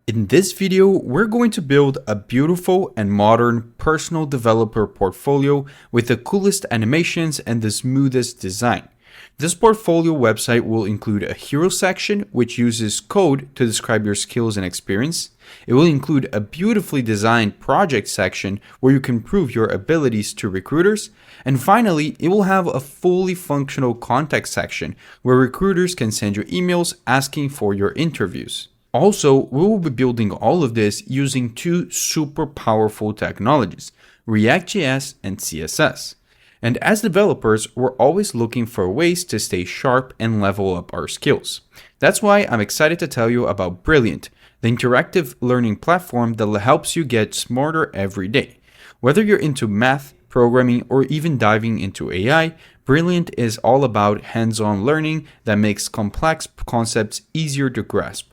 In this video, we're going to build a beautiful and modern personal developer portfolio with the coolest animations and the smoothest design. This portfolio website will include a hero section, which uses code to describe your skills and experience. It will include a beautifully designed project section where you can prove your abilities to recruiters. And finally, it will have a fully functional contact section where recruiters can send you emails asking for your interviews. Also, we will be building all of this using two super powerful technologies, ReactJS and CSS. And as developers, we're always looking for ways to stay sharp and level up our skills. That's why I'm excited to tell you about Brilliant, the interactive learning platform that helps you get smarter every day. Whether you're into math, programming, or even diving into AI, Brilliant is all about hands-on learning that makes complex concepts easier to grasp.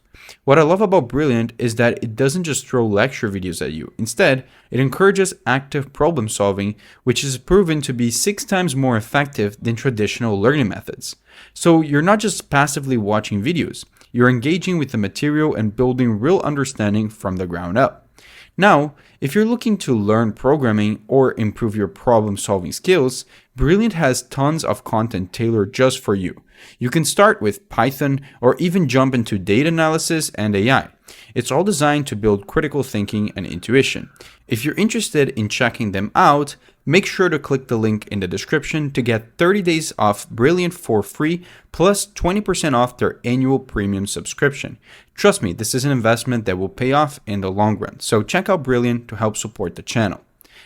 What I love about Brilliant is that it doesn't just throw lecture videos at you. Instead, it encourages active problem solving, which is proven to be 6 times more effective than traditional learning methods. So you're not just passively watching videos, you're engaging with the material and building real understanding from the ground up. Now, if you're looking to learn programming or improve your problem-solving skills, Brilliant has tons of content tailored just for you. You can start with Python or even jump into data analysis and AI. It's all designed to build critical thinking and intuition. If you're interested in checking them out, make sure to click the link in the description to get 30 days off Brilliant for free plus 20% off their annual premium subscription. Trust me, this is an investment that will pay off in the long run, so check out Brilliant to help support the channel.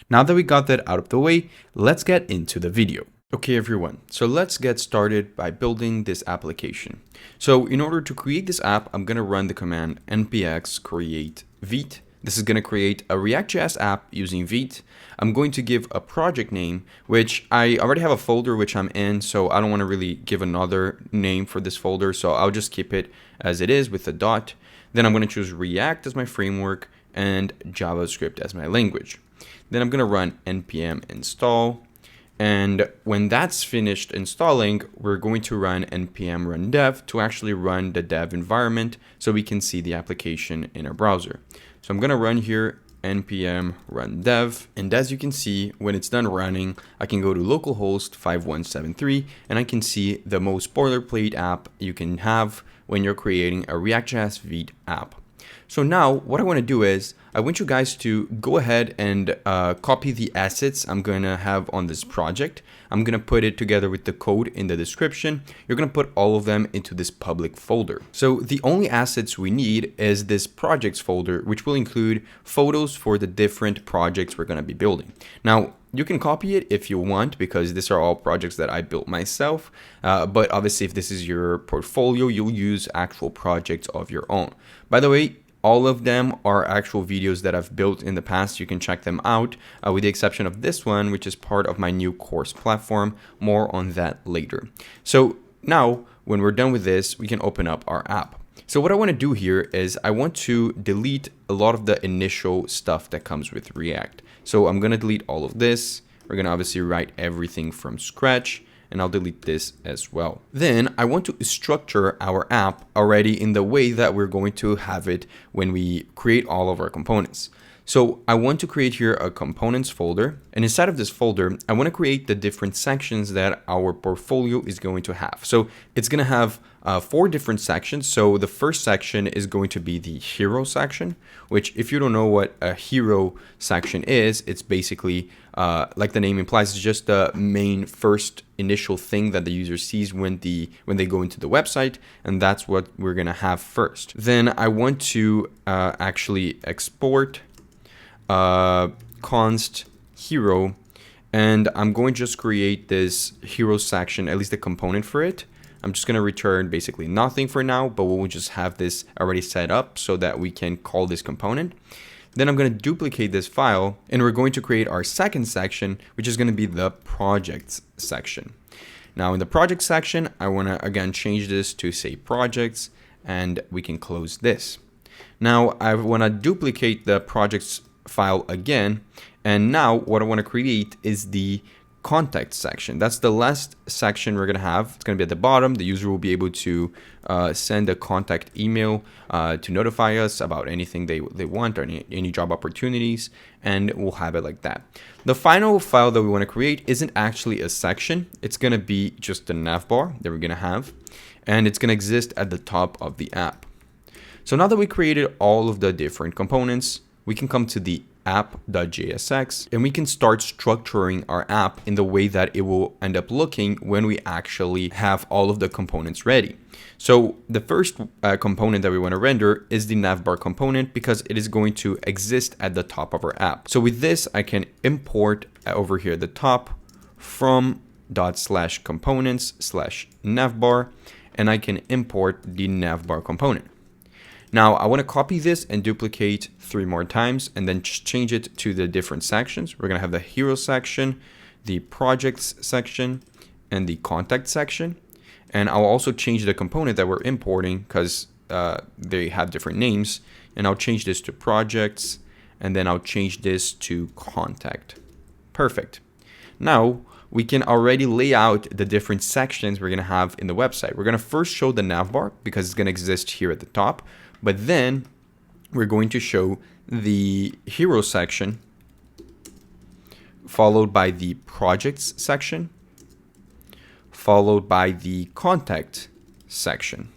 Now that we got that out of the way, let's get into the video. Okay everyone, so let's get started by building this application. So in order to create this app, I'm going to run the command npx create-vite. This is going to create a ReactJS app using Vite. I'm going to give a project name, which I already have a folder which I'm in, so I don't want to really give another name for this folder, so I'll just keep it as it is with a dot. Then I'm going to choose React as my framework and JavaScript as my language. Then I'm going to run npm install. And when that's finished installing, we're going to run npm run dev to actually run the dev environment so we can see the application in our browser. So I'm going to run here npm run dev. And as you can see, when it's done running, I can go to localhost 5173 and I can see the most boilerplate app you can have when you're creating a ReactJS Vite app. So now what I want to do is I want you guys to go ahead and copy the assets I'm going to have on this project. I'm going to put it together with the code in the description. You're going to put all of them into this public folder. So the only assets we need is this projects folder, which will include photos for the different projects we're going to be building. Now, you can copy it if you want because these are all projects that I built myself. But obviously, if this is your portfolio, you'll use actual projects of your own. By the way, all of them are actual videos that I've built in the past. You can check them out with the exception of this one, which is part of my new course platform. More on that later. So now when we're done with this, we can open up our app. So what I want to do here is I want to delete a lot of the initial stuff that comes with React. So I'm going to delete all of this. We're going to obviously write everything from scratch. And I'll delete this as well. Then I want to structure our app already in the way that we're going to have it when we create all of our components. So I want to create here a components folder, and inside of this folder, I want to create the different sections that our portfolio is going to have. So it's going to have 4 different sections. So the first section is going to be the hero section, which if you don't know what a hero section is, it's basically like the name implies, it's just the main first initial thing that the user sees when they go into the website, and that's what we're going to have first. Then I want to actually export const hero, and I'm going to just create this hero section, at least a component for it. I'm just going to return basically nothing for now, but we'll just have this already set up so that we can call this component. Then I'm going to duplicate this file, and we're going to create our second section, which is going to be the projects section. Now in the project section, I want to again change this to say projects, and we can close this. Now I want to duplicate the projects file again, and now what I want to create is the contact section. That's the last section we're going to have. It's going to be at the bottom. The user will be able to send a contact email to notify us about anything they want or any job opportunities, and we'll have it like that. The final file that we want to create isn't actually a section. It's going to be just the navbar that we're going to have, and it's going to exist at the top of the app. So now that we created all of the different components, we can come to the app.jsx and we can start structuring our app in the way that it will end up looking when we actually have all of the components ready. So the first component that we want to render is the navbar component, because it is going to exist at the top of our app. So with this, I can import over here at the top from ./components/navbar, and I can import the navbar component. Now I want to copy this and duplicate 3 more times and then just change it to the different sections. We're going to have the hero section, the projects section, and the contact section. And I'll also change the component that we're importing because they have different names. And I'll change this to projects, and then I'll change this to contact. Perfect. Now we can already lay out the different sections we're going to have in the website. We're going to first show the navbar because it's going to exist here at the top. But then we're going to show the hero section, followed by the projects section, followed by the contact section.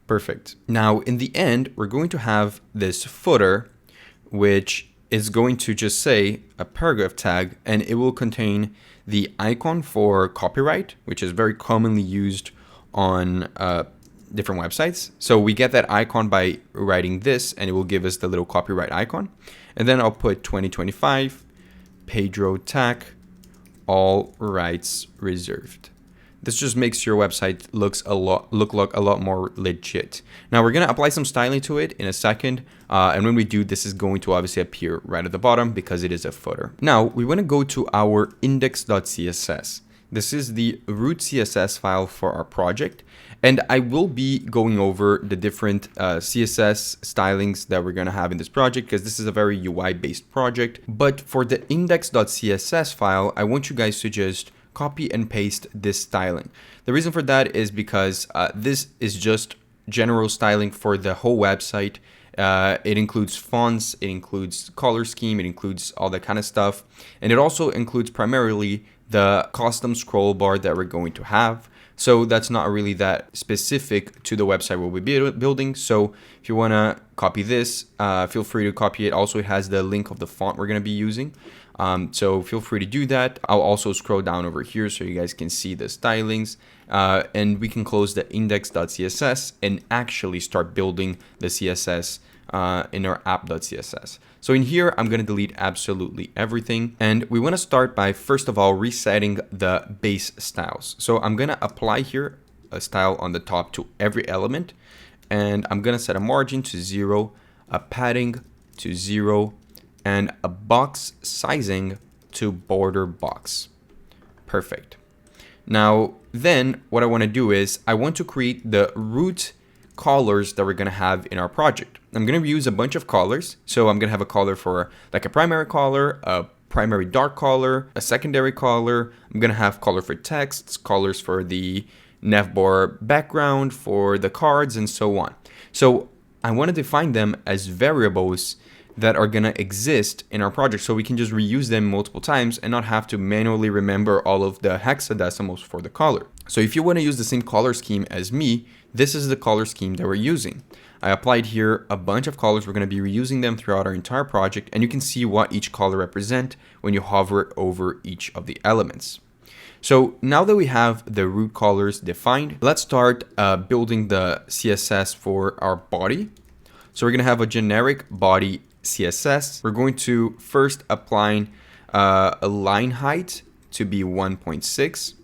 Perfect. Now in the end, we're going to have this footer, which is going to just say a paragraph tag, and it will contain the icon for copyright, which is very commonly used on different websites. So we get that icon by writing this, and it will give us the little copyright icon. And then I'll put 2025 PedroTech, all rights reserved. This just makes your website look a lot more legit. Now we're gonna apply some styling to it in a second, and when we do, this is going to obviously appear right at the bottom because it is a footer. Now we want to go to our index.css. This is the root CSS file for our project, and I will be going over the different CSS stylings that we're going to have in this project because this is a very UI based project. But for the index.css file, I want you guys to just copy and paste this styling. The reason for that is because this is just general styling for the whole website. It includes fonts, it includes color scheme, it includes all that kind of stuff. And it also includes primarily the custom scroll bar that we're going to have. So that's not really that specific to the website we'll be building. So if you want to copy this, feel free to copy it. Also, it has the link of the font we're going to be using. So feel free to do that. I'll also scroll down over here so you guys can see the stylings. And we can close the index.css and actually start building the CSS in our app.css. So in here, I'm going to delete absolutely everything. And we want to start by, first of all, resetting the base styles. So I'm going to apply here a style on the top to every element. And I'm going to set a margin to 0, a padding to 0, and a box sizing to border box. Perfect. Now, then what I want to do is I want to create the root colors that we're going to have in our project. I'm going to use a bunch of colors. So I'm going to have a color for like a primary color, a primary dark color, a secondary color. I'm going to have color for texts, colors for the navbar background, for the cards, and so on. So I want to define them as variables that are going to exist in our project so we can just reuse them multiple times and not have to manually remember all of the hexadecimals for the color. So if you want to use the same color scheme as me, this is the color scheme that we're using. I applied here a bunch of colors. We're going to be reusing them throughout our entire project, and you can see what each color represents when you hover over each of the elements. So now that we have the root colors defined, let's start building the CSS for our body. So we're going to have a generic body CSS. We're going to first apply a line height to be 1.6.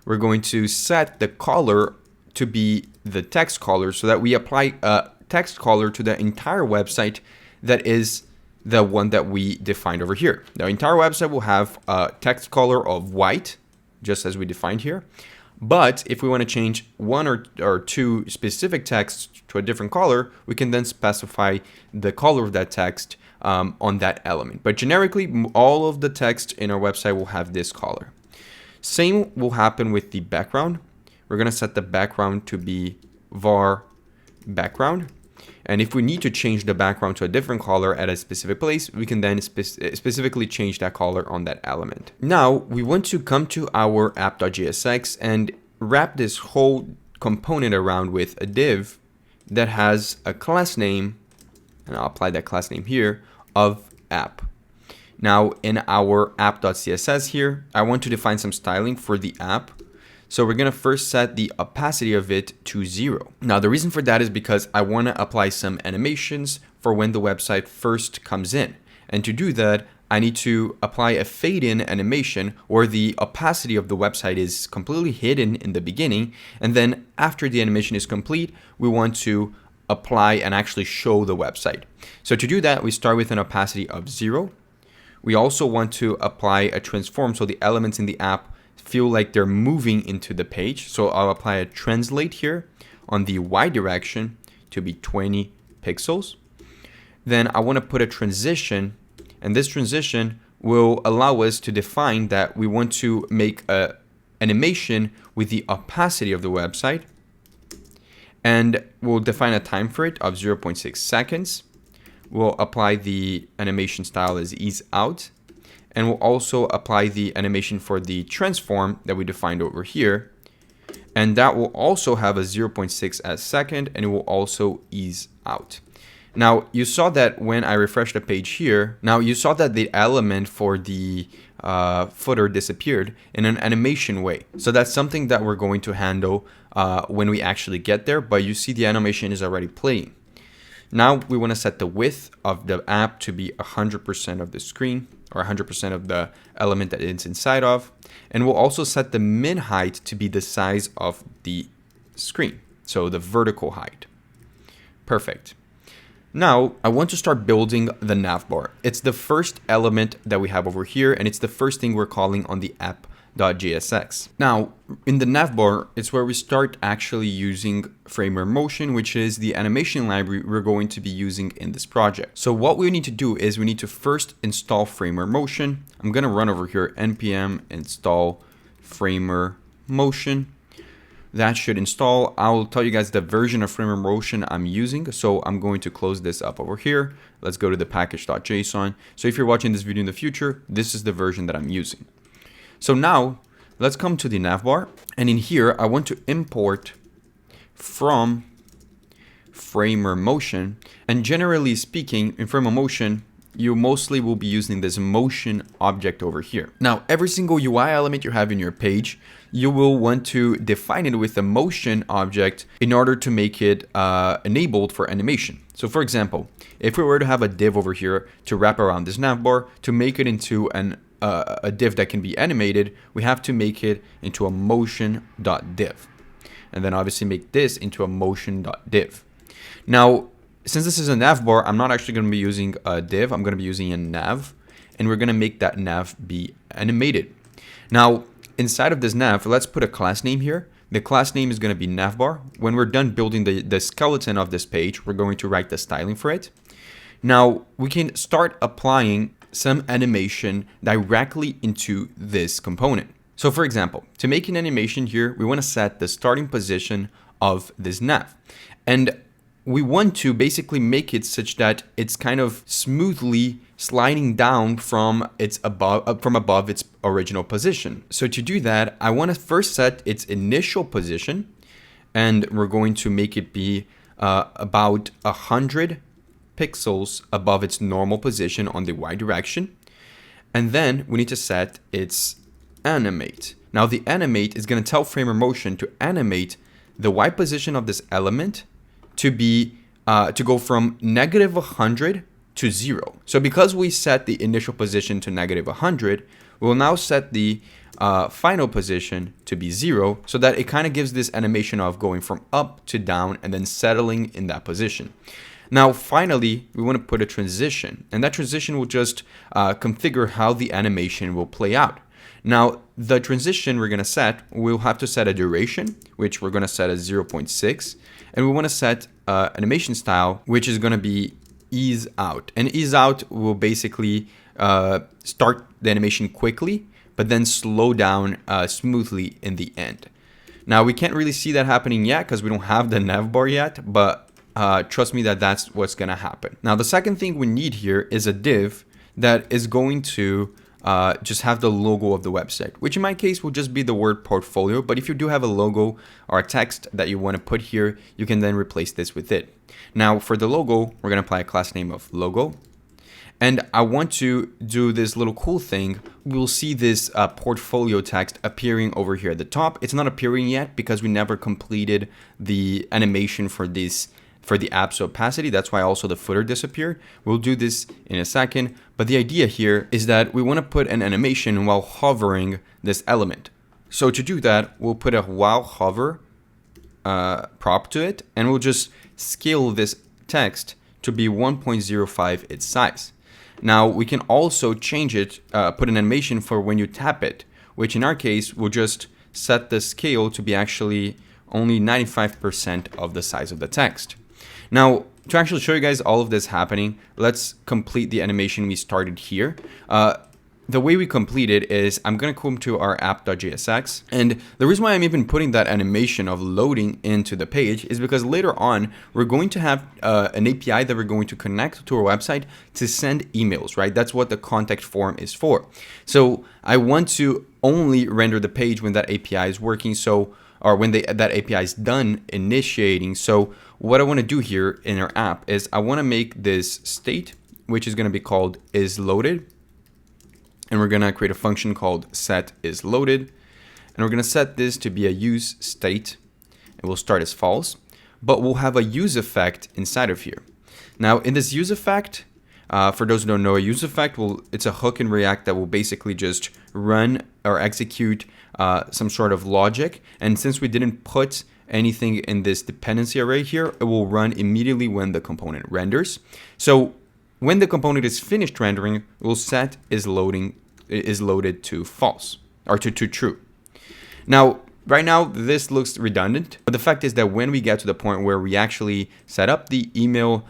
We're going to set the color to be the text color so that we apply a text color to the entire website that is the one that we defined over here. The entire website will have a text color of white, just as we defined here. But if we want to change one or two specific texts to a different color, we can then specify the color of that text on that element. But generically, all of the text in our website will have this color. Same will happen with the background. We're going to set the background to be var background. And if we need to change the background to a different color at a specific place, we can then specifically change that color on that element. Now we want to come to our app.jsx and wrap this whole component around with a div that has a class name, and I'll apply that class name here, of app. Now in our app.css here, I want to define some styling for the app. So we're going to first set the opacity of it to 0. Now the reason for that is because I want to apply some animations for when the website first comes in. And to do that, I need to apply a fade in animation where the opacity of the website is completely hidden in the beginning. And then after the animation is complete, we want to apply and actually show the website. So to do that, we start with an opacity of 0. We also want to apply a transform so the elements in the app feel like they're moving into the page. So I'll apply a translate here on the Y direction to be 20 pixels. Then I want to put a transition, and this transition will allow us to define that we want to make a animation with the opacity of the website, and we'll define a time for it of 0.6 seconds. We'll apply the animation style as ease out, and we'll also apply the animation for the transform that we defined over here. And that will also have a 0.6 as second, and it will also ease out. Now you saw that when I refreshed the page here, now you saw that the element for the footer disappeared in an animation way. So that's something that we're going to handle when we actually get there, but you see the animation is already playing. Now we want to set the width of the app to be 100% of the screen, or 100% of the element that it's inside of. And we'll also set the min height to be the size of the screen, so the vertical height. Perfect. Now I want to start building the navbar. It's the first element that we have over here, and it's the first thing we're calling on the app.jsx. Now in the navbar, it's where we start actually using Framer Motion, which is the animation library we're going to be using in this project. So what we need to do is we need to first install Framer Motion. I'm going to run over here npm install Framer Motion. That should install. I'll tell you guys the version of Framer Motion I'm using. So I'm going to close this up over here. Let's go to the package.json. So if you're watching this video in the future, this is the version that I'm using. So now let's come to the navbar, and in here I want to import from Framer Motion. And generally speaking, in Framer Motion, you mostly will be using this motion object over here. Now, every single UI element you have in your page, you will want to define it with a motion object in order to make it enabled for animation. So for example, if we were to have a div over here to wrap around this navbar, to make it into a div that can be animated, we have to make it into a motion.div. And then obviously make this into a motion.div. Now, since this is a navbar, I'm not actually going to be using a div. I'm going to be using a nav, and we're going to make that nav be animated. Now, inside of this nav, let's put a class name here. The class name is going to be navbar. When we're done building the skeleton of this page, we're going to write the styling for it. Now, we can start applying some animation directly into this component. So for example, to make an animation here, we want to set the starting position of this nav. And we want to basically make it such that it's kind of smoothly sliding down from above its original position. So to do that, I want to first set its initial position, and we're going to make it be about 100 pixels above its normal position on the Y direction. And then we need to set its animate. Now the animate is going to tell Framer Motion to animate the Y position of this element to be to go from -100 to 0. So because we set the initial position to -100, we'll now set the final position to be 0, so that it kind of gives this animation of going from up to down and then settling in that position. Now finally, we want to put a transition, and that transition will just configure how the animation will play out. Now the transition we'll have to set a duration, which we're going to set as 0.6, and we want to set animation style, which is going to be ease out. And ease out will basically start the animation quickly, but then slow down smoothly in the end. Now, we can't really see that happening yet because we don't have the navbar yet, but trust me that that's what's going to happen. Now, the second thing we need here is a div that is going to just have the logo of the website, which in my case will just be the word portfolio. But if you do have a logo or a text that you want to put here, you can then replace this with it. Now, for the logo, we're going to apply a class name of logo. And I want to do this little cool thing. We'll see this portfolio text appearing over here at the top. It's not appearing yet because we never completed the animation for this, for the app's opacity. That's why also the footer disappeared. We'll do this in a second. But the idea here is that we want to put an animation while hovering this element. So to do that, we'll put a while hover prop to it, and we'll just scale this text to be 1.05 its size. Now we can also change it, put an animation for when you tap it, which in our case, we'll just set the scale to be actually only 95% of the size of the text. Now, to actually show you guys all of this happening, let's complete the animation we started here. The way we complete it is I'm going to come to our app.jsx. And the reason why I'm even putting that animation of loading into the page is because later on, we're going to have an API that we're going to connect to our website to send emails, right? That's what the contact form is for. So I want to only render the page when that API is working. So, or when that API is done initiating. So what I want to do here in our app is I want to make this state, which is going to be called isLoaded. And we're going to create a function called setIsLoaded. And we're going to set this to be a use state. It will start as false, but we'll have a use effect inside of here. Now in this use effect, for those who don't know, a use effect it's a hook in React that will basically just run or execute some sort of logic. And since we didn't put anything in this dependency array here, it will run immediately when the component renders. So when the component is finished rendering, we'll set isLoaded to false or to true. Now, right now, this looks redundant, but the fact is that when we get to the point where we actually set up the email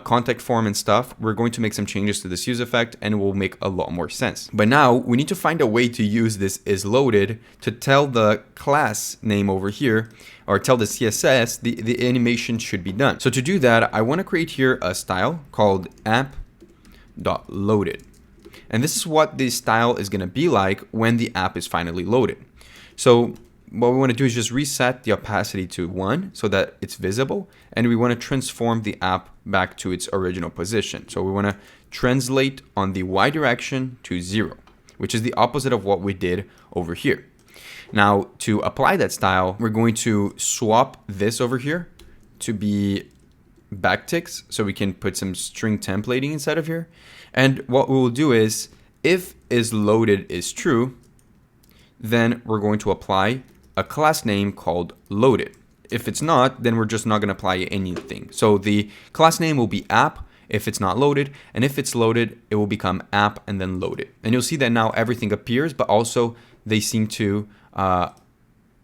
contact form and stuff, we're going to make some changes to this use effect and it will make a lot more sense. But now we need to find a way to use this isLoaded to tell the class name over here, or tell the CSS the animation should be done. So to do that, I want to create here a style called app.loaded. And this is what the style is going to be like when the app is finally loaded. So what we want to do is just reset the opacity to 1 so that it's visible. And we want to transform the app back to its original position. So we want to translate on the Y direction to 0, which is the opposite of what we did over here. Now, to apply that style, we're going to swap this over here to be backticks so we can put some string templating inside of here. And what we will do is, if isLoaded is true, then we're going to apply a class name called loaded. If it's not, then we're just not going to apply anything. So the class name will be app if it's not loaded, and if it's loaded, it will become app and then loaded. And you'll see that now everything appears, but also they seem to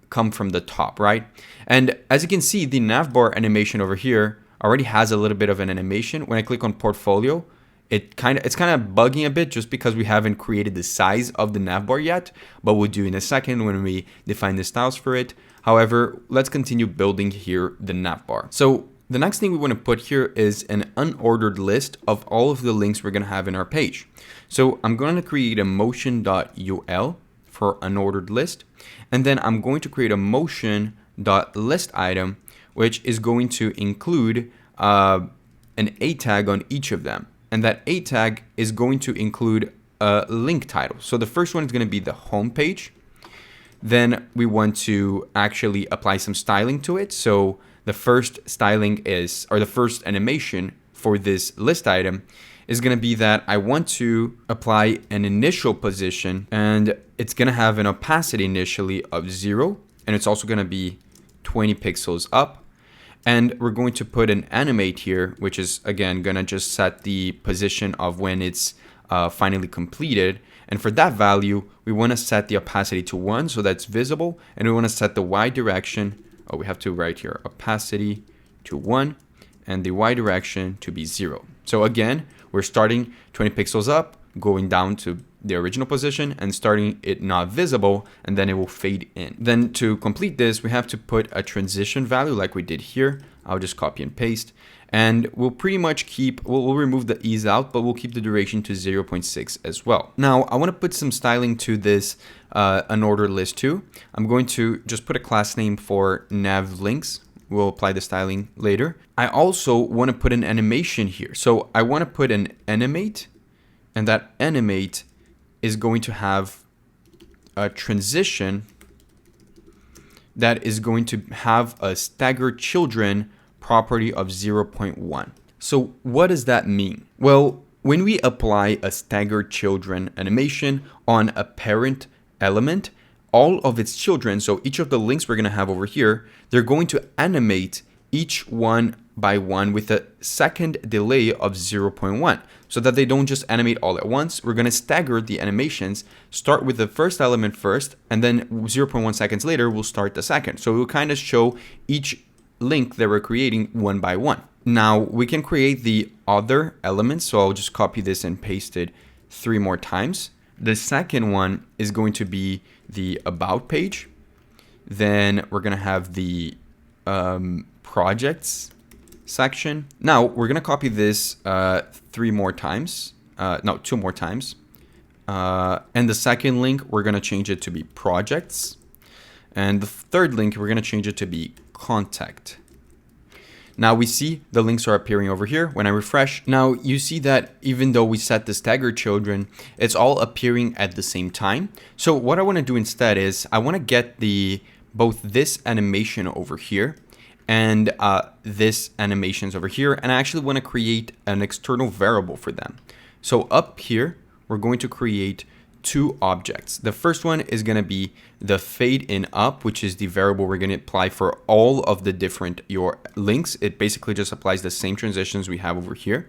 come from the top, right? And as you can see, the navbar animation over here already has a little bit of an animation. When I click on portfolio, it's kind of bugging a bit just because we haven't created the size of the navbar yet, but we'll do in a second when we define the styles for it. However, let's continue building here the navbar. So the next thing we want to put here is an unordered list of all of the links we're going to have in our page. So I'm going to create a motion.ul for unordered list, and then I'm going to create a motion.list item, which is going to include an A tag on each of them. And that A tag is going to include a link title. So the first one is going to be the home page. Then we want to actually apply some styling to it. So the first styling is, or the first animation for this list item is going to be that I want to apply an initial position, and it's going to have an opacity initially of 0. And it's also going to be 20 pixels up. And we're going to put an animate here, which is, again, going to just set the position of when it's finally completed. And for that value, we want to set the opacity to 1 so that's visible. And we want to set the Y direction. Oh, we have to write here opacity to 1 and the Y direction to be 0. So again, we're starting 20 pixels up, going down to the original position and starting it not visible, and then it will fade in. Then to complete this, we have to put a transition value like we did here. I'll just copy and paste, and we'll pretty much keep, we'll remove the ease out, but we'll keep the duration to 0.6 as well. Now I want to put some styling to this unordered list too. I'm going to just put a class name for nav links. We'll apply the styling later. I also want to put an animation here. So I want to put an animate, and that animate is going to have a transition that is going to have a staggered children property of 0.1. So what does that mean? Well, when we apply a staggered children animation on a parent element, all of its children, so each of the links we're going to have over here, they're going to animate each one by one with a second delay of 0.1, so that they don't just animate all at once. We're going to stagger the animations, start with the first element first, and then 0.1 seconds later, we'll start the second. So we'll kind of show each link that we're creating one by one. Now we can create the other elements. So I'll just copy this and paste it 3 more times. The second one is going to be the about page. Then we're going to have the projects section. Now we're going to copy this 2 more times. And the second link, we're going to change it to be projects. And the third link, we're going to change it to be contact. Now we see the links are appearing over here. When I refresh, now you see that even though we set the staggered children, it's all appearing at the same time. So what I want to do instead is I want to get both this animation over here and this animations over here, and I actually want to create an external variable for them. So up here, we're going to create 2 objects. The first one is going to be the fade in up, which is the variable we're going to apply for all of the different your links. It basically just applies the same transitions we have over here.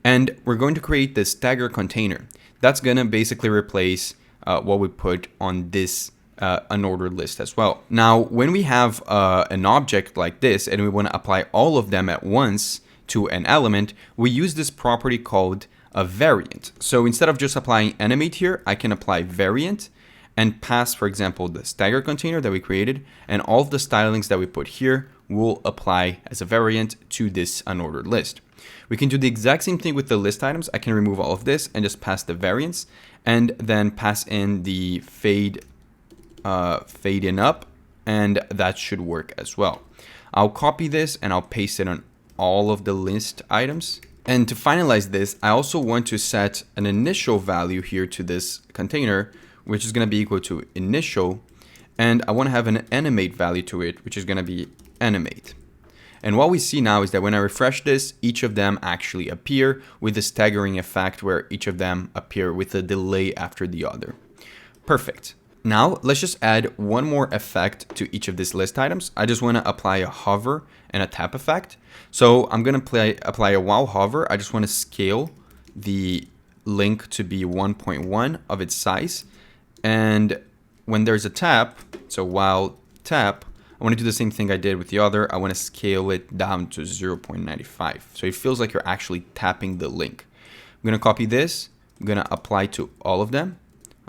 And we're going to create the stagger container. That's going to basically replace what we put on this unordered list as well. Now, when we have an object like this and we want to apply all of them at once to an element, we use this property called a variant. So instead of just applying animate here, I can apply variant and pass, for example, the stagger container that we created, and all of the stylings that we put here will apply as a variant to this unordered list. We can do the exact same thing with the list items. I can remove all of this and just pass the variants, and then pass in the fade in up, and that should work as well. I'll copy this and I'll paste it on all of the list items. And to finalize this, I also want to set an initial value here to this container, which is going to be equal to initial. And I want to have an animate value to it, which is going to be animate. And what we see now is that when I refresh this, each of them actually appear with a staggering effect where each of them appear with a delay after the other. Perfect. Now let's just add one more effect to each of these list items. I just want to apply a hover and a tap effect. So I'm going to apply a while hover. I just want to scale the link to be 1.1 of its size. And when there's a tap, so while tap, I want to do the same thing I did with the other. I want to scale it down to 0.95. So it feels like you're actually tapping the link. I'm going to copy this. I'm going to apply to all of them.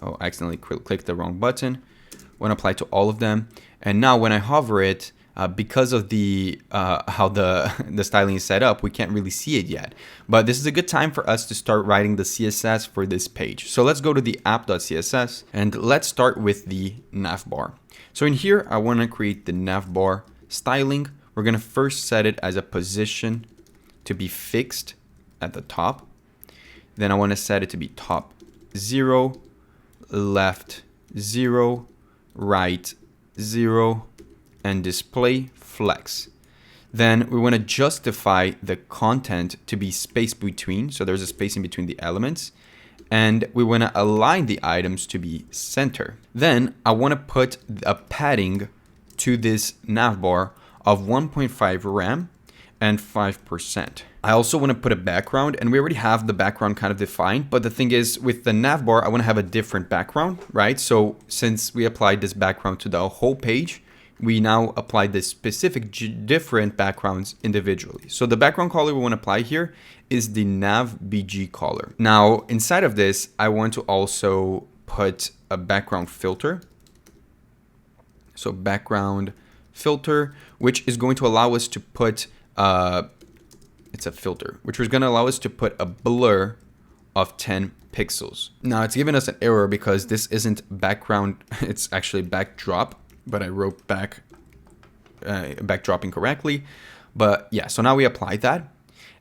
Oh, I accidentally clicked the wrong button. I want to apply to all of them. And now when I hover it, because of the how the styling is set up, we can't really see it yet. But this is a good time for us to start writing the CSS for this page. So let's go to the app.css and let's start with the navbar. So in here, I want to create the navbar styling. We're going to first set it as a position to be fixed at the top. Then I want to set it to be top 0, left 0, right 0, and display flex. Then we want to justify the content to be space between, so there's a space in between the elements, and we want to align the items to be center. Then I want to put a padding to this navbar of 1.5 RAM and 5%. I also want to put a background, and we already have the background kind of defined, but the thing is with the navbar, I want to have a different background, right? So since we applied this background to the whole page, we now apply the specific different backgrounds individually. So the background color we want to apply here is the navbg color. Now, inside of this, I want to also put a background filter. So background filter, which is going to allow us to put, it's a filter, which is going to allow us to put a blur of 10 pixels. Now it's giving us an error because this isn't background, it's actually backdrop, but I wrote backdrop incorrectly. But yeah, so now we apply that.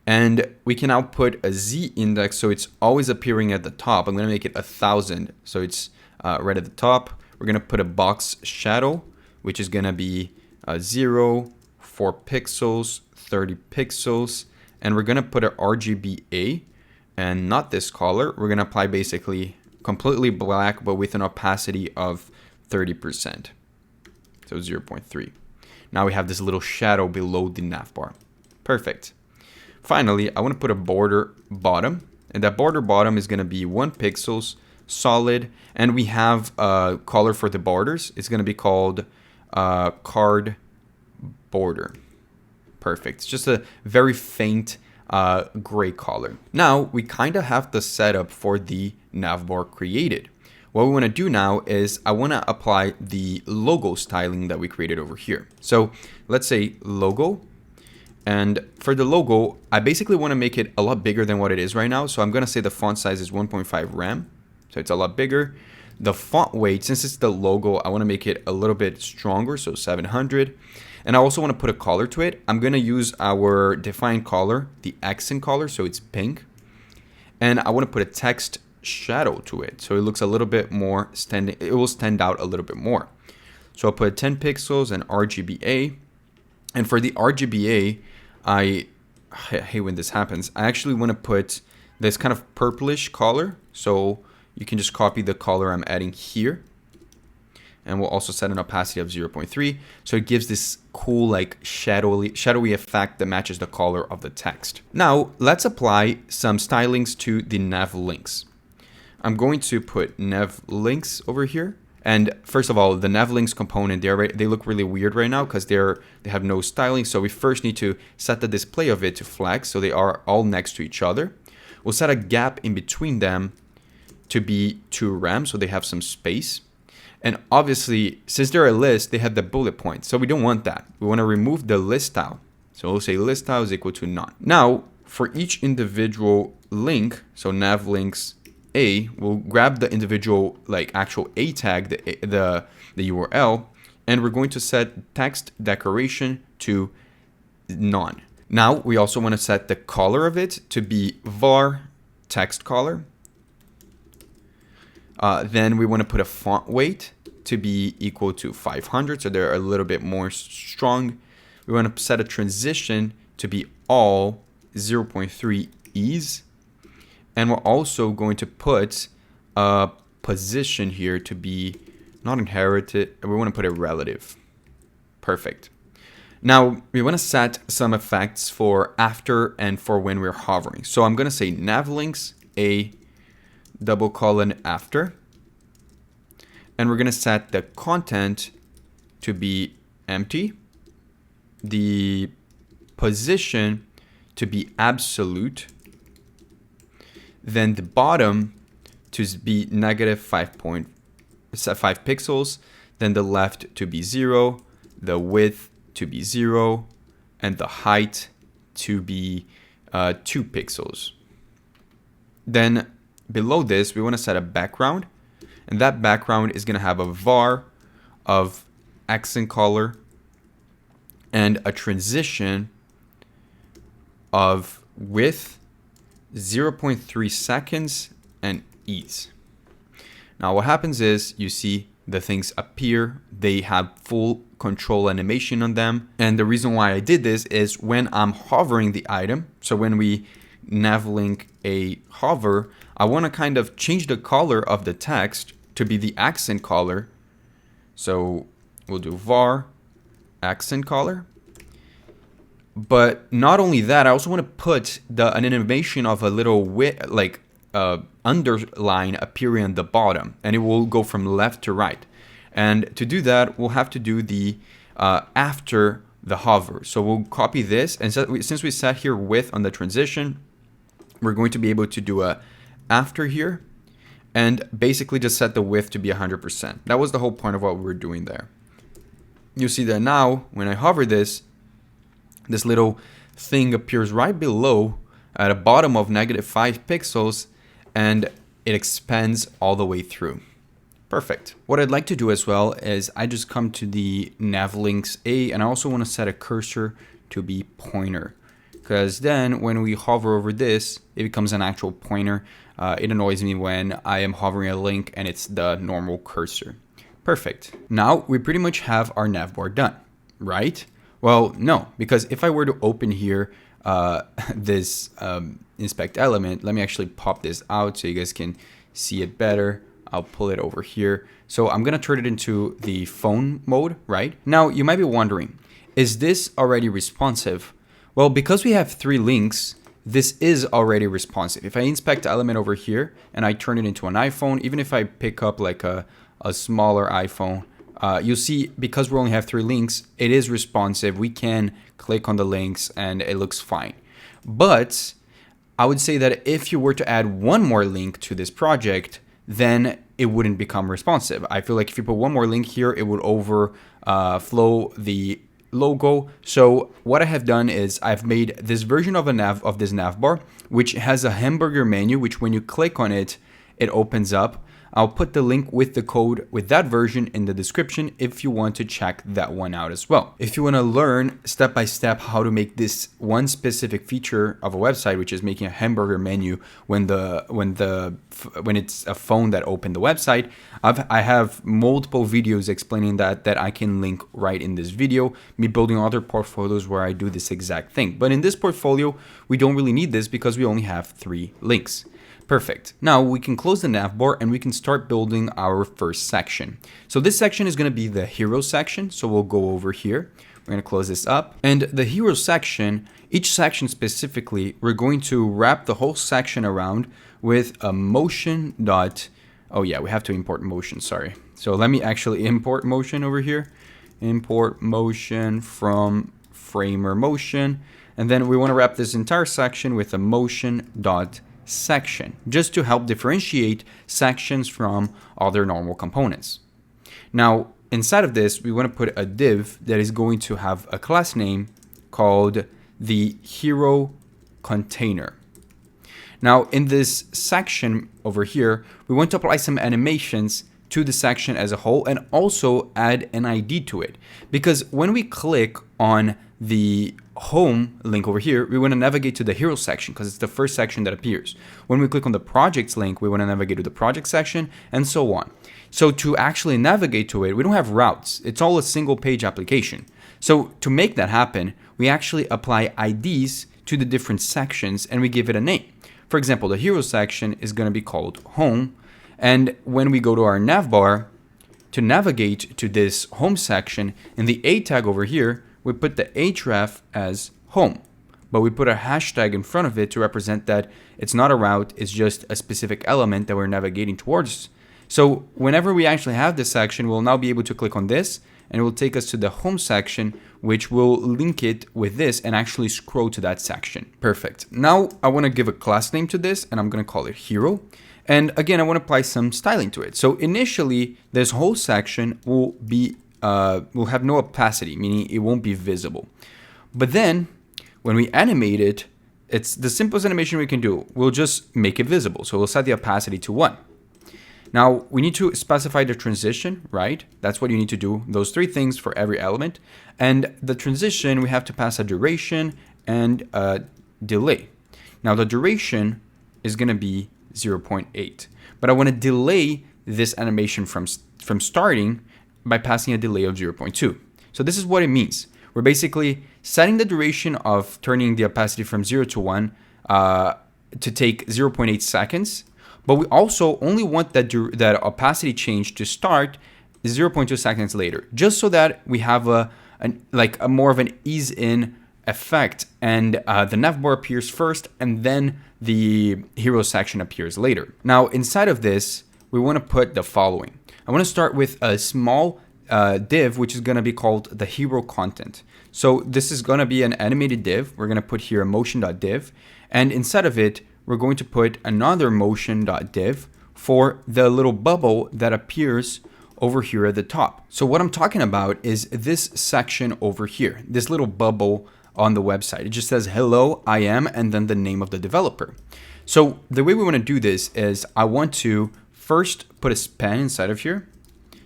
And we can now put a Z index, so it's always appearing at the top. I'm going to make it 1000, so it's right at the top. We're going to put a box shadow, which is going to be 0, 4 pixels, 30 pixels. And we're going to put an RGBA, and not this color. We're going to apply basically completely black, but with an opacity of 30%. So 0.3. Now we have this little shadow below the navbar. Perfect. Finally, I want to put a border bottom, and that border bottom is going to be 1 pixels solid, and we have a color for the borders. It's going to be called card border. Perfect. It's just a very faint gray color. Now we kind of have the setup for the navbar created. What we want to do now is I want to apply the logo styling that we created over here. So let's say logo. And for the logo, I basically want to make it a lot bigger than what it is right now. So I'm going to say the font size is 1.5 rem. So it's a lot bigger. The font weight, since it's the logo, I want to make it a little bit stronger. So 700. And I also want to put a color to it. I'm going to use our defined color, the accent color. So it's pink. And I want to put a text shadow to it. So it looks a little bit more standing. It will stand out a little bit more. So I'll put 10 pixels and RGBA. And for the RGBA, I hate when this happens. I actually want to put this kind of purplish color. So you can just copy the color I'm adding here. And we'll also set an opacity of 0.3. So it gives this cool, like shadowy effect that matches the color of the text. Now let's apply some stylings to the nav links. I'm going to put nav links over here. And first of all, the nav links component, they look really weird right now because they have no styling. So we first need to set the display of it to flex, so they are all next to each other. We'll set a gap in between them to be 2 rem, so they have some space. And obviously, since they're a list, they have the bullet points. So we don't want that. We want to remove the list style. So we'll say list style is equal to none. Now, for each individual link, so nav links A, we'll grab the individual like actual A tag, the URL, and we're going to set text decoration to none. Now we also want to set the color of it to be var text color. Then we want to put a font weight to be equal to 500, so they're a little bit more strong. We want to set a transition to be all 0.3 ease. And we're also going to put a position here to be not inherited. We want to put it relative. Perfect. Now we want to set some effects for after and for when we're hovering. So I'm going to say navlinks a ; after. And we're going to set the content to be empty, the position to be absolute, then the bottom to be -5 pixels, then the left to be 0, the width to be 0, and the height to be 2 pixels. Then below this, we want to set a background, and that background is going to have a var of accent color and a transition of width 0.3 seconds and ease. Now what happens is you see the things appear, they have full control animation on them. And the reason why I did this is when I'm hovering the item, so when we navlink a hover, I want to kind of change the color of the text to be the accent color. So we'll do var accent color. But not only that, I also want to put an animation of a little underline appearing at the bottom, and it will go from left to right. And to do that, we'll have to do the after the hover. So we'll copy this, and since we set here width on the transition, we're going to be able to do a after here and basically just set the width to be 100%. That was the whole point of what we were doing there. You see that now when I hover this little thing appears right below at the bottom of -5 pixels, and it expands all the way through. Perfect. What I'd like to do as well is I just come to the nav links A, and I also want to set a cursor to be pointer, because then when we hover over this, it becomes an actual pointer. It annoys me when I am hovering a link and it's the normal cursor. Perfect. Now we pretty much have our navbar done, right? Well, no, because if I were to open here this inspect element, let me actually pop this out so you guys can see it better. I'll pull it over here. So I'm going to turn it into the phone mode, right? Now you might be wondering, is this already responsive? Well, because we have 3 links, this is already responsive. If I inspect the element over here and I turn it into an iPhone, even if I pick up like a smaller iPhone, you'll see because we only have 3 links, it is responsive. We can click on the links and it looks fine. But I would say that if you were to add one more link to this project, then it wouldn't become responsive. I feel like if you put one more link here, it would overflow the logo. So what I have done is I've made this version of this navbar, which has a hamburger menu, which when you click on it, it opens up. I'll put the link with the code with that version in the description if you want to check that one out as well. If you want to learn step by step how to make this one specific feature of a website, which is making a hamburger menu when it's a phone that opened the website, I have multiple videos explaining that I can link right in this video, me building other portfolios where I do this exact thing. But in this portfolio, we don't really need this because we only have 3 links. Perfect. Now we can close the navbar and we can start building our first section. So this section is going to be the hero section. So we'll go over here. We're going to close this up. And the hero section, each section specifically, we're going to wrap the whole section around with a motion dot. Oh yeah, we have to import motion, sorry. So let me actually import motion over here. Import motion from Framer Motion. And then we want to wrap this entire section with a motion dot section, just to help differentiate sections from other normal components. Now, inside of this, we want to put a div that is going to have a class name called the hero container. Now, in this section over here, we want to apply some animations to the section as a whole and also add an ID to it. Because when we click on the home link over here, we want to navigate to the hero section because it's the first section that appears. When we click on the projects link, we want to navigate to the project section and so on. So to actually navigate to it, we don't have routes. It's all a single page application. So to make that happen, we actually apply IDs to the different sections and we give it a name. For example, the hero section is going to be called home. And when we go to our navbar to navigate to this home section, in the A tag over here, we put the href as home, but we put a hashtag in front of it to represent that it's not a route, it's just a specific element that we're navigating towards. So whenever we actually have this section, we'll now be able to click on this and it will take us to the home section, which will link it with this and actually scroll to that section. Perfect. Now I want to give a class name to this and I'm going to call it hero. And again, I want to apply some styling to it. So initially, this whole section will have no opacity, meaning it won't be visible. But then when we animate it, it's the simplest animation we can do. We'll just make it visible. So we'll set the opacity to 1. Now we need to specify the transition, right? That's what you need to do. Those 3 things for every element. And the transition, we have to pass a duration and a delay. Now the duration is going to be 0.8, but I want to delay this animation from starting by passing a delay of 0.2. So this is what it means. We're basically setting the duration of turning the opacity from 0 to 1 to take 0.8 seconds, but we also only want that opacity change to start 0.2 seconds later, just so that we have a more of an ease in effect, and the navbar appears first and then the hero section appears later. Now inside of this, we want to put the following. I want to start with a small div, which is going to be called the hero content. So this is going to be an animated div. We're going to put here a motion.div, and inside of it, we're going to put another motion.div for the little bubble that appears over here at the top. So what I'm talking about is this section over here, this little bubble on the website. It just says, hello, I am, and then the name of the developer. So the way we want to do this is I want to first put a span inside of here,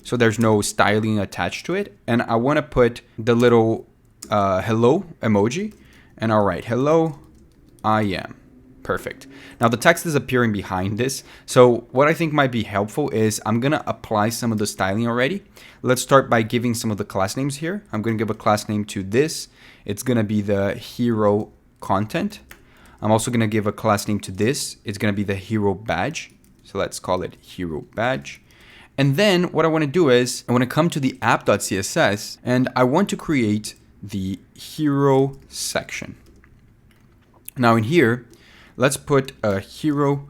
so there's no styling attached to it. And I want to put the little hello emoji, and I'll write, hello, I am. Perfect. Now the text is appearing behind this. So what I think might be helpful is I'm going to apply some of the styling already. Let's start by giving some of the class names here. I'm going to give a class name to this. It's going to be the hero content. I'm also going to give a class name to this. It's going to be the hero badge. So let's call it hero badge. And then what I want to do is I want to come to the app.css and I want to create the hero section. Now in here, let's put a hero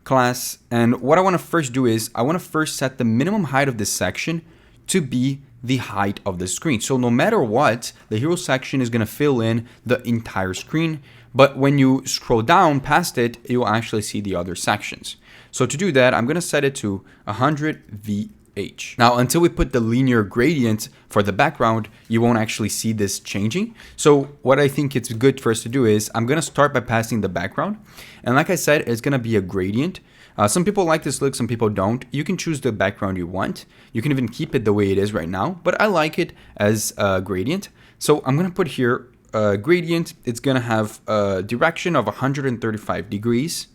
class. And what I want to first do is I want to first set the minimum height of this section to be the height of the screen. So no matter what, the hero section is going to fill in the entire screen. But when you scroll down past it, you'll actually see the other sections. So to do that, I'm going to set it to 100 VH. Now, until we put the linear gradient for the background, you won't actually see this changing. So what I think it's good for us to do is I'm going to start by passing the background. And like I said, it's going to be a gradient. Some people like this look, some people don't. You can choose the background you want. You can even keep it the way it is right now, but I like it as a gradient. So I'm going to put here a gradient. It's going to have a direction of 135 degrees.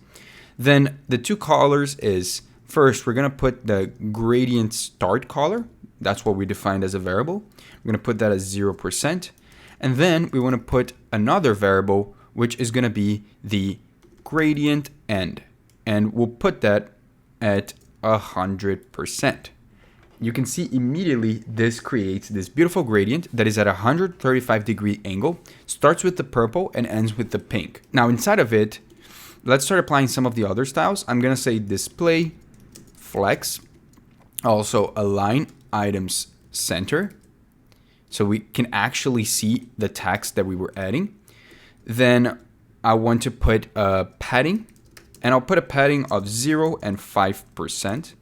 Then the two colors is, first, we're going to put the gradient start color. That's what we defined as a variable. We're going to put that as 0%. And then we want to put another variable, which is going to be the gradient end. And we'll put that at 100%. You can see immediately this creates this beautiful gradient that is at a 135-degree angle, starts with the purple and ends with the pink. Now inside of it, let's start applying some of the other styles. I'm going to say display, flex, also align items center, so we can actually see the text that we were adding. Then I want to put a padding, and I'll put a padding of 0 and 5%.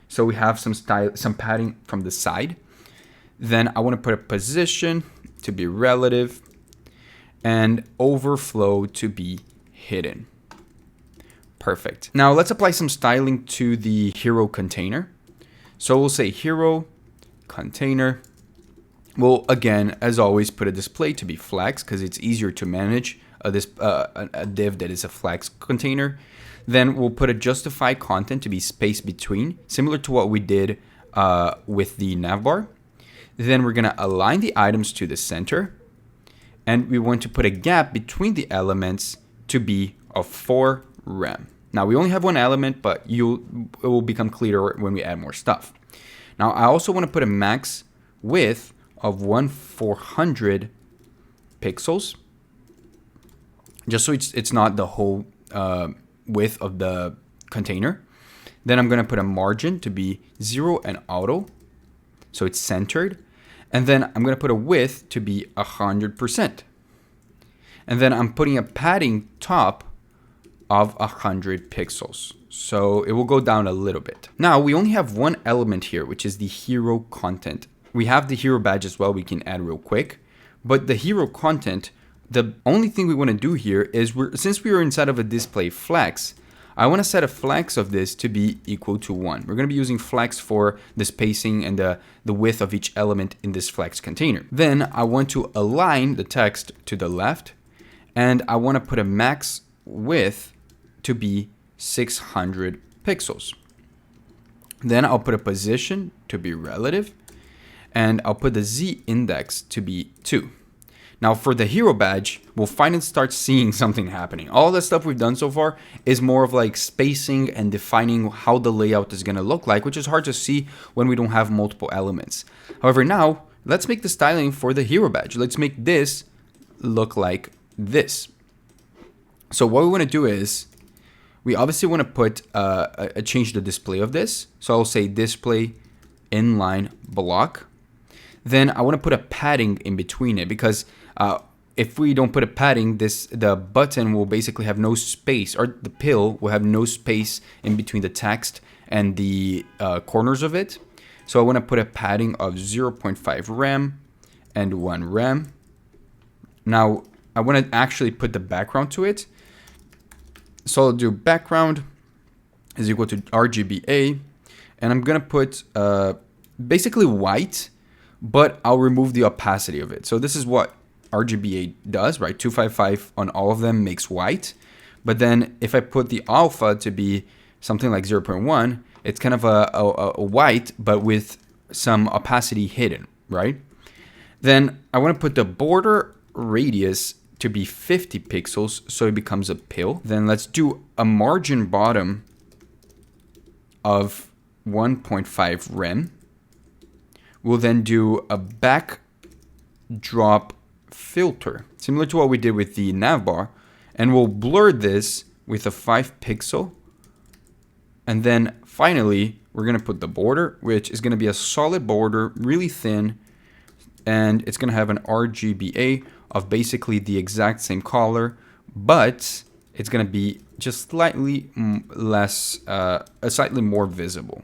So we have some padding from the side. Then I want to put a position to be relative and overflow to be hidden. Perfect. Now let's apply some styling to the hero container. So we'll say hero container. We'll, again, as always, put a display to be flex because it's easier to manage a div that is a flex container. Then we'll put a justify content to be space between, similar to what we did with the navbar. Then we're going to align the items to the center. And we want to put a gap between the elements to be of 4 rem. Now we only have one element, but it will become clearer when we add more stuff. Now I also want to put a max width of 1400 pixels, just so it's not the whole width of the container. Then I'm going to put a margin to be 0 and auto, so it's centered. And then I'm going to put a width to be 100%. And then I'm putting a padding top of 100 pixels. So it will go down a little bit. Now we only have one element here, which is the hero content. We have the hero badge as well, we can add real quick. But the hero content, the only thing we want to do here is, since we are inside of a display flex, I want to set a flex of this to be equal to 1. We're going to be using flex for the spacing and the width of each element in this flex container. Then I want to align the text to the left, and I want to put a max width to be 600 pixels. Then I'll put a position to be relative, and I'll put the Z index to be 2. Now for the hero badge, we'll finally start seeing something happening. All the stuff we've done so far is more of like spacing and defining how the layout is going to look like, which is hard to see when we don't have multiple elements. However, now let's make the styling for the hero badge. Let's make this look like this. So what we want to do is, we obviously want to put change the display of this. So I'll say display inline block. then I want to put a padding in between it, because if we don't put a padding, the button will basically have no space, or the pill will have no space in between the text and the corners of it. So I want to put a padding of 0.5 rem and 1 rem. Now I want to actually put the background to it. So I'll do background is equal to RGBA, and I'm going to put basically white, but I'll remove the opacity of it. So this is what RGBA does, right? 255 on all of them makes white. But then if I put the alpha to be something like 0.1, it's kind of a white, but with some opacity hidden, right? Then I want to put the border radius to be 50 pixels, so it becomes a pill. Then let's do a margin bottom of 1.5 rem. We'll then do a backdrop filter, similar to what we did with the Navbar, and we'll blur this with a 5 pixel. And then finally, we're going to put the border, which is going to be a solid border, really thin, and it's going to have an RGBA of basically the exact same color, but it's going to be just slightly less, slightly more visible.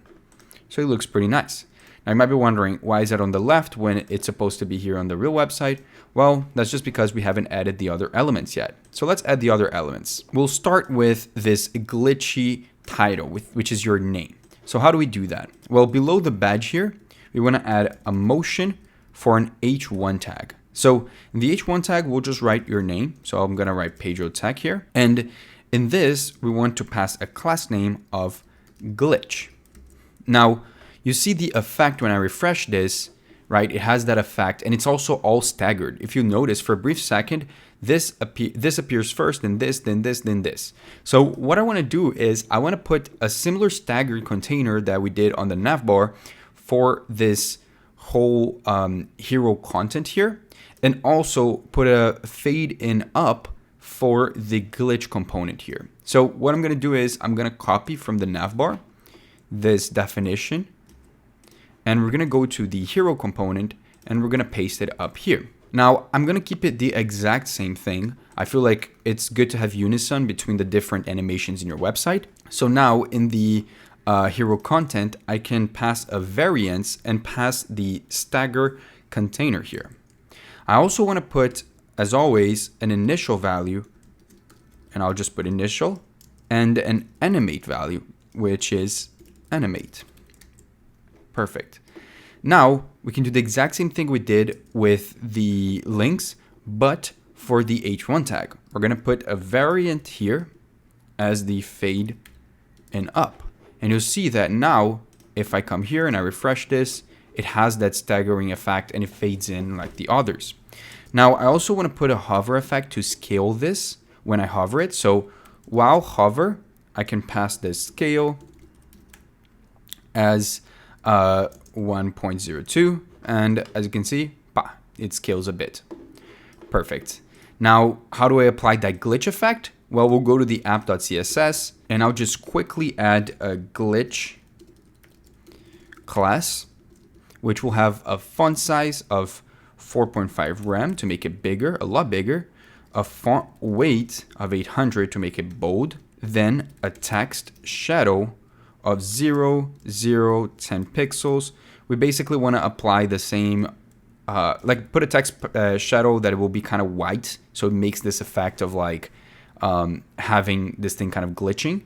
So it looks pretty nice. Now you might be wondering, why is that on the left when it's supposed to be here on the real website? Well, that's just because we haven't added the other elements yet. So let's add the other elements. We'll start with this glitchy title, which is your name. So how do we do that? Well, below the badge here, we want to add a motion for an H1 tag. So in the H1 tag, we'll just write your name. So I'm going to write PedroTech here. And in this, we want to pass a class name of glitch. Now, you see the effect when I refresh this, right? It has that effect, and it's also all staggered. If you notice, for a brief second, this appears first, then this, then this, then this. So what I want to do is I want to put a similar staggered container that we did on the Navbar for this whole hero content here, and also put a fade in up for the glitch component here. So what I'm going to do is I'm going to copy from the Navbar this definition, and we're going to go to the hero component and we're going to paste it up here. Now I'm going to keep it the exact same thing. I feel like it's good to have unison between the different animations in your website. So now in the hero content, I can pass a variance and pass the stagger container here. I also want to put, as always, an initial value, and I'll just put initial, and an animate value, which is animate. Perfect. Now we can do the exact same thing we did with the links, but for the H1 tag. We're going to put a variant here as the fade in up. And you'll see that now, if I come here and I refresh this, it has that staggering effect and it fades in like the others. Now I also want to put a hover effect to scale this when I hover it. So while hover, I can pass this scale as 1.02, and as you can see, it scales a bit. Perfect. Now, how do I apply that glitch effect? Well, we'll go to the app.css, and I'll just quickly add a glitch class, which will have a font size of 4.5 rem to make it bigger, a lot bigger, a font weight of 800 to make it bold, then a text shadow of 0, 0, 10 pixels. We basically want to apply the same, like put a text shadow that it will be kind of white, so it makes this effect of like having this thing kind of glitching.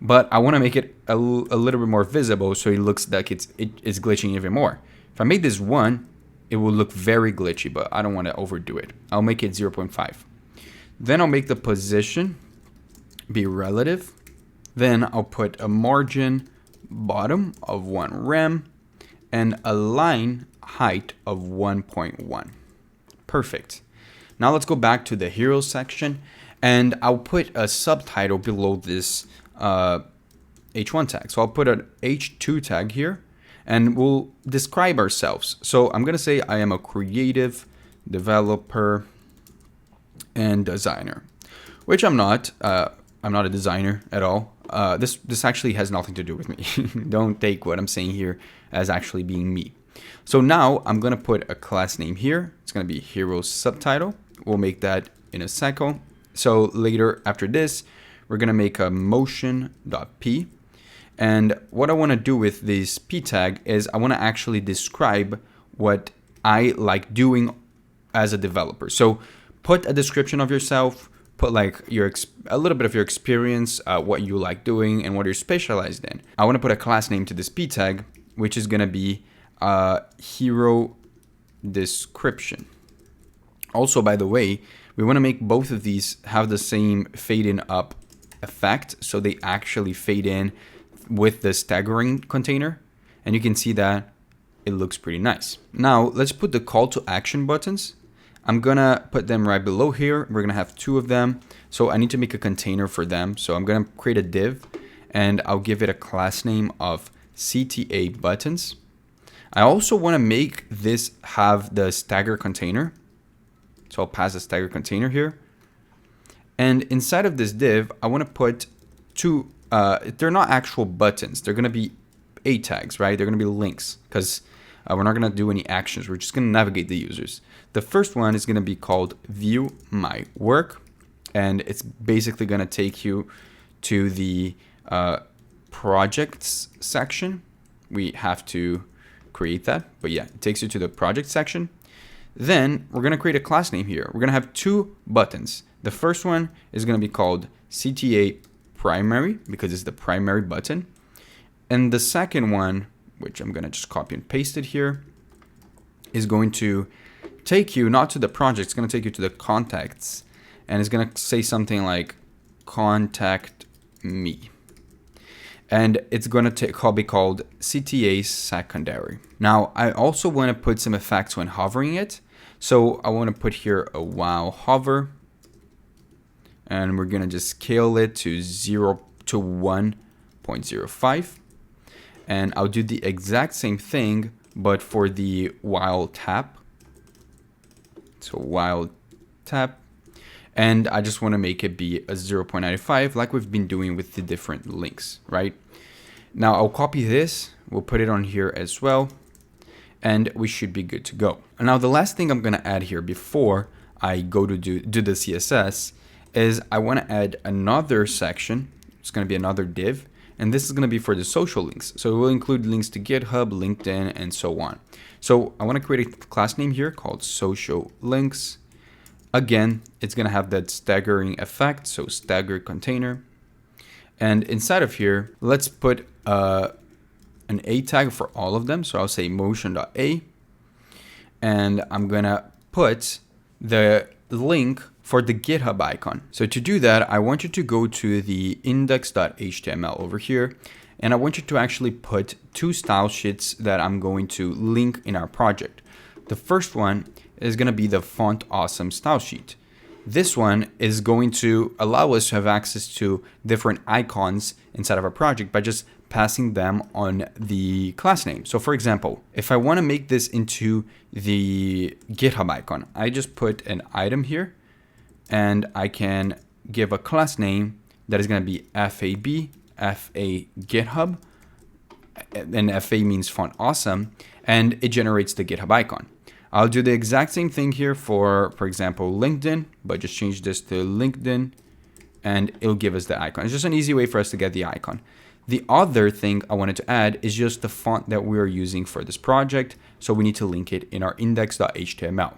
But I want to make it a little bit more visible, so it looks like it's glitching even more. If I made this 1, it will look very glitchy, but I don't want to overdo it. I'll make it 0.5. Then I'll make the position be relative. Then I'll put a margin bottom of 1 rem and a line height of 1.1. Perfect. Now let's go back to the hero section, and I'll put a subtitle below this H1 tag. So I'll put an H2 tag here, and we'll describe ourselves. So I'm going to say I am a creative developer and designer, which I'm not. I'm not a designer at all. This actually has nothing to do with me. Don't take what I'm saying here as actually being me. So now I'm going to put a class name here. It's going to be hero subtitle. We'll make that in a second. So later after this, we're going to make a motion.p. And what I want to do with this p tag is I want to actually describe what I like doing as a developer. So put a description of yourself, put like a little bit of your experience, what you like doing and what you're specialized in. I want to put a class name to this p tag, which is going to be hero description. Also, by the way, we want to make both of these have the same fade in up effect, so they actually fade in with the staggering container, and you can see that it looks pretty nice. Now let's put the call to action buttons. I'm gonna put them right below here. We're gonna have 2 of them, so I need to make a container for them. So I'm gonna create a div and I'll give it a class name of CTA buttons. I also want to make this have the stagger container, so I'll pass the stagger container here. And inside of this div, I want to put 2, they're not actual buttons. They're going to be A tags, right? They're going to be links because we're not going to do any actions. We're just going to navigate the users. The first one is going to be called view my work. And it's basically going to take you to the projects section. We have to create that. But yeah, it takes you to the project section. Then we're going to create a class name here. We're going to have 2 buttons. The first one is going to be called CTA primary because it's the primary button. And the second one, which I'm going to just copy and paste it here, is going to take you not to the project, it's going to take you to the contacts. And it's going to say something like contact me. And it's going to be called CTA secondary. Now, I also want to put some effects when hovering it. So I want to put here a while hover. And we're going to just scale it to 0 to 1.05. And I'll do the exact same thing, but for the while tap. So while tap. And I just want to make it be a 0.95 like we've been doing with the different links, right? Now I'll copy this. We'll put it on here as well. And we should be good to go. And now the last thing I'm going to add here before I go to do the CSS is I want to add another section. It's going to be another div. And this is going to be for the social links. So it will include links to GitHub, LinkedIn, and so on. So I want to create a class name here called social links. Again, it's going to have that staggering effect. So stagger container. And inside of here, let's put an A tag for all of them. So I'll say motion.a. And I'm going to put the link for the GitHub icon. So to do that, I want you to go to the index.html over here. And I want you to actually put 2 style sheets that I'm going to link in our project. The first one is going to be the font awesome style sheet. This one is going to allow us to have access to different icons inside of our project by just passing them on the class name. So for example, if I want to make this into the GitHub icon, I just put an item here and I can give a class name that is going to be FAB, FA GitHub, and FA means font awesome, and it generates the GitHub icon. I'll do the exact same thing here for example, LinkedIn, but just change this to LinkedIn and it'll give us the icon. It's just an easy way for us to get the icon. The other thing I wanted to add is just the font that we are using for this project. So we need to link it in our index.html.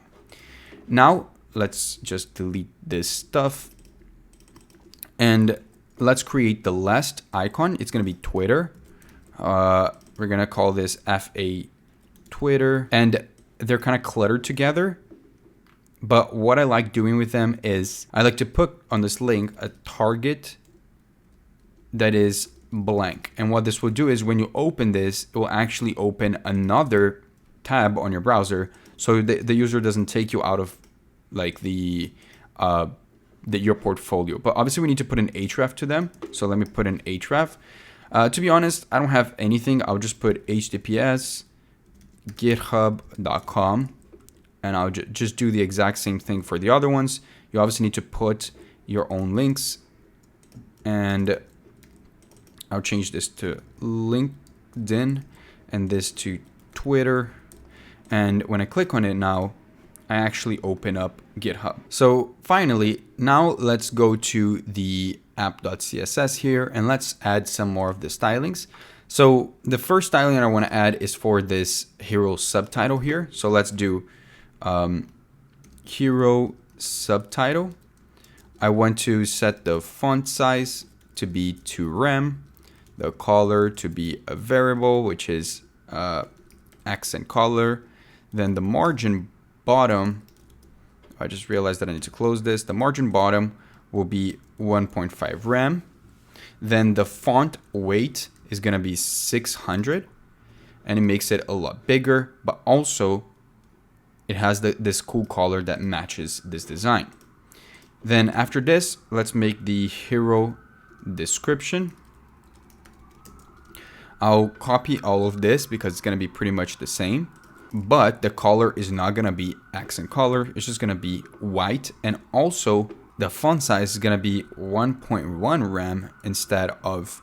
Now let's just delete this stuff and let's create the last icon. It's going to be Twitter. We're going to call this FA Twitter, and they're kind of cluttered together. But what I like doing with them is I like to put on this link a target that is blank. And what this will do is when you open this, it will actually open another tab on your browser. So the user doesn't take you out of like your portfolio. But obviously we need to put an href to them. So let me put an href. To be honest, I don't have anything. I'll just put https github.com and I'll just do the exact same thing for the other ones. You obviously need to put your own links, and I'll change this to LinkedIn and this to Twitter. And when I click on it now, I actually open up GitHub. So finally, now let's go to the app.css here and let's add some more of the stylings. So the first styling I want to add is for this hero subtitle here. So let's do hero subtitle. I want to set the font size to be 2 rem, the color to be a variable, which is accent color. Then the margin bottom, I just realized that I need to close this. The margin bottom will be 1.5 rem. Then the font weight is going to be 600, and it makes it a lot bigger, but also it has this cool color that matches this design. Then after this, let's make the hero description. I'll copy all of this because it's going to be pretty much the same, but the color is not going to be accent color. It's just going to be white. And also the font size is going to be 1.1 rem instead of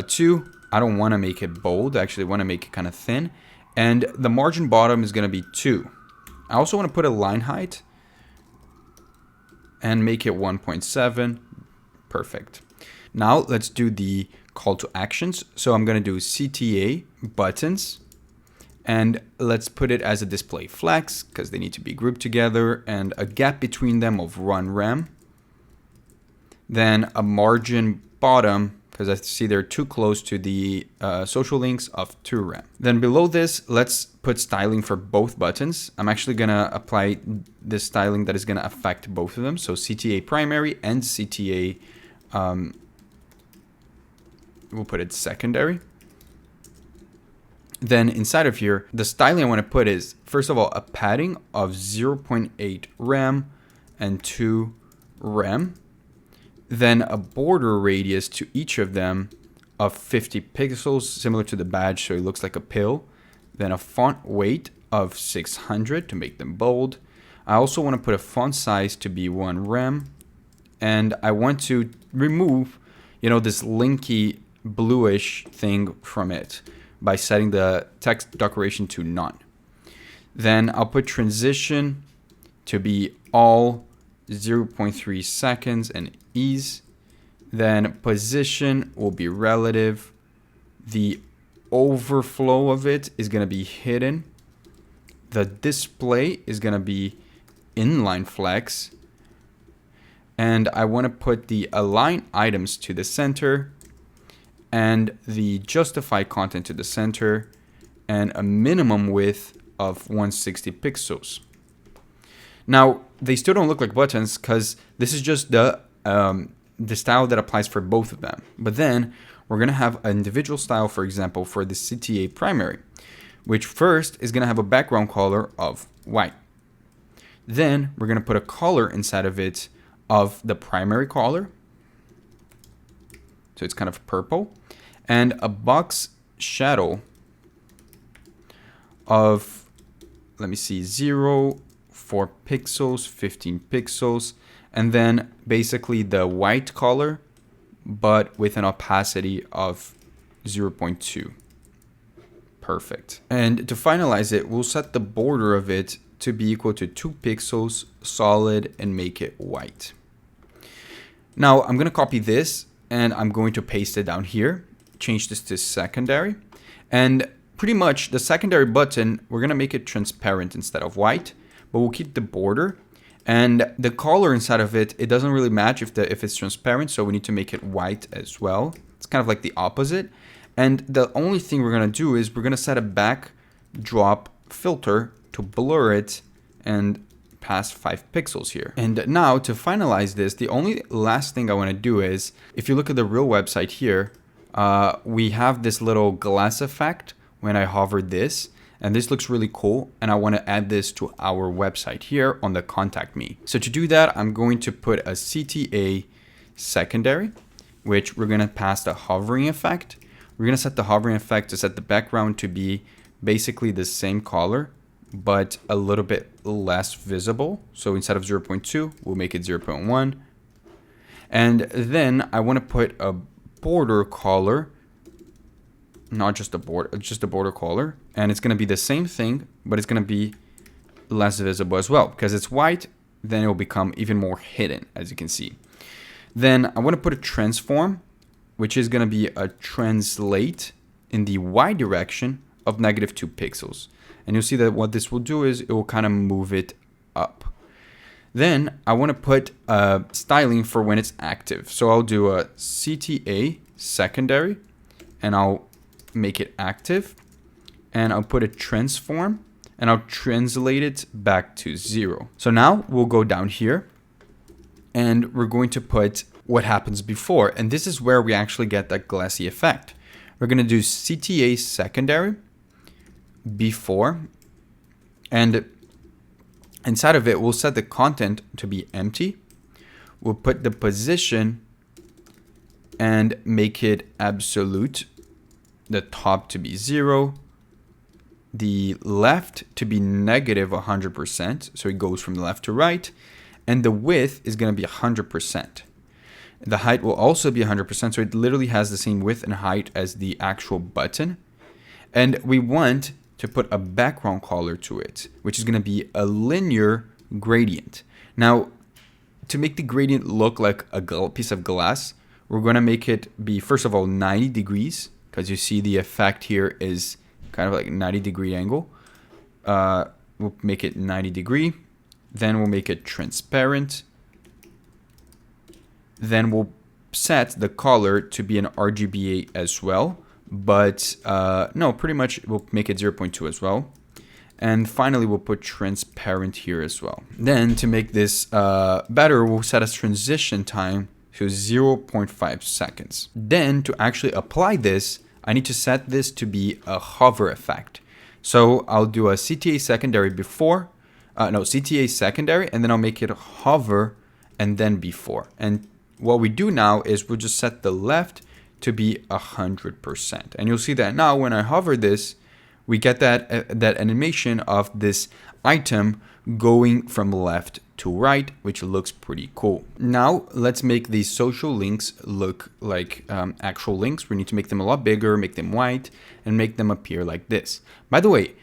2. I don't want to make it bold. I actually want to make it kind of thin. And the margin bottom is going to be 2. I also want to put a line height and make it 1.7. Perfect. Now let's do the call to actions. So I'm going to do CTA buttons, and let's put it as a display flex because they need to be grouped together, and a gap between them of 1 rem. Then a margin bottom, because I see they're too close to the social links, of 2 rem. Then below this, let's put styling for both buttons. I'm actually going to apply this styling that is going to affect both of them. So CTA primary and CTA, we'll put it secondary. Then inside of here, the styling I want to put is, first of all, a padding of 0.8 rem and 2 rem. Then a border radius to each of them of 50 pixels, similar to the badge, so it looks like a pill. Then a font weight of 600 to make them bold. I also want to put a font size to be 1 rem. And I want to remove, this linky bluish thing from it by setting the text decoration to none. Then I'll put transition to be all 0.3 seconds and ease. Then position will be relative. The overflow of it is going to be hidden. The display is going to be inline flex. And I want to put the align items to the center and the justify content to the center and a minimum width of 160 pixels. Now, they still don't look like buttons because this is just the style that applies for both of them. But then we're going to have an individual style, for example, for the CTA primary, which first is going to have a background color of white. Then we're going to put a color inside of it of the primary color. So it's kind of purple. And a box shadow of, 0, 4 pixels, 15 pixels. And then basically the white color, but with an opacity of 0.2. Perfect. And to finalize it, we'll set the border of it to be equal to 2 pixels solid and make it white. Now I'm going to copy this and I'm going to paste it down here, change this to secondary. And pretty much the secondary button, we're going to make it transparent instead of white, but we'll keep the border. And the color inside of it, it doesn't really match if it's transparent, so we need to make it white as well. It's kind of like the opposite. And the only thing we're going to do is we're going to set a backdrop filter to blur it and pass 5 pixels here. And now to finalize this, the only last thing I want to do is, if you look at the real website here, we have this little glass effect when I hover this. And this looks really cool, and I want to add this to our website here on the contact me. So to do that, I'm going to put a CTA secondary, which we're going to pass the hovering effect. We're going to set the hovering effect to set the background to be basically the same color, but a little bit less visible. So instead of 0.2, we'll make it 0.1. And then I want to put a border color, not just a border, just a border color And it's going to be the same thing, but it's going to be less visible as well. Because it's white, then it will become even more hidden, as you can see. Then I want to put a transform, which is going to be a translate in the Y direction of -2 pixels. And you'll see that what this will do is it will kind of move it up. Then I want to put styling for when it's active. So I'll do a CTA secondary and I'll make it active. And I'll put a transform and I'll translate it back to 0. So now we'll go down here and we're going to put what happens before. And this is where we actually get that glassy effect. We're going to do CTA secondary before, and inside of it, we'll set the content to be empty. We'll put the position and make it absolute, the top to be 0, the left to be -100%, so it goes from the left to right, and the width is going to be 100%. The height will also be 100%, so it literally has the same width and height as the actual button. And we want to put a background color to it, which is going to be a linear gradient. Now, to make the gradient look like a piece of glass, we're going to make it be, first of all, 90 degrees, because you see the effect here is kind of like a 90-degree angle. We'll make it 90 degree. Then we'll make it transparent. Then we'll set the color to be an RGBA as well. But no, pretty much we'll make it 0.2 as well. And finally, we'll put transparent here as well. Then to make this better, we'll set a transition time to 0.5 seconds. Then to actually apply this, I need to set this to be a hover effect. So I'll do a CTA secondary before, CTA secondary, and then I'll make it hover and then before. And what we do now is we'll just set the left to be 100%. And you'll see that now when I hover this, we get that animation of this item going from left to right, which looks pretty cool. Now let's make these social links look like actual links. We need to make them a lot bigger, make them white, and make them appear like this. By the way,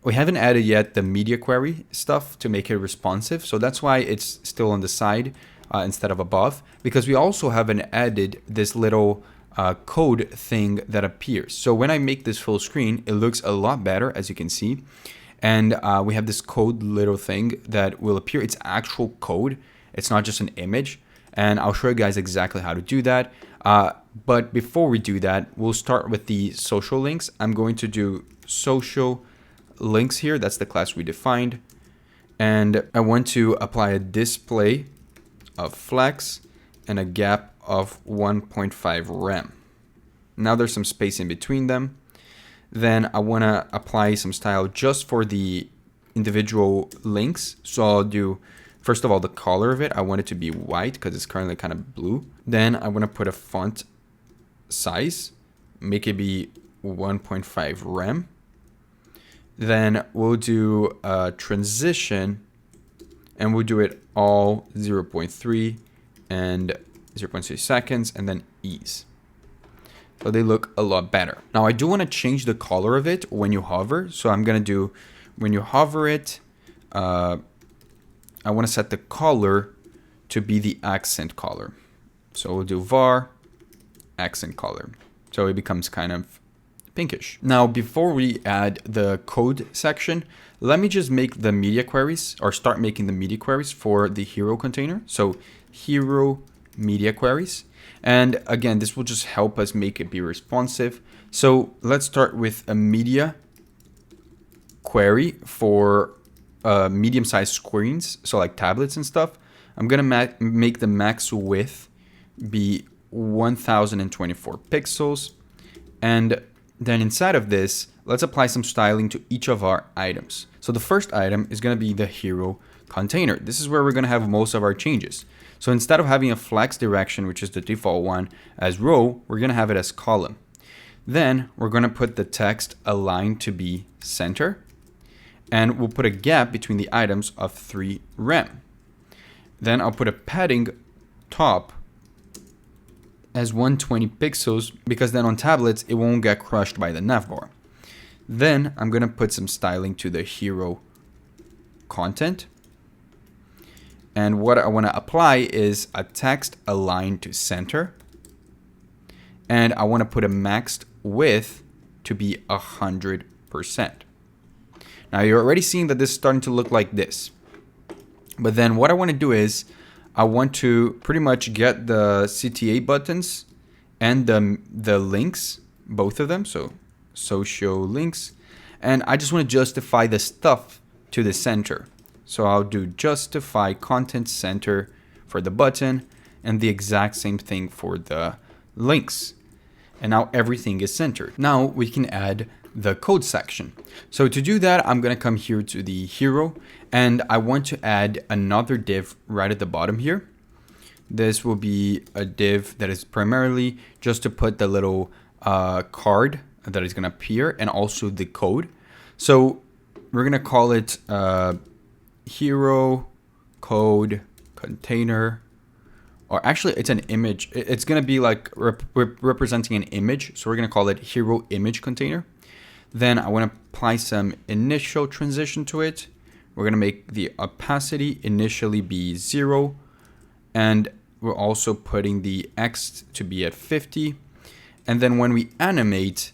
we haven't added yet the media query stuff to make it responsive. So that's why it's still on the side instead of above, because we also haven't added this little code thing that appears. So when I make this full screen, it looks a lot better, as you can see. And we have this code little thing that will appear. It's actual code. It's not just an image. And I'll show you guys exactly how to do that. But before we do that, we'll start with the social links. I'm going to do social links here. That's the class we defined. And I want to apply a display of flex and a gap of 1.5 rem. Now there's some space in between them. Then I want to apply some style just for the individual links. So I'll do, first of all, the color of it. I want it to be white because it's currently kind of blue. Then I want to put a font size, make it be 1.5 rem. Then we'll do a transition and we'll do it all 0.3 and 0.3 seconds and then ease. So they look a lot better. Now I do want to change the color of it when you hover. So I'm going to do, when you hover it, I want to set the color to be the accent color. So we'll do var accent color. So it becomes kind of pinkish. Now, before we add the code section, let me just make the media queries, or start making the media queries for the hero container. So hero media queries. And again, this will just help us make it be responsive. So let's start with a media query for medium-sized screens, so like tablets and stuff. I'm gonna make the max width be 1024 pixels. And then inside of this, let's apply some styling to each of our items. So the first item is gonna be the hero container. This is where we're gonna have most of our changes. So instead of having a flex direction, which is the default one, as row, we're going to have it as column. Then we're going to put the text aligned to be center. And we'll put a gap between the items of 3 rem. Then I'll put a padding top as 120 pixels, because then on tablets, it won't get crushed by the Navbar. Then I'm going to put some styling to the hero content. And what I want to apply is a text align to center. And I want to put a maxed width to be 100%. Now you're already seeing that this is starting to look like this. But then what I want to do is I want to pretty much get the CTA buttons and the links, both of them. So social links. And I just want to justify the stuff to the center. So I'll do justify content center for the button and the exact same thing for the links. And now everything is centered. Now we can add the code section. So to do that, I'm going to come here to the hero and I want to add another div right at the bottom here. This will be a div that is primarily just to put the little card that is going to appear and also the code. So we're going to call it hero code container, or actually it's an image. It's going to be like representing an image. So we're going to call it hero image container. Then I want to apply some initial transition to it. We're going to make the opacity initially be 0. And we're also putting the X to be at 50. And then when we animate,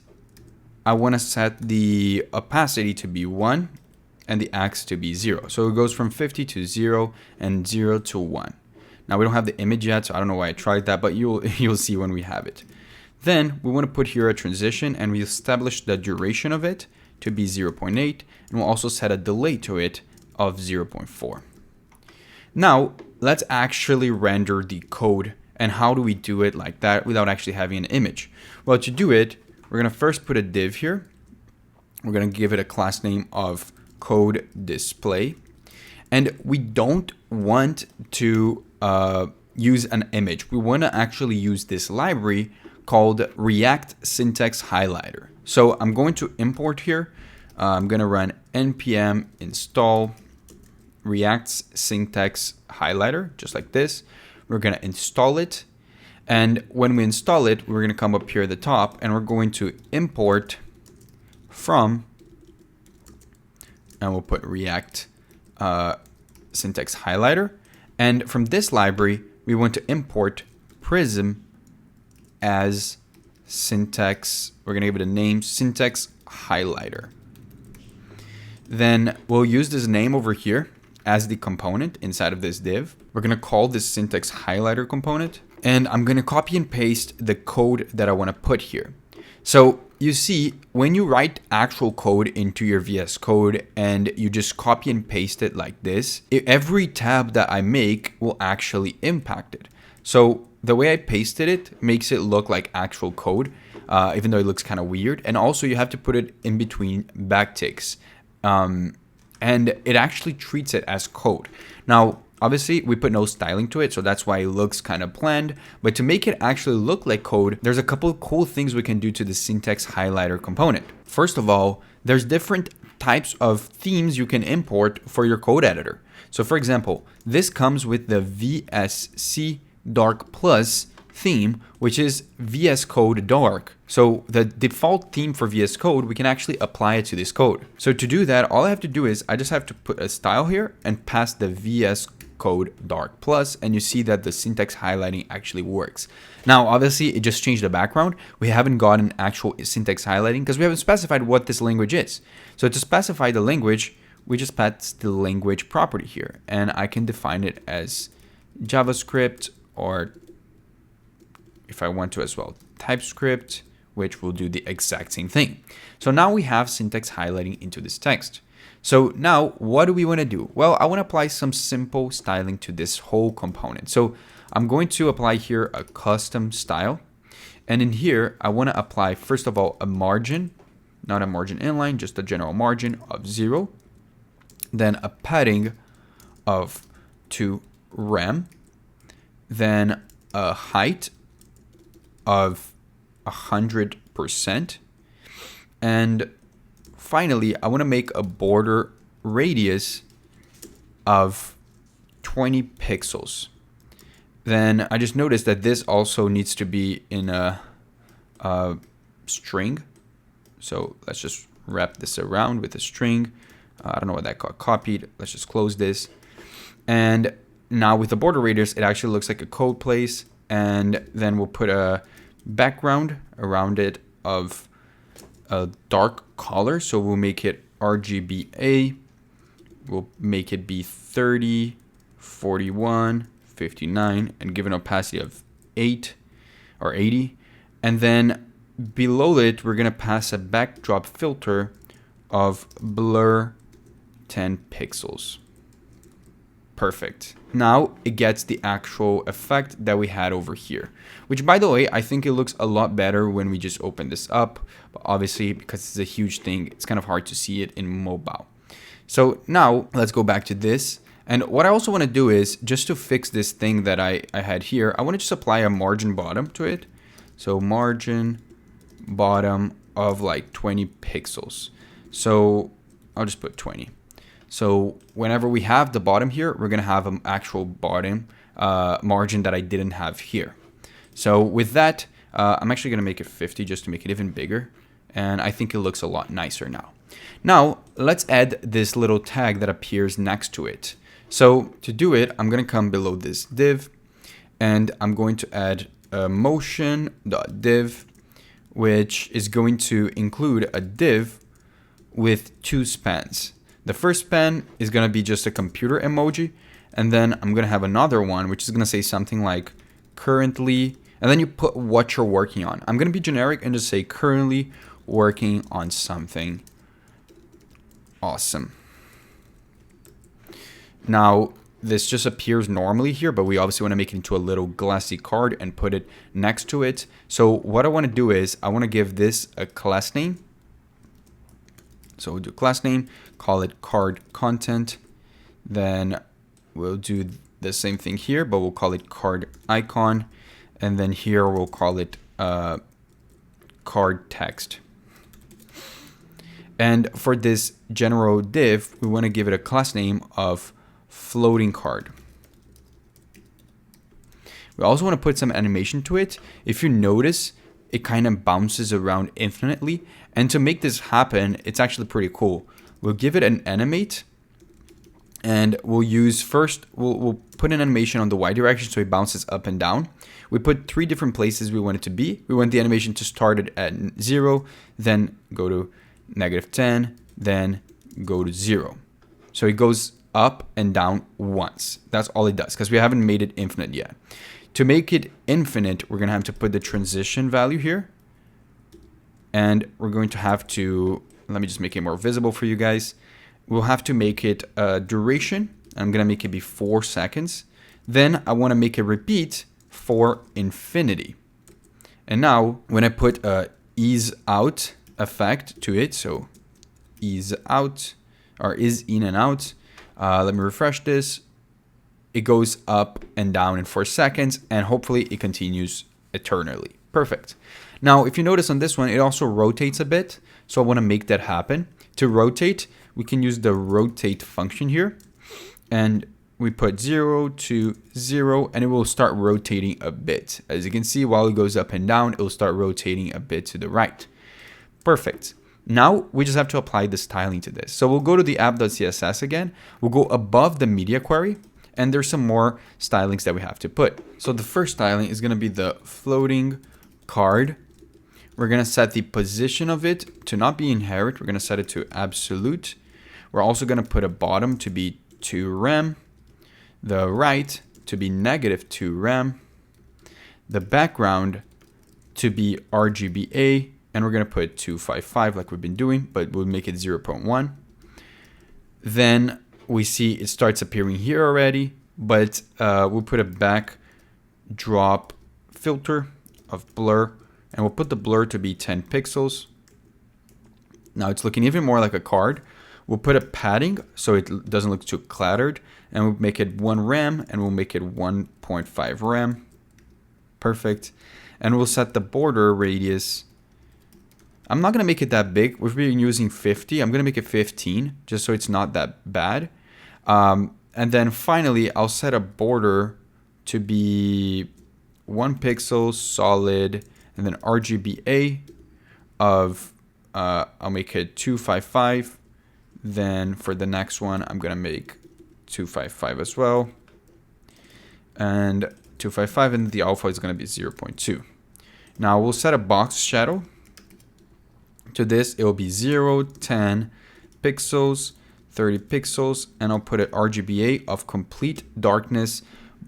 I want to set the opacity to be 1 and the X to be 0. So it goes from 50 to 0 and 0 to 1. Now we don't have the image yet, so I don't know why I tried that, but you'll see when we have it. Then we want to put here a transition and we establish the duration of it to be 0.8 and we'll also set a delay to it of 0.4. Now let's actually render the code. And how do we do it like that without actually having an image? Well, to do it, we're going to first put a div here. We're going to give it a class name of code display. And we don't want to use an image. We want to actually use this library called React Syntax Highlighter. So I'm going to import here. I'm going to run npm install React Syntax Highlighter, just like this. We're going to install it. And when we install it, we're going to come up here at the top and we're going to import from, and we'll put React Syntax Highlighter. And from this library, we want to import Prism as syntax. We're going to give it a name, Syntax Highlighter. Then we'll use this name over here as the component inside of this div. We're going to call this Syntax Highlighter component. And I'm going to copy and paste the code that I want to put here. So you see, when you write actual code into your VS Code and you just copy and paste it like this, every tab that I make will actually impact it. So the way I pasted it makes it look like actual code, even though it looks kind of weird. And also you have to put it in between backticks. And it actually treats it as code. Now, obviously, we put no styling to it, so that's why it looks kind of bland. But to make it actually look like code, there's a couple of cool things we can do to the Syntax Highlighter component. First of all, there's different types of themes you can import for your code editor. So for example, this comes with the VSC Dark Plus theme, which is VS Code Dark. So the default theme for VS Code, we can actually apply it to this code. So to do that, all I have to do is I just have to put a style here and pass the VS Code Dark Plus, and you see that the syntax highlighting actually works. Now, obviously, it just changed the background. We haven't gotten actual syntax highlighting because we haven't specified what this language is. So to specify the language, we just pass the language property here, and I can define it as JavaScript, or if I want to as well, TypeScript, which will do the exact same thing. So now we have syntax highlighting into this text. So now what do we want to do? Well, I want to apply some simple styling to this whole component. So I'm going to apply here a custom style. And in here, I want to apply, first of all, a margin, not a margin inline, just a general margin of 0. Then a padding of 2 rem. Then a height of 100%. And finally, I want to make a border radius of 20 pixels. Then I just noticed that this also needs to be in a string. So let's just wrap this around with a string. I don't know what that got copied. Let's just close this. And now with the border radius, it actually looks like a code place. And then we'll put a background around it of a dark color. So we'll make it RGBA. We'll make it be 30, 41, 59, and give an opacity of 8 or 80. And then below it, we're going to pass a backdrop filter of blur 10 pixels. Perfect. Now it gets the actual effect that we had over here, which, by the way, I think it looks a lot better when we just open this up. But obviously, because it's a huge thing, it's kind of hard to see it in mobile. So now let's go back to this. And what I also want to do is, just to fix this thing that I had here, I want to just apply a margin bottom to it. So margin bottom of like 20 pixels. So I'll just put 20. So whenever we have the bottom here, we're going to have an actual bottom margin that I didn't have here. So with that, I'm actually going to make it 50 just to make it even bigger. And I think it looks a lot nicer now. Now, let's add this little tag that appears next to it. So to do it, I'm going to come below this div, and I'm going to add a motion.div, which is going to include a div with 2 spans. The first span is going to be just a computer emoji, and then I'm going to have another one which is going to say something like currently, and then you put what you're working on. I'm going to be generic and just say currently working on something awesome. Now this just appears normally here, but we obviously want to make it into a little Glassy card and put it next to it. So what I want to do is I want to give this a class name. So we'll do class name, call it card content. Then we'll do the same thing here, but we'll call it card icon. And then here we'll call it card text. And for this general div, we want to give it a class name of floating card. We also want to put some animation to it. If you notice, it kind of bounces around infinitely. And to make this happen, it's actually pretty cool. We'll give it an animate, and we'll use first, we'll put an animation on the Y direction so it bounces up and down. We put 3 different places we want it to be. We want the animation to start at 0, then go to -10, then go to 0. So it goes up and down once. That's all it does, because we haven't made it infinite yet. To make it infinite, we're going to have to put the transition value here. And we're going to have to, let me just make it more visible for you guys. We'll have to make it a duration. I'm going to make it be 4 seconds. Then I want to make it repeat for infinity. And now when I put a ease out effect to it, so ease out or is in and out, let me refresh this. It goes up and down in 4 seconds, and hopefully it continues eternally. Perfect. Now, if you notice on this one, it also rotates a bit. So I want to make that happen. To rotate, we can use the rotate function here. And we put 0 to 0, and it will start rotating a bit. As you can see, while it goes up and down, it will start rotating a bit to the right. Perfect. Now we just have to apply the styling to this. So we'll go to the app.css again. We'll go above the media query, and there's some more stylings that we have to put. So the first styling is going to be the floating card. We're going to set the position of it to not be inherit. We're going to set it to absolute. We're also going to put a bottom to be 2 rem, the right to be -2 rem, the background to be RGBA, and we're going to put 255 like we've been doing, but we'll make it 0.1. Then we see it starts appearing here already, but we'll put a backdrop filter of blur, and we'll put the blur to be 10 pixels. Now it's looking even more like a card. We'll put a padding so it doesn't look too cluttered, and we'll make it 1 rem, and we'll make it 1.5 rem. Perfect. And we'll set the border radius. I'm not going to make it that big. We've been using 50. I'm going to make it 15 just so it's not that bad. And then finally, I'll set a border to be 1 pixel solid, and then RGBA of I'll make it 255. Then for the next one, I'm gonna make 255 as well. And 255, and the alpha is gonna be 0.2. Now we'll set a box shadow. To this, it will be 0, 10 pixels, 30 pixels, and I'll put it RGBA of complete darkness,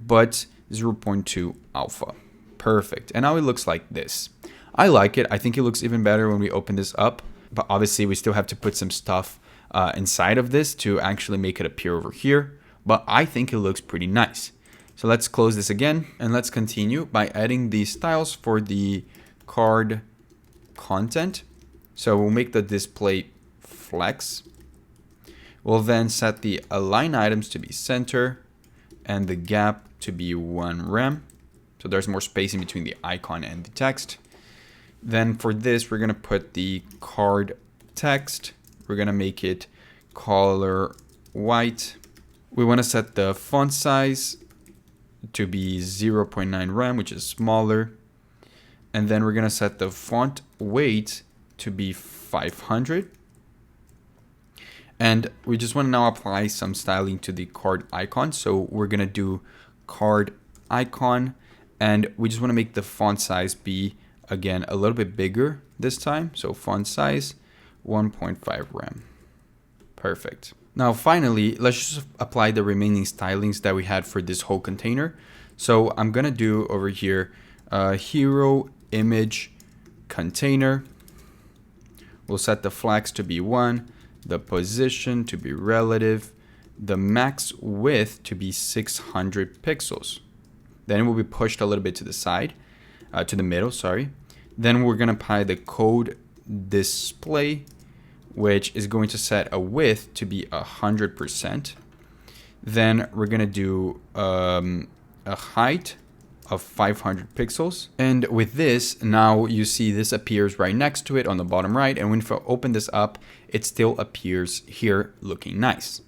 but 0.2 alpha. Perfect. And now it looks like this. I like it. I think it looks even better when we open this up, but obviously we still have to put some stuff inside of this to actually make it appear over here, but I think it looks pretty nice. So let's close this again, and let's continue by adding the styles for the card content. So we'll make the display flex. We'll then set the align items to be center and the gap to be 1 rem. So there's more spacing between the icon and the text. Then for this, we're gonna put the card text. We're gonna make it color white. We wanna set the font size to be 0.9 rem, which is smaller. And then we're gonna set the font weight to be 500. And we just want to now apply some styling to the card icon. So we're going to do card icon, and we just want to make the font size be, again, a little bit bigger this time. So font size 1.5 rem. Perfect. Now finally, let's just apply the remaining stylings that we had for this whole container. So I'm going to do over here hero image container. We'll set the flex to be 1, the position to be relative, the max width to be 600 pixels. Then it will be pushed a little bit to the side, to the middle, sorry. Then we're gonna apply the code display, which is going to set a width to be 100%. Then we're gonna do a height of 500 pixels. And with this, now you see this appears right next to it on the bottom right. And when you open this up, it still appears here looking nice.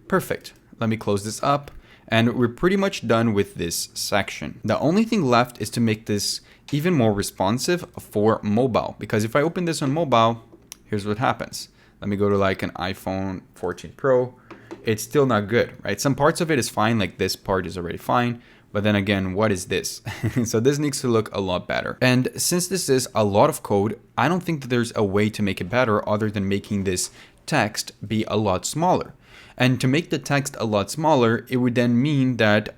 Perfect. Let me close this up. And we're pretty much done with this section. The only thing left is to make this even more responsive for mobile. Because if I open this on mobile, here's what happens. Let me go to like an iPhone 14 Pro. It's still not good, right? Some parts of it is fine, like this part is already fine. But then again, what is this? So this needs to look a lot better. And since this is a lot of code, I don't think that there's a way to make it better other than making this text be a lot smaller. And to make the text a lot smaller, it would then mean that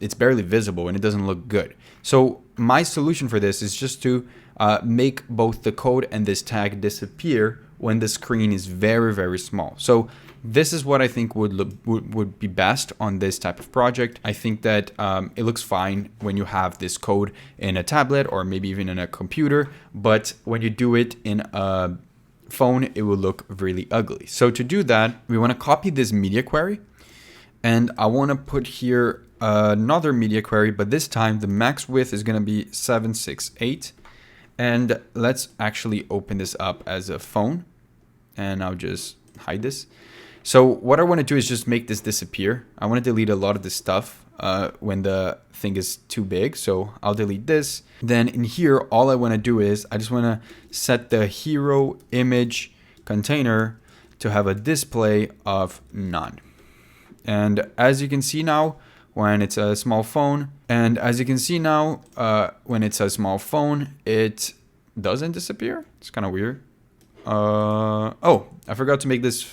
it's barely visible and it doesn't look good. So my solution for this is just to make both the code and this tag disappear when the screen is very, very small. So this is what I think would be best on this type of project. I think that it looks fine when you have this code in a tablet or maybe even in a computer, but when you do it in a phone, it will look really ugly. So to do that, we want to copy this media query, and I want to put here another media query, but this time the max width is going to be 768. And let's actually open this up as a phone, and I'll just hide this. So what I want to do is just make this disappear. I want to delete a lot of this stuff when the thing is too big. So I'll delete this. Then in here, all I want to do is I just want to set the hero image container to have a display of none. And as you can see now, when it's a small phone, it doesn't disappear. It's kind of weird. Oh, I forgot to make this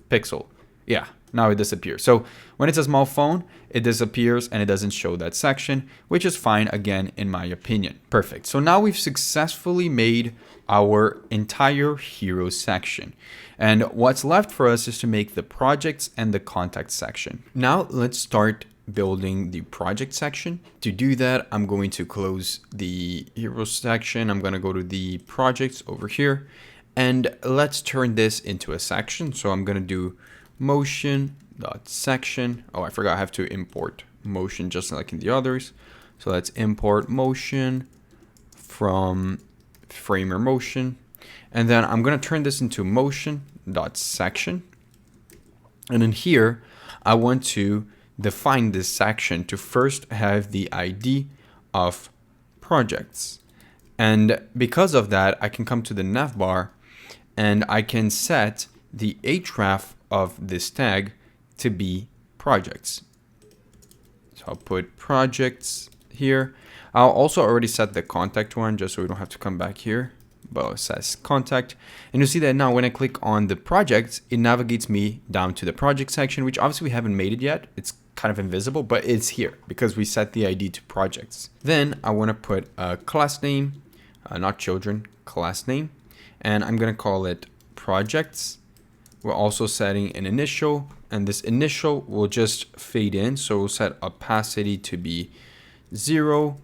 pixel. Yeah, now it disappears. So when it's a small phone, it disappears and it doesn't show that section, which is fine again, in my opinion. Perfect. So now we've successfully made our entire hero section. And what's left for us is to make the projects and the contact section. Now let's start building the project section. To do that, I'm going to close the hero section. I'm going to go to the projects over here, and let's turn this into a section. So I'm going to do motion.section. Oh, I forgot I have to import motion just like in the others. So let's import motion from Framer Motion. And then I'm going to turn this into motion.section. And in here, I want to define this section to first have the ID of projects. And because of that, I can come to the Navbar and I can set the href of this tag to be projects. So I'll put projects here. I'll also already set the contact one just so we don't have to come back here. But it says contact. And you'll see that now when I click on the projects, it navigates me down to the project section, which obviously we haven't made it yet. It's kind of invisible, but it's here because we set the ID to projects. Then I want to put a class name, not children, class name. And I'm going to call it projects. We're also setting an initial, and this initial will just fade in. So we'll set opacity to be 0.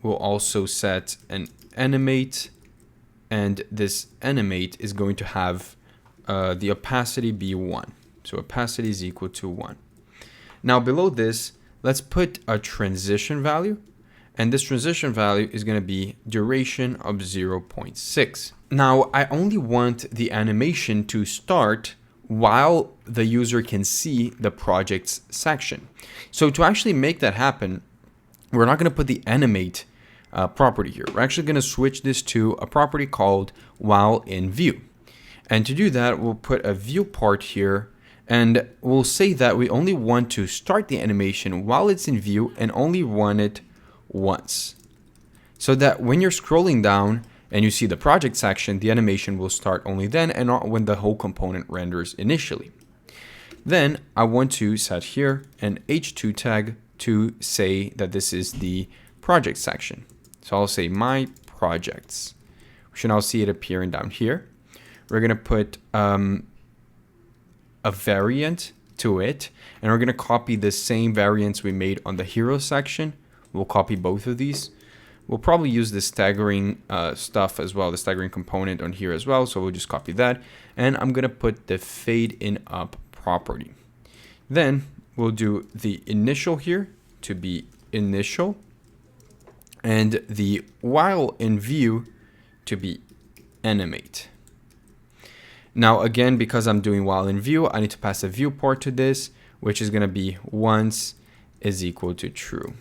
We'll also set an animate, and this animate is going to have the opacity be 1. So opacity is equal to 1. Now below this, let's put a transition value, and this transition value is going to be duration of 0.6. Now I only want the animation to start while the user can see the projects section. So to actually make that happen, we're not going to put the animate property here. We're actually going to switch this to a property called while in view. And to do that, we'll put a view part here, and we'll say that we only want to start the animation while it's in view and only run it once. So that when you're scrolling down and you see the project section, the animation will start only then and not when the whole component renders initially. Then I want to set here an h2 tag to say that this is the project section. So I'll say my projects. We should now see it appearing down here. We're going to put a variant to it, and we're going to copy the same variants we made on the hero section. We'll copy both of these. We'll probably use the staggering stuff as well, the staggering component on here as well. So we'll just copy that. And I'm going to put the fade in up property. Then we'll do the initial here to be initial, and the while in view to be animate. Now again, because I'm doing while in view, I need to pass a viewport to this, which is going to be once is equal to true.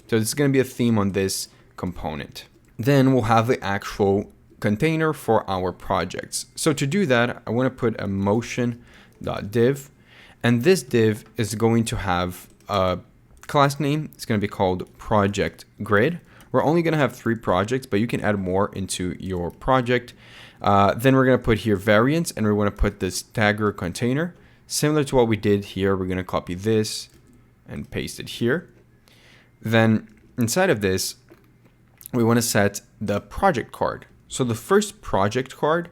So this is going to be a theme on this component. Then we'll have the actual container for our projects. So to do that, I want to put a motion.div, and this div is going to have a class name. It's going to be called project grid. We're only going to have 3 projects, but you can add more into your project. Then we're going to put here variants, and we want to put this stagger container. Similar to what we did here, we're going to copy this and paste it here. Then inside of this, we want to set the project card. So the first project card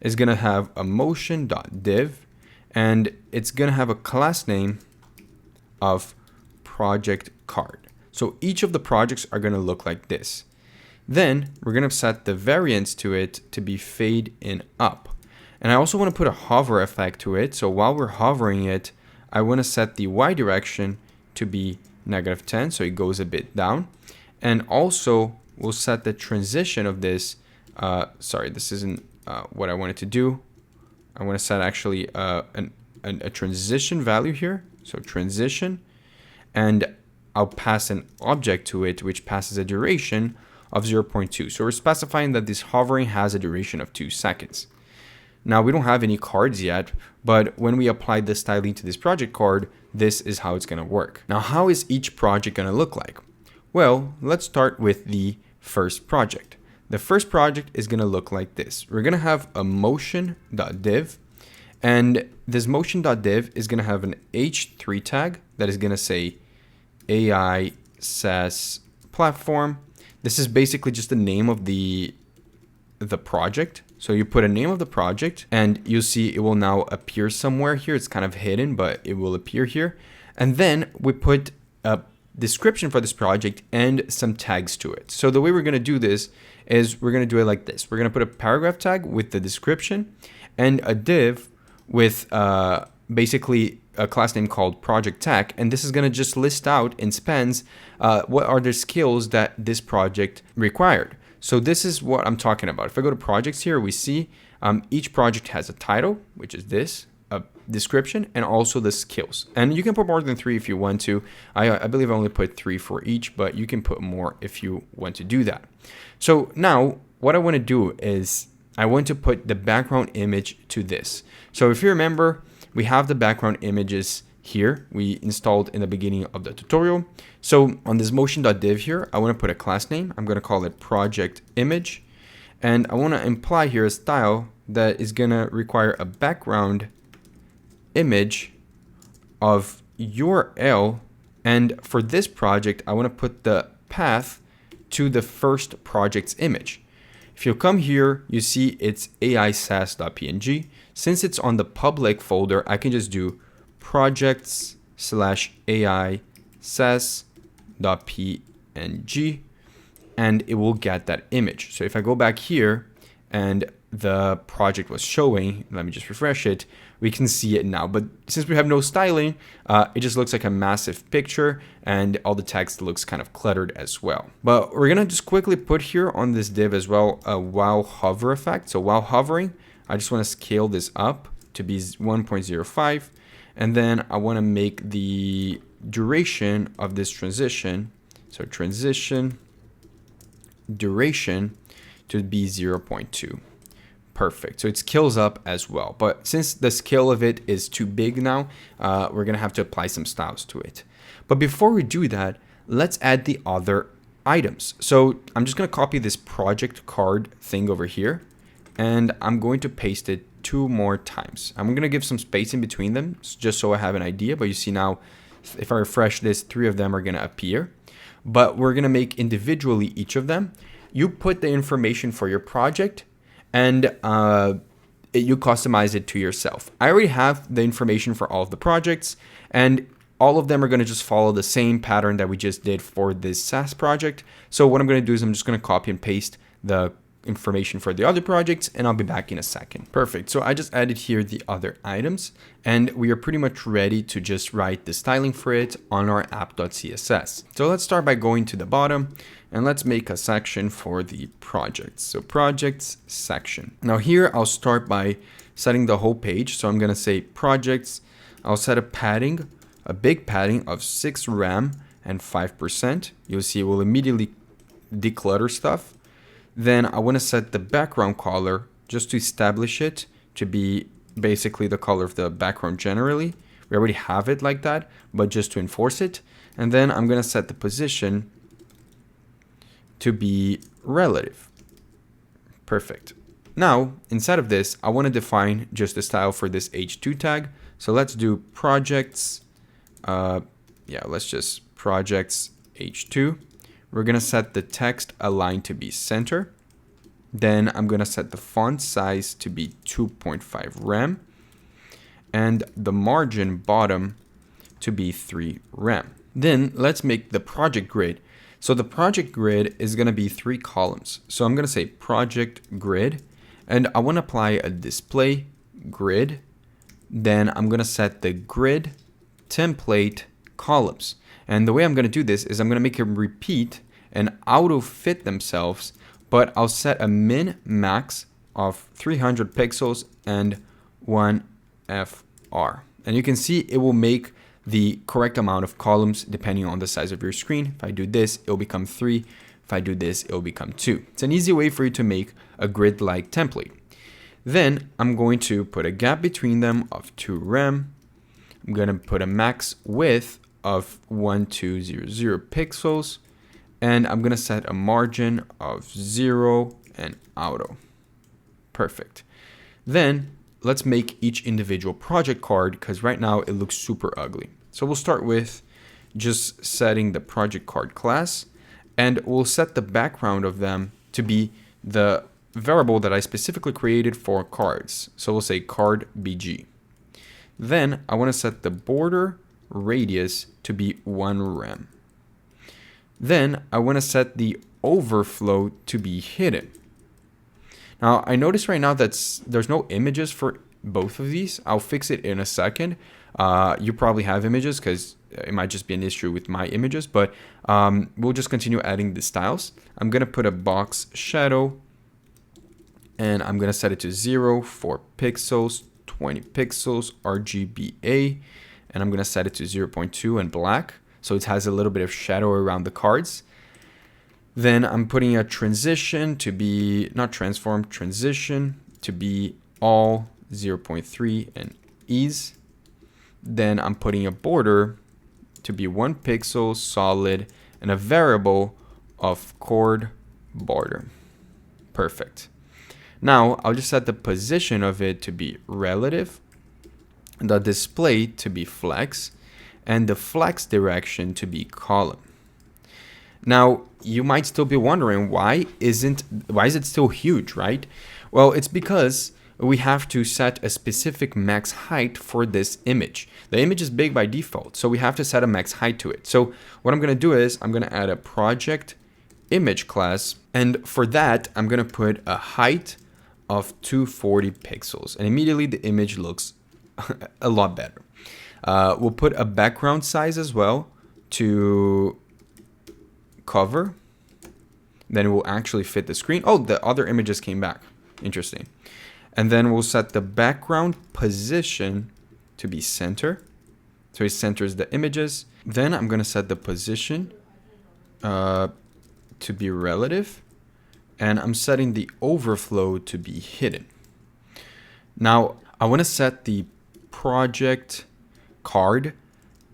is going to have a motion.div, and it's going to have a class name of project card. So each of the projects are going to look like this. Then we're going to set the variance to it to be fade in up. And I also want to put a hover effect to it. So while we're hovering it, I want to set the Y direction to be -10, so it goes a bit down. And also we'll set the transition of this. Sorry, this isn't what I wanted to do. I want to set actually a transition value here. So transition, and I'll pass an object to it, which passes a duration of 0.2. So we're specifying that this hovering has a duration of 2 seconds. Now we don't have any cards yet, but when we apply this styling to this project card, this is how it's going to work. Now, how is each project going to look like? Well, let's start with the first project. The first project is going to look like this. We're going to have a motion.div, and this motion.div is going to have an h3 tag that is going to say AI SaaS platform. This is basically just the name of the project. So you put a name of the project, and you'll see it will now appear somewhere here. It's kind of hidden, but it will appear here. And then we put a description for this project and some tags to it. So the way we're going to do this is we're going to do it like this. We're going to put a paragraph tag with the description and a div with basically a class name called PedroTech, and this is going to just list out in spans what are the skills that this project required. So this is what I'm talking about. If I go to projects here, we see each project has a title, which is this, a description, and also the skills. And you can put more than 3 if you want to. I believe I only put 3 for each, but you can put more if you want to do that. So now what I want to do is I want to put the background image to this. So if you remember, we have the background images here we installed in the beginning of the tutorial. So on this motion.div here, I want to put a class name. I'm going to call it project image. And I want to imply here a style that is going to require a background image of URL. And for this project, I want to put the path to the first project's image. If you come here, you see it's aisas.png. Since it's on the public folder, I can just do projects/aisas.png and it will get that image. So if I go back here and the project was showing, let me just refresh it, we can see it now. But since we have no styling, it just looks like a massive picture and all the text looks kind of cluttered as well. But we're gonna just quickly put here on this div as well a while hover effect. So while hovering, I just wanna scale this up to be 1.05. And then I wanna make the duration of this transition, so transition duration to be 0.2. Perfect. So it scales up as well. But since the scale of it is too big now, we're going to have to apply some styles to it. But before we do that, let's add the other items. So I'm just going to copy this project card thing over here, and I'm going to paste it 2 more times. I'm going to give some space in between them just so I have an idea. But you see now, if I refresh this, 3 of them are going to appear. But we're going to make individually each of them. You put the information for your project and you customize it to yourself. I already have the information for all of the projects, and all of them are going to just follow the same pattern that we just did for this SaaS project. So what I'm going to do is I'm just going to copy and paste the information for the other projects, and I'll be back in a second. Perfect. So I just added here the other items, and we are pretty much ready to just write the styling for it on our app.css. So let's start by going to the bottom, and let's make a section for the projects. So projects section. Now here I'll start by setting the whole page. So I'm going to say projects. I'll set a padding, a big padding of 6 RAM and 5%. You'll see it will immediately declutter stuff. Then I want to set the background color just to establish it to be basically the color of the background generally. We already have it like that, but just to enforce it. And then I'm going to set the position to be relative. Perfect. Now, inside of this, I want to define just the style for this h2 tag. So let's do projects. Let's just projects h2. We're going to set the text align to be center. Then I'm going to set the font size to be 2.5 RAM. And the margin bottom to be 3 RAM. Then let's make the project grid. So the project grid is going to be 3 columns. So I'm going to say project grid. And I want to apply a display grid. Then I'm going to set the grid template columns. And the way I'm going to do this is I'm going to make them repeat and auto fit themselves, but I'll set a min max of 300 pixels and 1 FR. And you can see it will make the correct amount of columns depending on the size of your screen. If I do this, it'll become 3. If I do this, it'll become 2. It's an easy way for you to make a grid-like template. Then I'm going to put a gap between them of 2 RAM. I'm going to put a max width of 1200 pixels, and I'm going to set a margin of 0 and auto. Perfect. Then let's make each individual project card, because right now it looks super ugly. So we'll start with just setting the project card class, and we'll set the background of them to be the variable that I specifically created for cards. So we'll say card BG. Then I want to set the border radius to be 1 rem. Then I want to set the overflow to be hidden. Now I notice right now that there's no images for both of these. I'll fix it in a second. You probably have images because it might just be an issue with my images, but we'll just continue adding the styles. I'm going to put a box shadow, and I'm going to set it to 0, 4 pixels, 20 pixels, RGBA, and I'm going to set it to 0.2 and black, so it has a little bit of shadow around the cards. Then I'm putting a transition to be, not transform, transition to be all 0.3 and ease. Then I'm putting a border to be 1 pixel solid and a variable of chord border. Perfect. Now I'll just set the position of it to be relative, the display to be flex, and the flex direction to be column. Now you might still be wondering why is it still huge, right? Well, it's because we have to set a specific max height for this image. The image is big by default, so we have to set a max height to it. So what I'm going to do is I'm going to add a project image class, and for that I'm going to put a height of 240 pixels, and immediately the image looks a lot better. We'll put a background size as well to cover, then it will actually fit the screen. Oh, the other images came back. Interesting. And then we'll set the background position to be center, so it centers the images. Then I'm going to set the position to be relative, and I'm setting the overflow to be hidden. Now I want to set the project card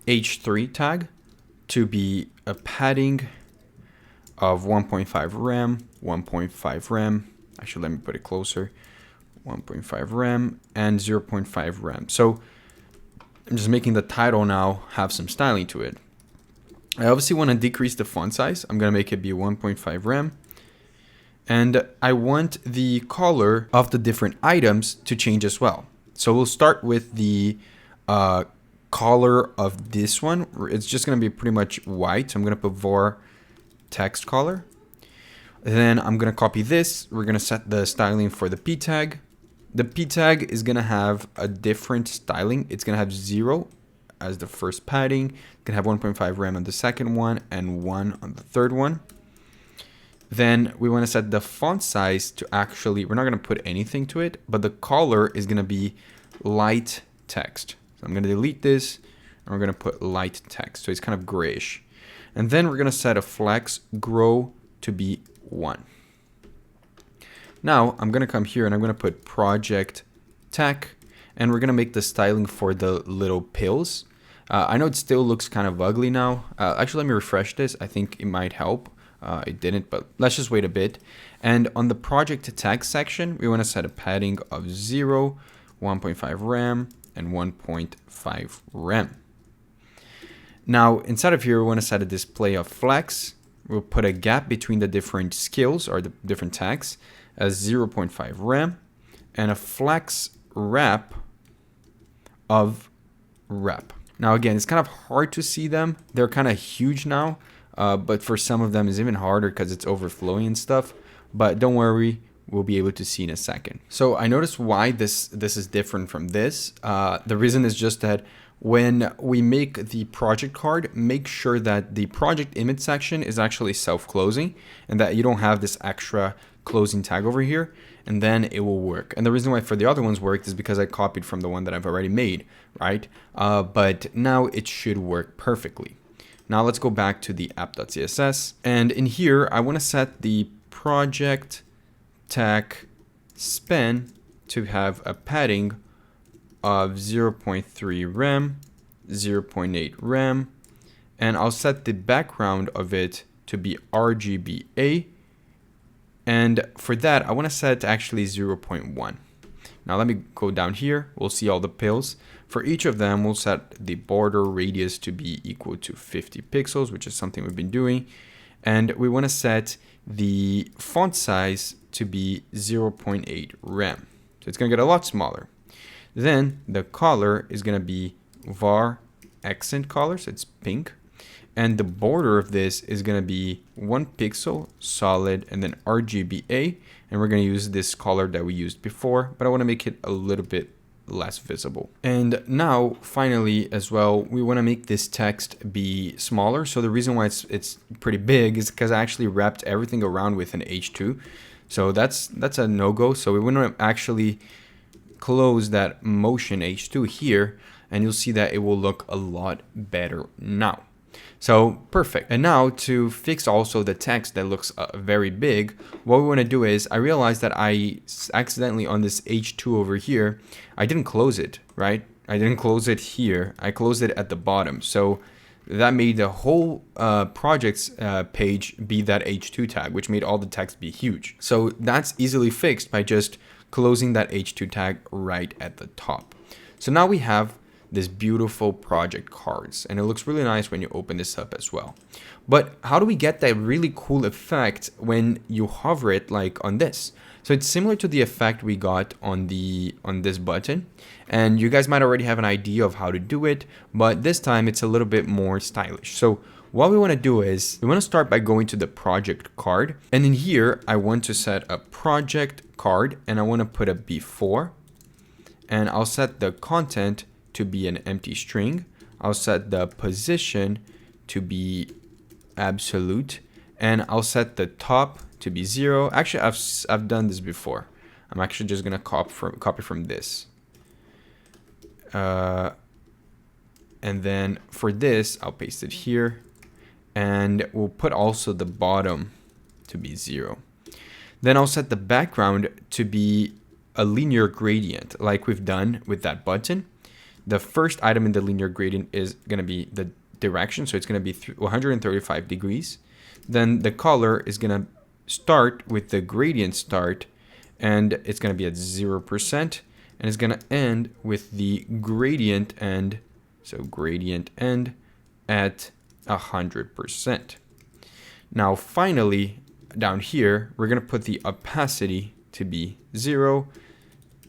h3 tag to be a padding of 1.5 rem, 1.5 rem. Actually, let me put it closer. 1.5 rem and 0.5 rem. So I'm just making the title now have some styling to it. I obviously want to decrease the font size. I'm going to make it be 1.5 rem. And I want the color of the different items to change as well. So we'll start with the color of this one. It's just going to be pretty much white. So I'm going to put var text color. Then I'm going to copy this. We're going to set the styling for the p tag. The p tag is going to have a different styling. It's going to have 0 as the first padding. It's going to have 1.5 rem on the second one and 1 on the third one. Then we want to set the font size to actually, we're not going to put anything to it, but the color is going to be light text. So I'm going to delete this and we're going to put light text. So it's kind of grayish. And then we're going to set a flex grow to be 1. Now I'm going to come here and I'm going to put project tech, and we're going to make the styling for the little pills. I know it still looks kind of ugly now. Actually, let me refresh this. I think it might help. It didn't, but let's just wait a bit. And on the project tag section, we want to set a padding of 0, 1.5 rem, and 1.5 rem. Now, inside of here, we want to set a display of flex. We'll put a gap between the different skills or the different tags as 0.5 rem, and a flex wrap of wrap. Now, again, it's kind of hard to see them. They're kind of huge now, but for some of them it's even harder because it's overflowing and stuff. But don't worry, we'll be able to see in a second. So I noticed why this is different from this. The reason is just that when we make the project card, make sure that the project image section is actually self-closing and that you don't have this extra closing tag over here, and then it will work. And the reason why for the other ones worked is because I copied from the one that I've already made, right? But now it should work perfectly. Now let's go back to the app.css, and in here I want to set the project tag span to have a padding of 0.3 rem, 0.8 rem, and I'll set the background of it to be RGBA, and for that I want to set actually 0.1. Now let me go down here. We'll see all the pills. For each of them, we'll set the border radius to be equal to 50 pixels, which is something we've been doing. And we want to set the font size to be 0.8 rem. So it's going to get a lot smaller. Then the color is going to be var accent color, so it's pink. And the border of this is going to be 1 pixel solid and then RGBA. And we're going to use this color that we used before, but I want to make it a little bit less visible. And now finally as well, we want to make this text be smaller. So the reason why it's pretty big is because I actually wrapped everything around with an H2. So that's a no-go. So we want to actually close that motion H2 here, and you'll see that it will look a lot better now. So perfect. And now to fix also the text that looks very big, what we want to do is, I realized that I accidentally on this H2 over here, I didn't close it, right? I didn't close it here. I closed it at the bottom. So that made the whole project's page be that H2 tag, which made all the text be huge. So that's easily fixed by just closing that H2 tag right at the top. So now we have this beautiful project cards, and it looks really nice when you open this up as well. But how do we get that really cool effect when you hover it like on this? So it's similar to the effect we got on this button, and you guys might already have an idea of how to do it, but this time it's a little bit more stylish. So what we want to do is we want to start by going to the project card, and in here I want to set a project card, and I want to put a before, and I'll set the content to be an empty string. I'll set the position to be absolute, and I'll set the top to be 0. Actually, I've done this before. I'm actually just gonna copy from this, and then for this I'll paste it here, and we'll put also the bottom to be 0. Then I'll set the background to be a linear gradient like we've done with that button. The first item in the linear gradient is going to be the direction, so it's going to be 135 degrees. Then the color is going to start with the gradient start, and it's going to be at 0%, and it's going to end with the gradient end, so gradient end at 100%. Now finally, down here, we're going to put the opacity to be 0,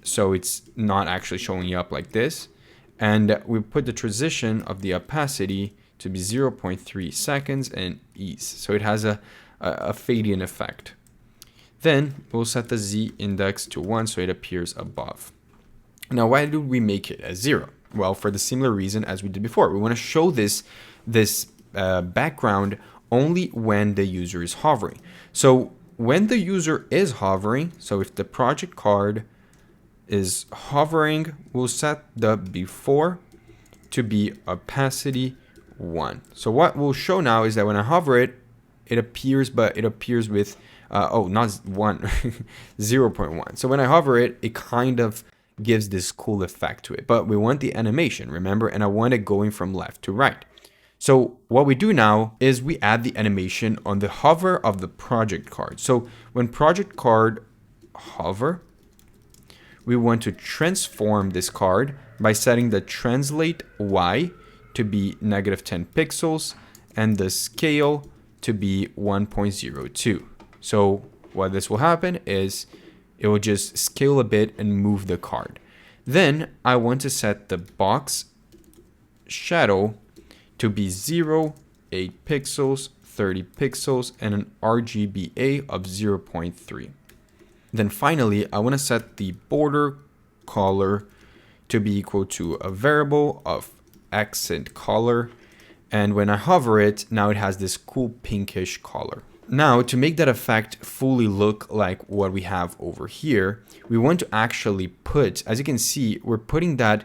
so it's not actually showing up like this. And we put the transition of the opacity to be 0.3 seconds and ease. So it has a fade-in effect. Then we'll set the Z index to 1 so it appears above. Now, why did we make it as 0? Well, for the similar reason as we did before. We want to show this background only when the user is hovering. So when the user is hovering, so if the project card is hovering, we'll set the before to be opacity 1. So what we'll show now is that when I hover it, it appears, but it appears with, not 1, 0.1. So when I hover it, it kind of gives this cool effect to it. But we want the animation, remember, and I want it going from left to right. So what we do now is we add the animation on the hover of the project card. So when project card hover, we want to transform this card by setting the translate Y to be -10 pixels and the scale to be 1.02. So what this will happen is it will just scale a bit and move the card. Then I want to set the box shadow to be 0, 8 pixels, 30 pixels, and an RGBA of 0.3. Then finally, I want to set the border color to be equal to a variable of accent color. And when I hover it, now it has this cool pinkish color. Now, to make that effect fully look like what we have over here, we want to actually put, as you can see, we're putting that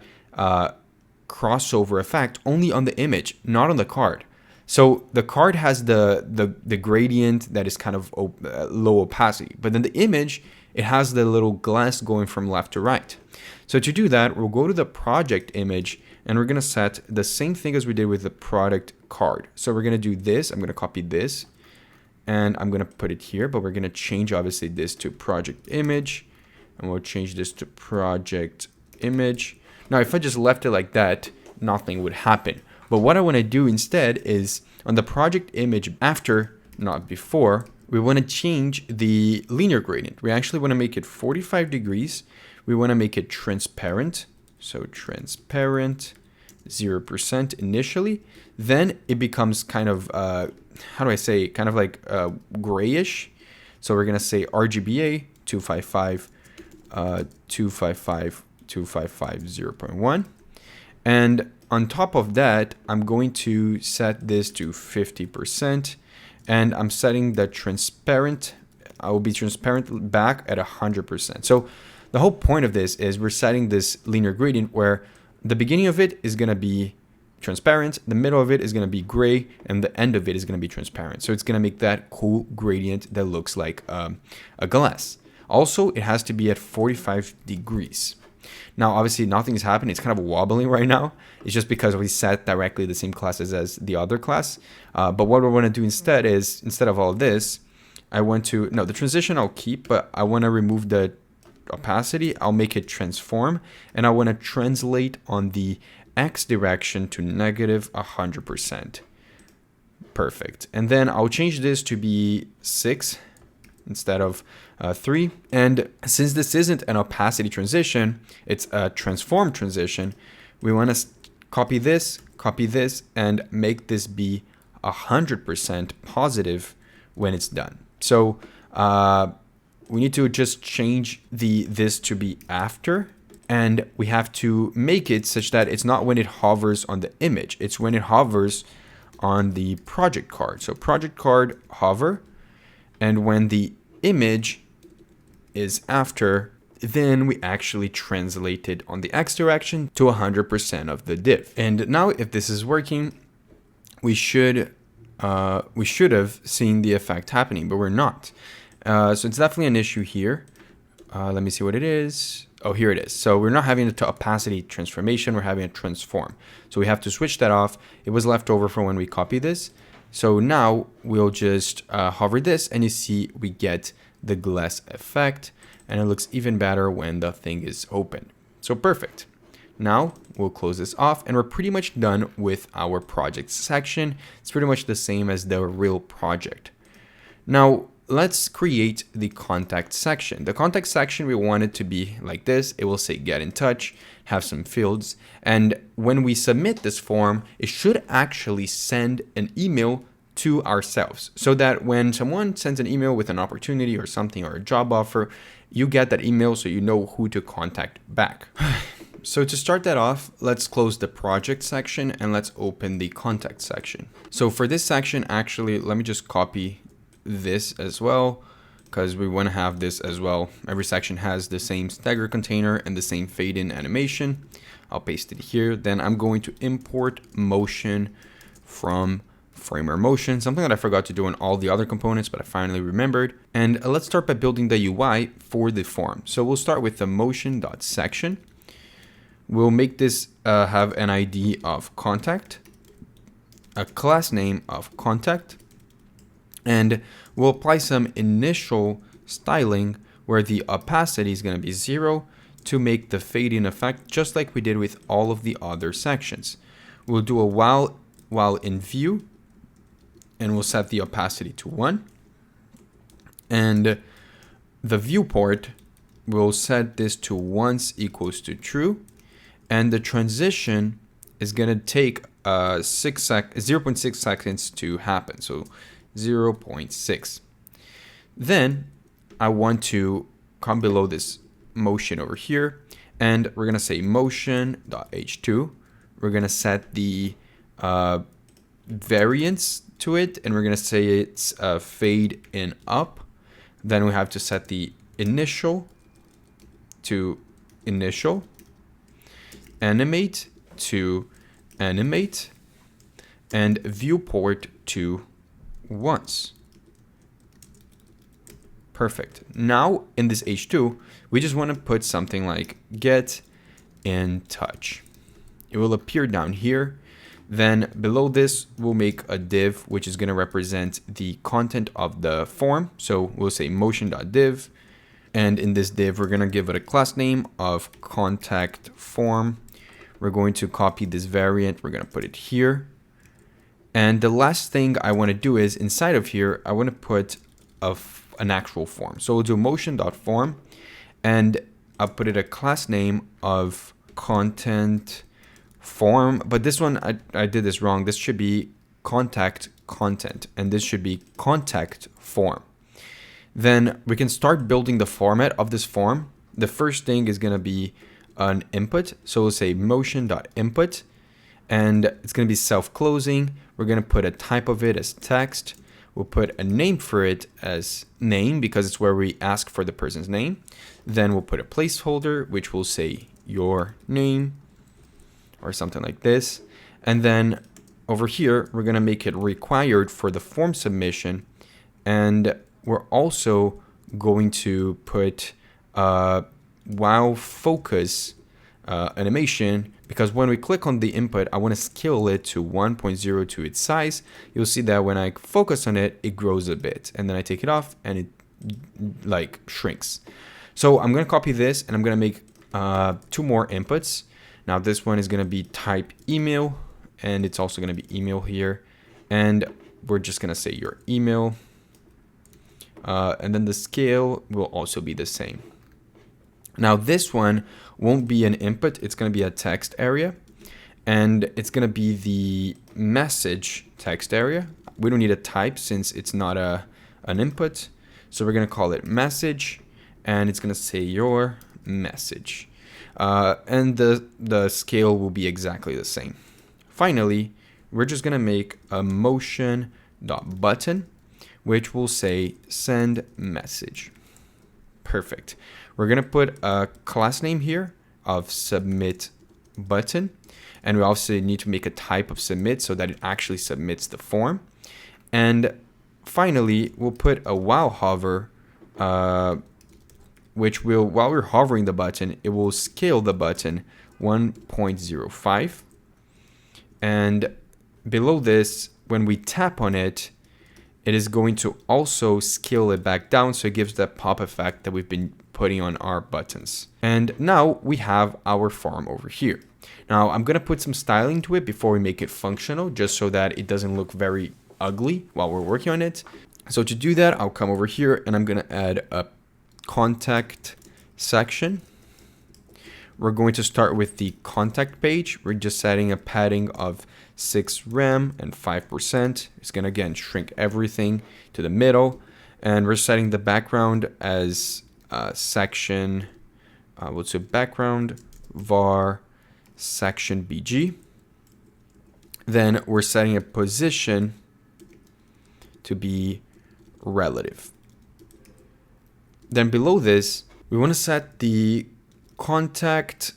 crossover effect only on the image, not on the card. So the card has the gradient that is kind of low opacity, but then the image, it has the little glass going from left to right. So to do that, we'll go to the project image and we're going to set the same thing as we did with the product card. So we're going to do this. I'm going to copy this and I'm going to put it here, but we're going to change obviously this to project image and we'll change this to project image. Now, if I just left it like that, nothing would happen. But what I want to do instead is on the project image after, not before, we want to change the linear gradient. We actually want to make it 45 degrees. We want to make it transparent. So transparent, 0% initially. Then it becomes kind of, how do I say, kind of like grayish. So we're going to say RGBA 255, 255, 255, 0.1. And on top of that, I'm going to set this to 50%. And I'm setting the transparent, I will be transparent back at 100%. So the whole point of this is we're setting this linear gradient where the beginning of it is going to be transparent, the middle of it is going to be gray, and the end of it is going to be transparent. So it's going to make that cool gradient that looks like a glass. Also, it has to be at 45 degrees. Now, obviously, nothing is happening. It's kind of wobbling right now. It's just because we set directly the same classes as the other class. But what we want to do instead is, instead of all this, the transition I'll keep, but I want to remove the opacity. I'll make it transform, and I want to translate on the X direction to negative 100%. Perfect. And then I'll change this to be 6 instead of 3. And since this isn't an opacity transition, it's a transform transition, we want to copy this, and make this be 100% positive when it's done. So we need to just change this to be after, and we have to make it such that it's not when it hovers on the image, it's when it hovers on the project card. So project card hover, and when the image is after, then we actually translate it on the X direction to 100% of the div. And now if this is working, we should have seen the effect happening, but we're not. So it's definitely an issue here. Let me see what it is. Oh, here it is. So we're not having the opacity transformation, we're having a transform. So we have to switch that off. It was left over from when we copied this. So now we'll just hover this, and you see we get the glass effect, and it looks even better when the thing is open. So perfect. Now we'll close this off, and we're pretty much done with our project section. It's pretty much the same as the real project. Now let's create the contact section. The contact section, we want it to be like this. It will say get in touch, have some fields, and when we submit this form, it should actually send an email to ourselves, so that when someone sends an email with an opportunity or something, or a job offer, you get that email so you know who to contact back. So to start that off, let's close the project section and let's open the contact section. So for this section, actually, let me just copy this as well, because we want to have this as well. Every section has the same stagger container and the same fade in animation. I'll paste it here. Then I'm going to import motion from Framer Motion, something that I forgot to do in all the other components, but I finally remembered. And let's start by building the UI for the form. So we'll start with the motion.section. We'll make this have an ID of contact, a class name of contact, and we'll apply some initial styling where the opacity is going to be 0 to make the fade in effect, just like we did with all of the other sections. We'll do a while in view, and we'll set the opacity to 1. And the viewport, we'll set this to once equals to true. And the transition is going to take 0.6 seconds to happen. So 0.6. Then I want to come below this motion over here, and we're going to say motion.h2. We're going to set the variance to it, and we're going to say it's fade in up. Then we have to set the initial to initial, animate to animate, and viewport to once. Perfect. Now in this H2, we just want to put something like get in touch. It will appear down here. Then below this, we'll make a div, which is going to represent the content of the form. So we'll say motion.div. And in this div, we're going to give it a class name of contact form. We're going to copy this variant. We're going to put it here. And the last thing I want to do is inside of here, I want to put an actual form. So we'll do motion.form, and I'll put it a class name of content form, but this one I did this wrong. This should be contact content, and this should be contact form. Then we can start building the format of this form. The first thing is going to be an input. So we'll say motion.input, and it's going to be self-closing. We're going to put a type of it as text. We'll put a name for it as name, because it's where we ask for the person's name. Then we'll put a placeholder, which will say your name, or something like this. And then over here, we're going to make it required for the form submission. And we're also going to put while focus animation, because when we click on the input, I want to scale it to 1.0 to its size. You'll see that when I focus on it, it grows a bit, and then I take it off and it like shrinks. So I'm going to copy this and I'm going to make 2 more inputs. Now this one is going to be type email, and it's also going to be email here. And we're just going to say your email. And then the scale will also be the same. Now this one won't be an input, it's going to be a text area, and it's going to be the message text area. We don't need a type since it's not an input, so we're going to call it message, and it's going to say your message, and the scale will be exactly the same. Finally, we're just going to make a motion.button, which will say send message. Perfect. We're going to put a class name here of submit button. And we also need to make a type of submit so that it actually submits the form. And finally, we'll put a while hover, which will, while we're hovering the button, it will scale the button 1.05. And below this, when we tap on it, it is going to also scale it back down, so it gives that pop effect that we've been putting on our buttons. And now we have our form over here. Now I'm going to put some styling to it before we make it functional, just so that it doesn't look very ugly while we're working on it. So to do that, I'll come over here and I'm going to add a contact section. We're going to start with the contact page. We're just setting a padding of 6 rem and 5%. It's going to again shrink everything to the middle. And we're setting the background as section, we'll say background var section bg. Then we're setting a position to be relative. Then below this, we want to set the contact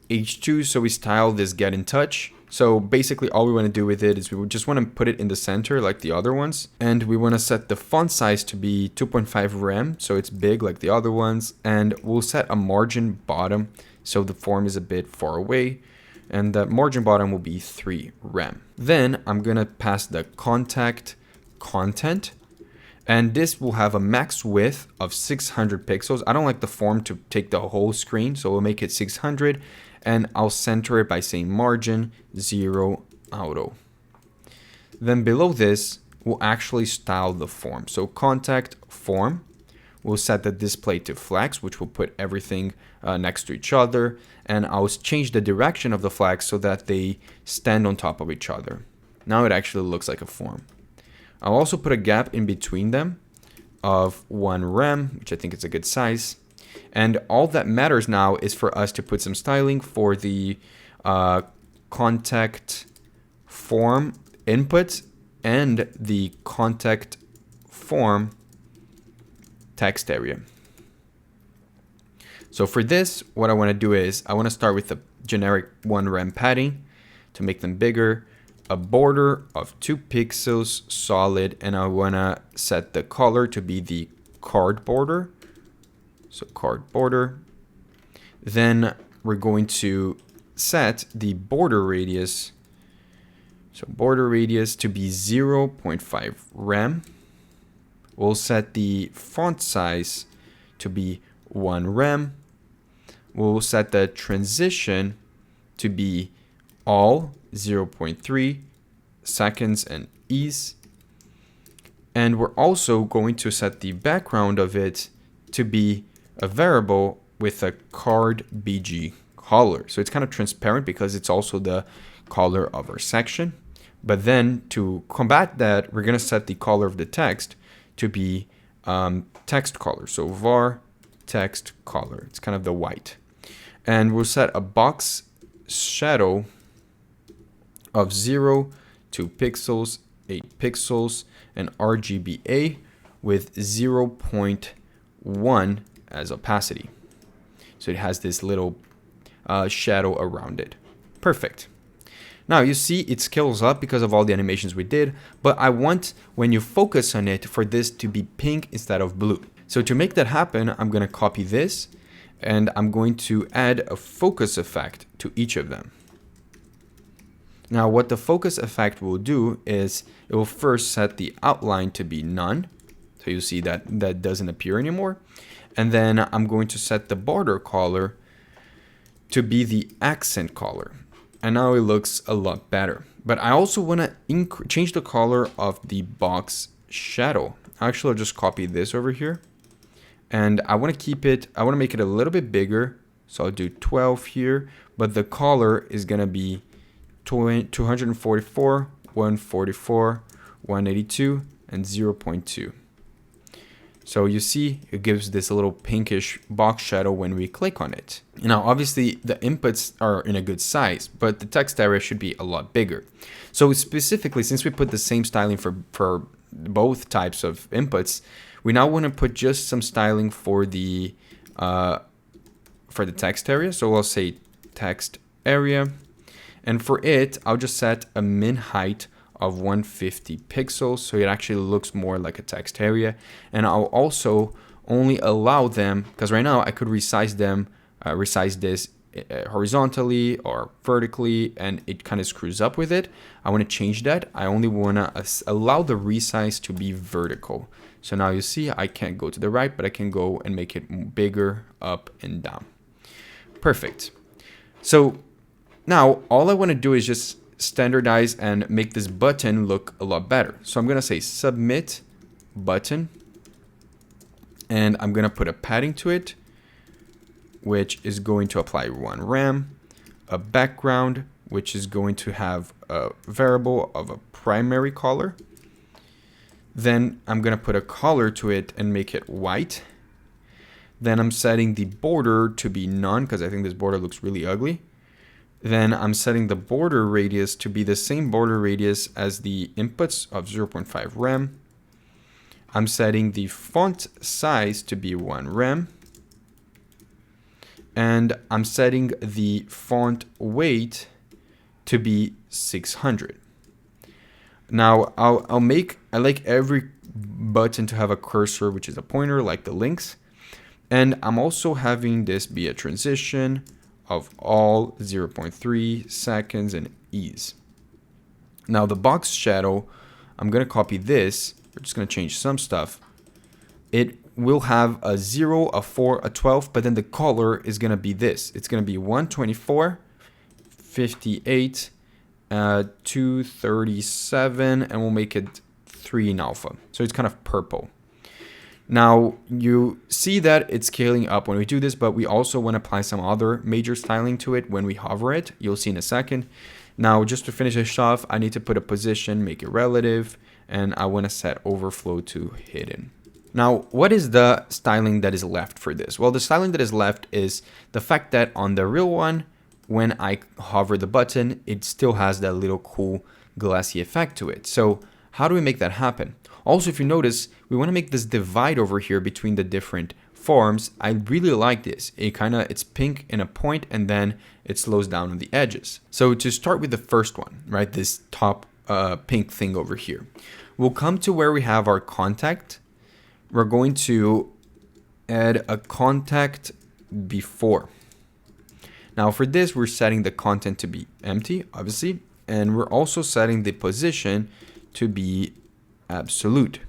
h2, so we style this get in touch. So basically all we want to do with it is we just want to put it in the center like the other ones. And we want to set the font size to be 2.5 rem, so it's big like the other ones. And we'll set a margin bottom, so the form is a bit far away. And the margin bottom will be 3 rem. Then I'm going to pass the contact content. And this will have a max width of 600 pixels. I don't like the form to take the whole screen, so we'll make it 600. And I'll center it by saying margin 0 auto. Then below this, we'll actually style the form. So contact form, we'll set the display to flex, which will put everything next to each other. And I'll change the direction of the flags so that they stand on top of each other. Now it actually looks like a form. I'll also put a gap in between them of 1 rem, which I think is a good size. And all that matters now is for us to put some styling for the contact form input and the contact form text area. So for this, what I want to do is I want to start with the generic 1 rem padding to make them bigger, a border of 2 pixels solid, and I want to set the color to be the card border. So card border. Then we're going to set the border radius. So border radius to be 0.5 rem. We'll set the font size to be 1 rem. We'll set the transition to be all 0.3 seconds and ease. And we're also going to set the background of it to be a variable with a card BG color. So it's kind of transparent because it's also the color of our section. But then to combat that, we're going to set the color of the text to be text color. So var text color. It's kind of the white. And we'll set a box shadow of 0 to pixels, 8 pixels, and RGBA with 0.1 as opacity. So it has this little shadow around it. Perfect. Now you see it scales up because of all the animations we did, but I want, when you focus on it, for this to be pink instead of blue. So to make that happen, I'm going to copy this and I'm going to add a focus effect to each of them. Now what the focus effect will do is it will first set the outline to be none. So you see that that doesn't appear anymore. And then I'm going to set the border color to be the accent color. And now it looks a lot better. But I also want to change the color of the box shadow. Actually, I'll just copy this over here. And I want to keep it, I want to make it a little bit bigger. So I'll do 12 here. But the color is going to be 244, 144, 182, and 0.2. So you see it gives this little pinkish box shadow when we click on it. Now obviously the inputs are in a good size, but the text area should be a lot bigger. So specifically, since we put the same styling for both types of inputs, we now want to put just some styling for the text area. So I'll say text area, and for it I'll just set a min height of 150 pixels, so it actually looks more like a text area. And I'll also only allow them, because right now I could resize them, resize this horizontally or vertically, and it kind of screws up with it. I want to change that. I only want to allow the resize to be vertical. So now you see I can't go to the right, but I can go and make it bigger up and down. Perfect. So now all I want to do is just standardize and make this button look a lot better. So I'm going to say submit button, and I'm going to put a padding to it, which is going to apply 1 rem, a background, which is going to have a variable of a primary color. Then I'm going to put a color to it and make it white. Then I'm setting the border to be none because I think this border looks really ugly. Then I'm setting the border radius to be the same border radius as the inputs of 0.5 rem. I'm setting the font size to be 1 rem. And I'm setting the font weight to be 600. Now I like every button to have a cursor, which is a pointer like the links. And I'm also having this be a transition of all 0.3 seconds and ease. Now the box shadow, I'm going to copy this. We're just going to change some stuff. It will have a 0, a 4, a 12, but then the color is going to be this. It's going to be 124, 58, 237, and we'll make it 3 in alpha. So it's kind of purple. Now you see that it's scaling up when we do this, but we also want to apply some other major styling to it when we hover it. You'll see in a second. Now just to finish this off, I need to put a position, make it relative, and I want to set overflow to hidden. Now what is the styling that is left for this? Well, the styling that is left is the fact that on the real one, when I hover the button, it still has that little cool glassy effect to it. So how do we make that happen? Also, if you notice, we want to make this divide over here between the different forms. I really like this. It's pink in a point, and then it slows down on the edges. So to start with the first one, right, this top pink thing over here, we'll come to where we have our contact. We're going to add a contact before. Now for this, we're setting the content to be empty, obviously, and we're also setting the position to be absolute.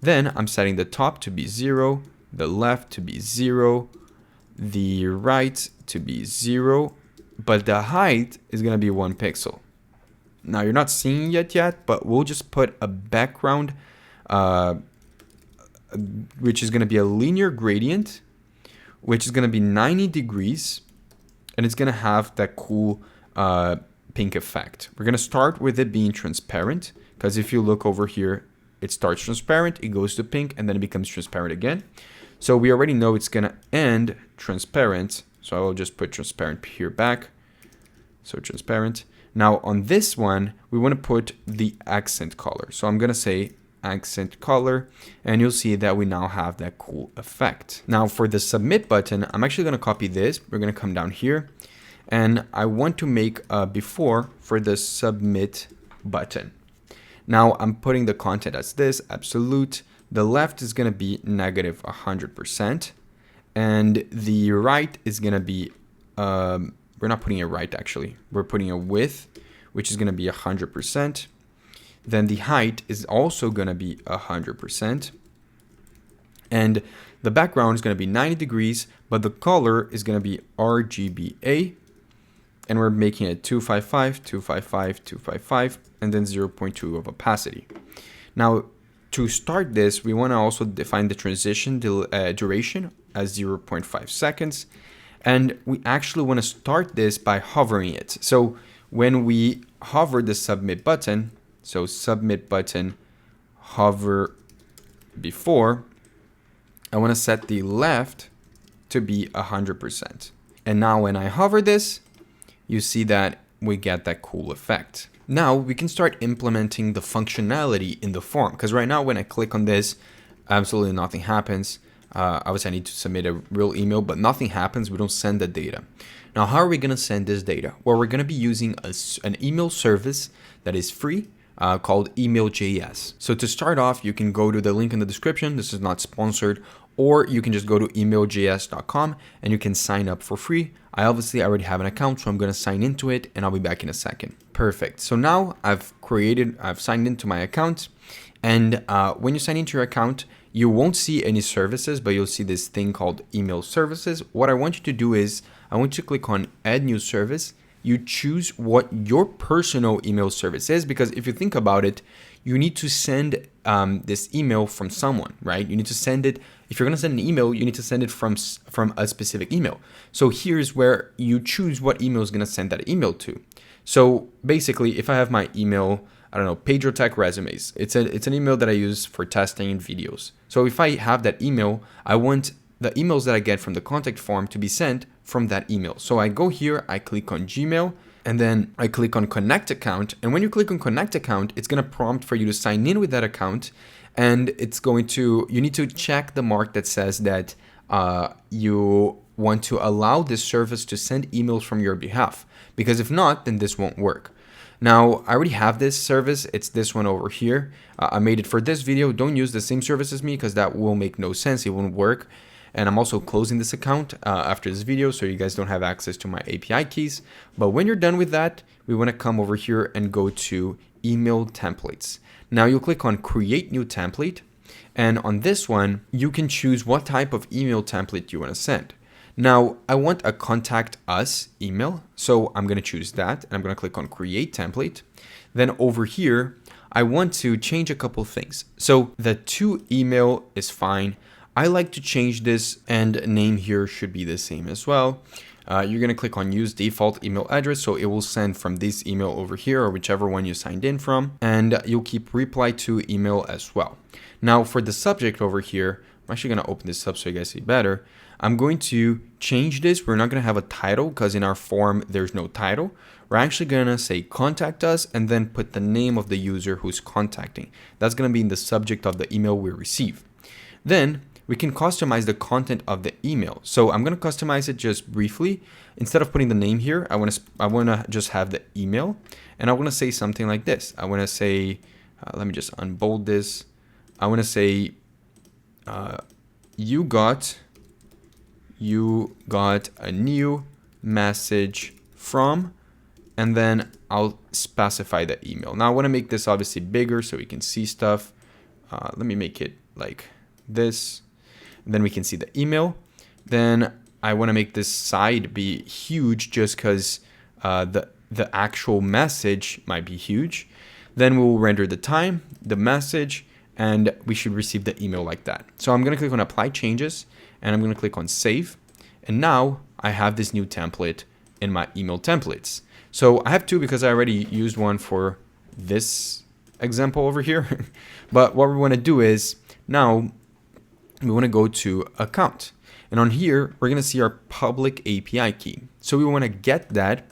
Then I'm setting the top to be 0, the left to be 0, the right to be 0, but the height is going to be 1 pixel. Now you're not seeing it yet, but we'll just put a background, which is going to be a linear gradient, which is going to be 90 degrees, and it's going to have that cool pink effect. We're going to start with it being transparent, because if you look over here, it starts transparent, it goes to pink, and then it becomes transparent again. So we already know it's going to end transparent. So I will just put transparent here back. So transparent. Now on this one, we want to put the accent color. So I'm going to say accent color, and you'll see that we now have that cool effect. Now for the submit button, I'm actually going to copy this. We're going to come down here, and I want to make a before for the submit button. Now I'm putting the content as this, absolute. The left is going to be negative 100%. And the right is going to be, we're not putting a right actually. We're putting a width, which is going to be 100%. Then the height is also going to be 100%. And the background is going to be 90 degrees, but the color is going to be RGBA. And we're making it 255, 255, 255, and then 0.2 of opacity. Now, to start this, we want to also define the transition duration as 0.5 seconds. And we actually want to start this by hovering it. So when we hover the submit button, so submit button, hover before, I want to set the left to be 100%. And now when I hover this, you see that we get that cool effect. Now we can start implementing the functionality in the form, because right now when I click on this, absolutely nothing happens. Obviously I need to submit a real email, but nothing happens. We don't send the data. Now, how are we going to send this data? Well, we're going to be using an email service that is free called email.js. So to start off, you can go to the link in the description. This is not sponsored, or you can just go to email.js.com and you can sign up for free. I obviously already have an account, so I'm going to sign into it and I'll be back in a second. Perfect. So now I've signed into my account, and when you sign into your account, you won't see any services, but you'll see this thing called email services. What I want you to do is I want you to click on add new service. You choose what your personal email service is, because if you think about it, you need to send this email from someone, right? You need to send it. If you're going to send an email, you need to send it from a specific email. So here's where you choose what email is going to send that email to. So basically, if I have my email, I don't know, PedroTech resumes, it's an email that I use for testing and videos. So if I have that email, I want the emails that I get from the contact form to be sent from that email. So I go here, I click on Gmail, and then I click on connect account. And when you click on connect account, it's going to prompt for you to sign in with that account. And you need to check the mark that says that you want to allow this service to send emails from your behalf. Because if not, then this won't work. Now, I already have this service. It's this one over here. I made it for this video. Don't use the same service as me, because that will make no sense. It won't work. And I'm also closing this account after this video, so you guys don't have access to my API keys. But when you're done with that, we want to come over here and go to email templates. Now you'll click on create new template. And on this one, you can choose what type of email template you want to send. Now, I want a contact us email, so I'm going to choose that, and I'm going to click on create template. Then over here, I want to change a couple things. So the to email is fine. I like to change this, and name here should be the same as well. You're going to click on use default email address, so it will send from this email over here, or whichever one you signed in from, and you'll keep reply to email as well. Now for the subject over here, I'm actually going to open this up so you guys see better. I'm going to change this. We're not going to have a title, because in our form, there's no title. We're actually going to say contact us and then put the name of the user who's contacting. That's going to be in the subject of the email we receive. Then we can customize the content of the email. So I'm going to customize it just briefly. Instead of putting the name here, I want to just have the email, and I want to say something like this. I want to say, let me just unbold this. I want to say, you got a new message from, and then I'll specify the email. Now I want to make this obviously bigger so we can see stuff. Let me make it like this. And then we can see the email. Then I want to make this side be huge, just because the actual message might be huge. Then we'll render the time, the message, and we should receive the email like that. So I'm going to click on apply changes, and I'm going to click on save. And now I have this new template in my email templates. So I have two because I already used one for this example over here. But what we want to do is now we want to go to account. And on here, we're going to see our public API key. So we want to get that,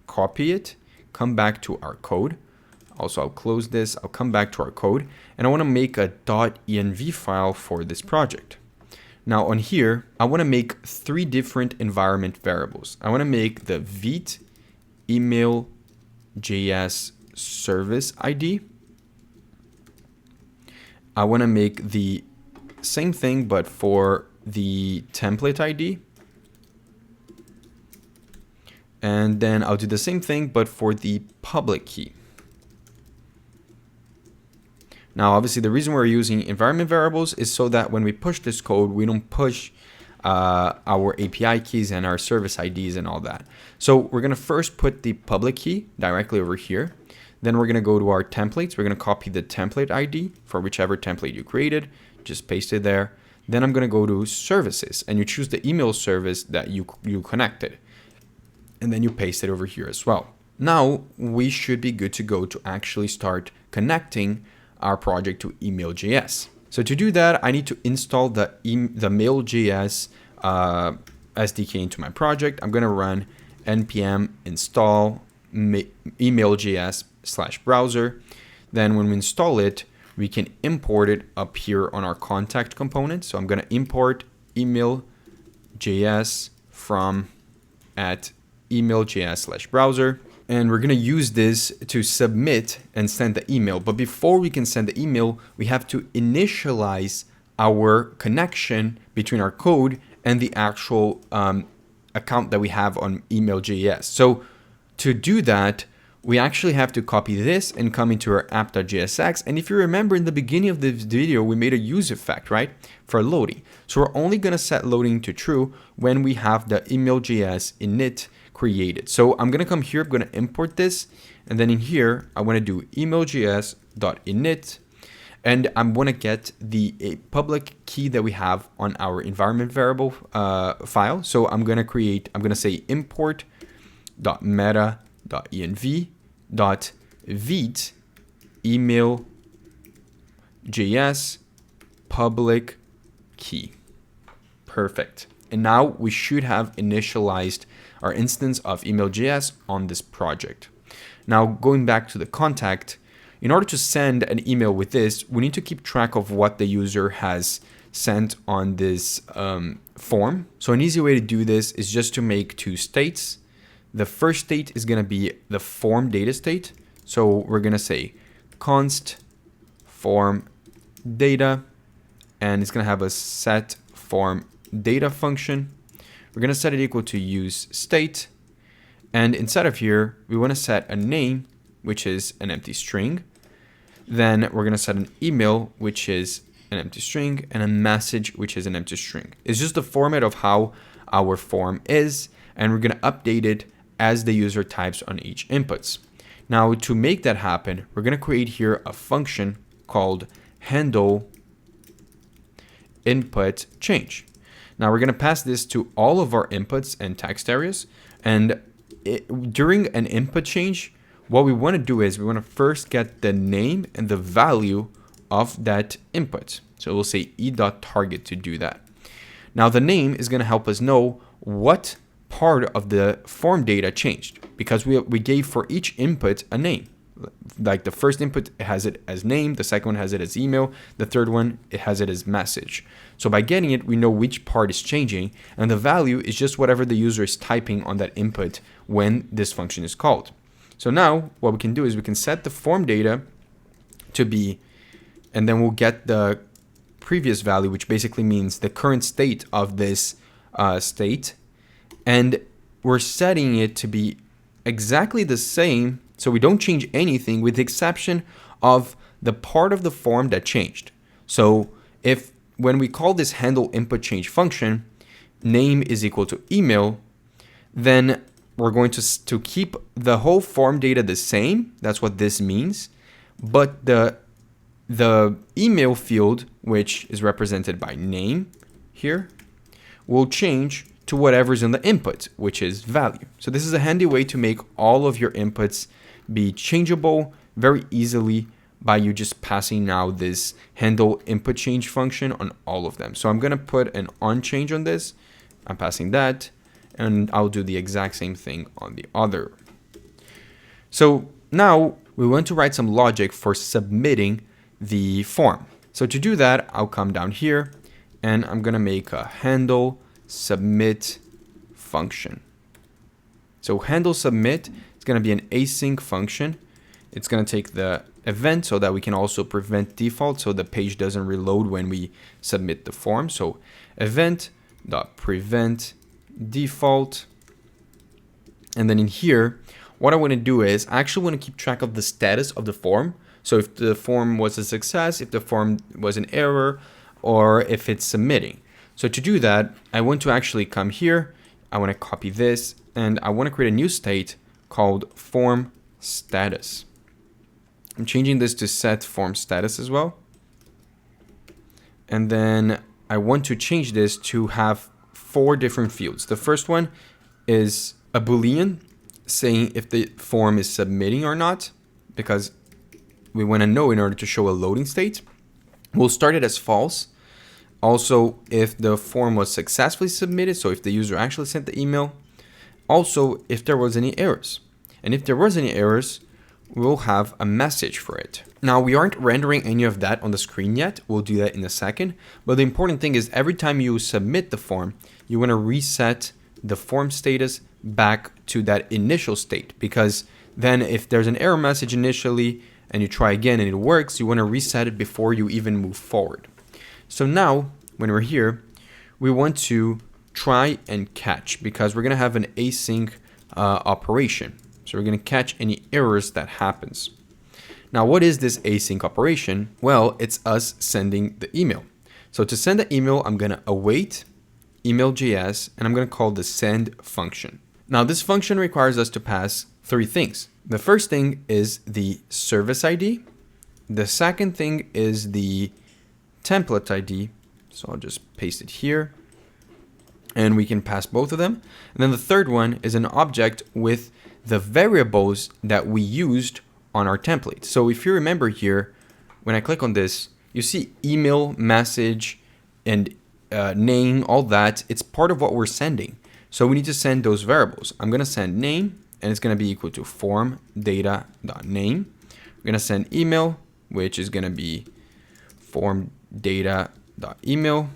copy it, come back to our code. Also, I'll close this. I'll come back to our code, and I want to make a .env file for this project. Now on here, I want to make 3 different environment variables. I want to make the Vite email JS service ID. I want to make the same thing, but for the template ID. And then I'll do the same thing, but for the public key. Now, obviously, the reason we're using environment variables is so that when we push this code, we don't push our API keys and our service IDs and all that. So we're going to first put the public key directly over here. Then we're going to go to our templates. We're going to copy the template ID for whichever template you created. Just paste it there. Then I'm going to go to services, and you choose the email service that you connected. And then you paste it over here as well. Now we should be good to go to actually start connecting our project to email.js. So to do that, I need to install the mail.js SDK into my project. I'm going to run npm install email.js/browser. Then when we install it, we can import it up here on our contact component. So I'm going to import email.js from at email.js/browser. And we're going to use this to submit and send the email. But before we can send the email, we have to initialize our connection between our code and the actual account that we have on email.js. So to do that, we actually have to copy this and come into our app.jsx. And if you remember in the beginning of this video, we made a use effect, right, for loading. So we're only going to set loading to true when we have the email.js init created. So I'm going to come here, I'm going to import this. And then in here, I want to do email.js.init. And I'm going to get the public key that we have on our environment variable file. So I'm going to say import.meta.env.vite email.js public key. Perfect. And now we should have initialized our instance of email.js on this project. Now going back to the contact, in order to send an email with this, we need to keep track of what the user has sent on this form. So an easy way to do this is just to make 2 states. The first state is going to be the form data state. So we're going to say const form data, and it's going to have a set form data function. We're going to set it equal to use state. And inside of here, we want to set a name, which is an empty string. Then we're going to set an email, which is an empty string, and a message, which is an empty string. It's just the format of how our form is, and we're going to update it as the user types on each inputs. Now, to make that happen, we're going to create here a function called handle input change. Now we're going to pass this to all of our inputs and text areas. And during an input change, what we want to do is we want to first get the name and the value of that input. So we'll say e.target to do that. Now the name is going to help us know what part of the form data changed, because we gave for each input a name. Like the first input has it as name, the second one has it as email, the third one it has it as message. So by getting it, we know which part is changing, and the value is just whatever the user is typing on that input when this function is called. So now what we can do is we can set the form data to be, and then we'll get the previous value, which basically means the current state of this state, and we're setting it to be exactly the same. So we don't change anything with the exception of the part of the form that changed. So if when we call this handle input change function, name is equal to email, then we're going to keep the whole form data the same. That's what this means. But the email field, which is represented by name here, will change to whatever's in the input, which is value. So this is a handy way to make all of your inputs be changeable very easily by you just passing now this handle input change function on all of them. So I'm going to put an on change on this. I'm passing that, and I'll do the exact same thing on the other. So now we want to write some logic for submitting the form. So to do that, I'll come down here and I'm gonna make a handle submit function. So handle submit is gonna be an async function. It's gonna take the event so that we can also prevent default so the page doesn't reload when we submit the form. So event.prevent default. And then in here, what I want to do is I actually want to keep track of the status of the form. So if the form was a success, if the form was an error, or if it's submitting. So to do that, I want to actually come here. I want to copy this and I want to create a new state called form status. I'm changing this to set form status as well. And then I want to change this to have 4 different fields. The first one is a Boolean saying if the form is submitting or not, because we want to know in order to show a loading state. We'll start it as false. Also, if the form was successfully submitted, so if the user actually sent the email. Also, if there was any errors. And if there was any errors, we'll have a message for it. Now, we aren't rendering any of that on the screen yet. We'll do that in a second. But the important thing is every time you submit the form, you want to reset the form status back to that initial state, because then if there's an error message initially and you try again and it works, you want to reset it before you even move forward. So now when we're here, we want to try and catch, because we're going to have an async operation. So we're going to catch any errors that happens. Now, what is this async operation? Well, it's us sending the email. So to send the email, I'm going to await email.js, and I'm going to call the send function. Now, this function requires us to pass 3 things. The first thing is the service ID. The second thing is the template ID. So I'll just paste it here, and we can pass both of them. And then the third one is an object with the variables that we used on our template. So if you remember here, when I click on this, you see email, message, and name, all that. It's part of what we're sending. So we need to send those variables. I'm going to send name, and it's going to be equal to form data.name. We're going to send email, which is going to be form data.email.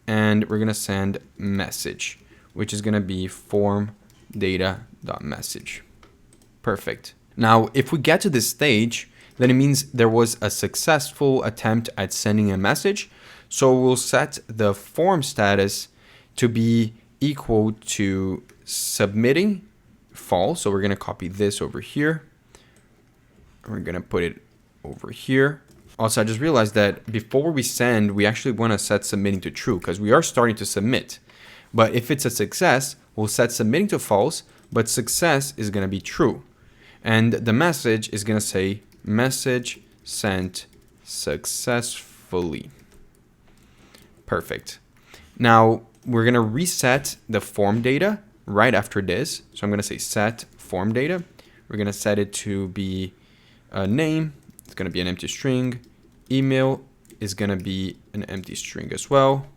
And we're going to send message, which is going to be form data.message. Perfect. Now, if we get to this stage, then it means there was a successful attempt at sending a message. So we'll set the form status to be equal to submitting false. So we're going to copy this over here. We're going to put it over here. Also, I just realized that before we send, we actually want to set submitting to true, because we are starting to submit. But if it's a success, we'll set submitting to false, but success is going to be true. And the message is going to say message sent successfully. Perfect. Now we're going to reset the form data right after this. So I'm going to say set form data. We're going to set it to be a name. It's going to be an empty string. Email is going to be an empty string as well.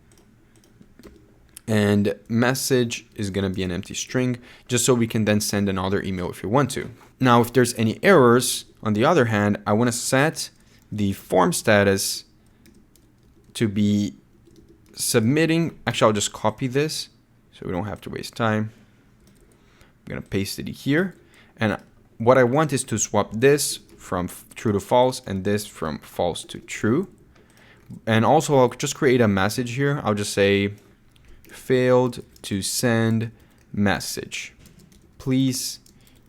And message is going to be an empty string, just so we can then send another email if you want to. Now, if there's any errors, on the other hand, I want to set the form status to be submitting. Actually, I'll just copy this so we don't have to waste time. I'm going to paste it here. And what I want is to swap this from true to false and this from false to true. And also, I'll just create a message here. I'll just say failed to send message. Please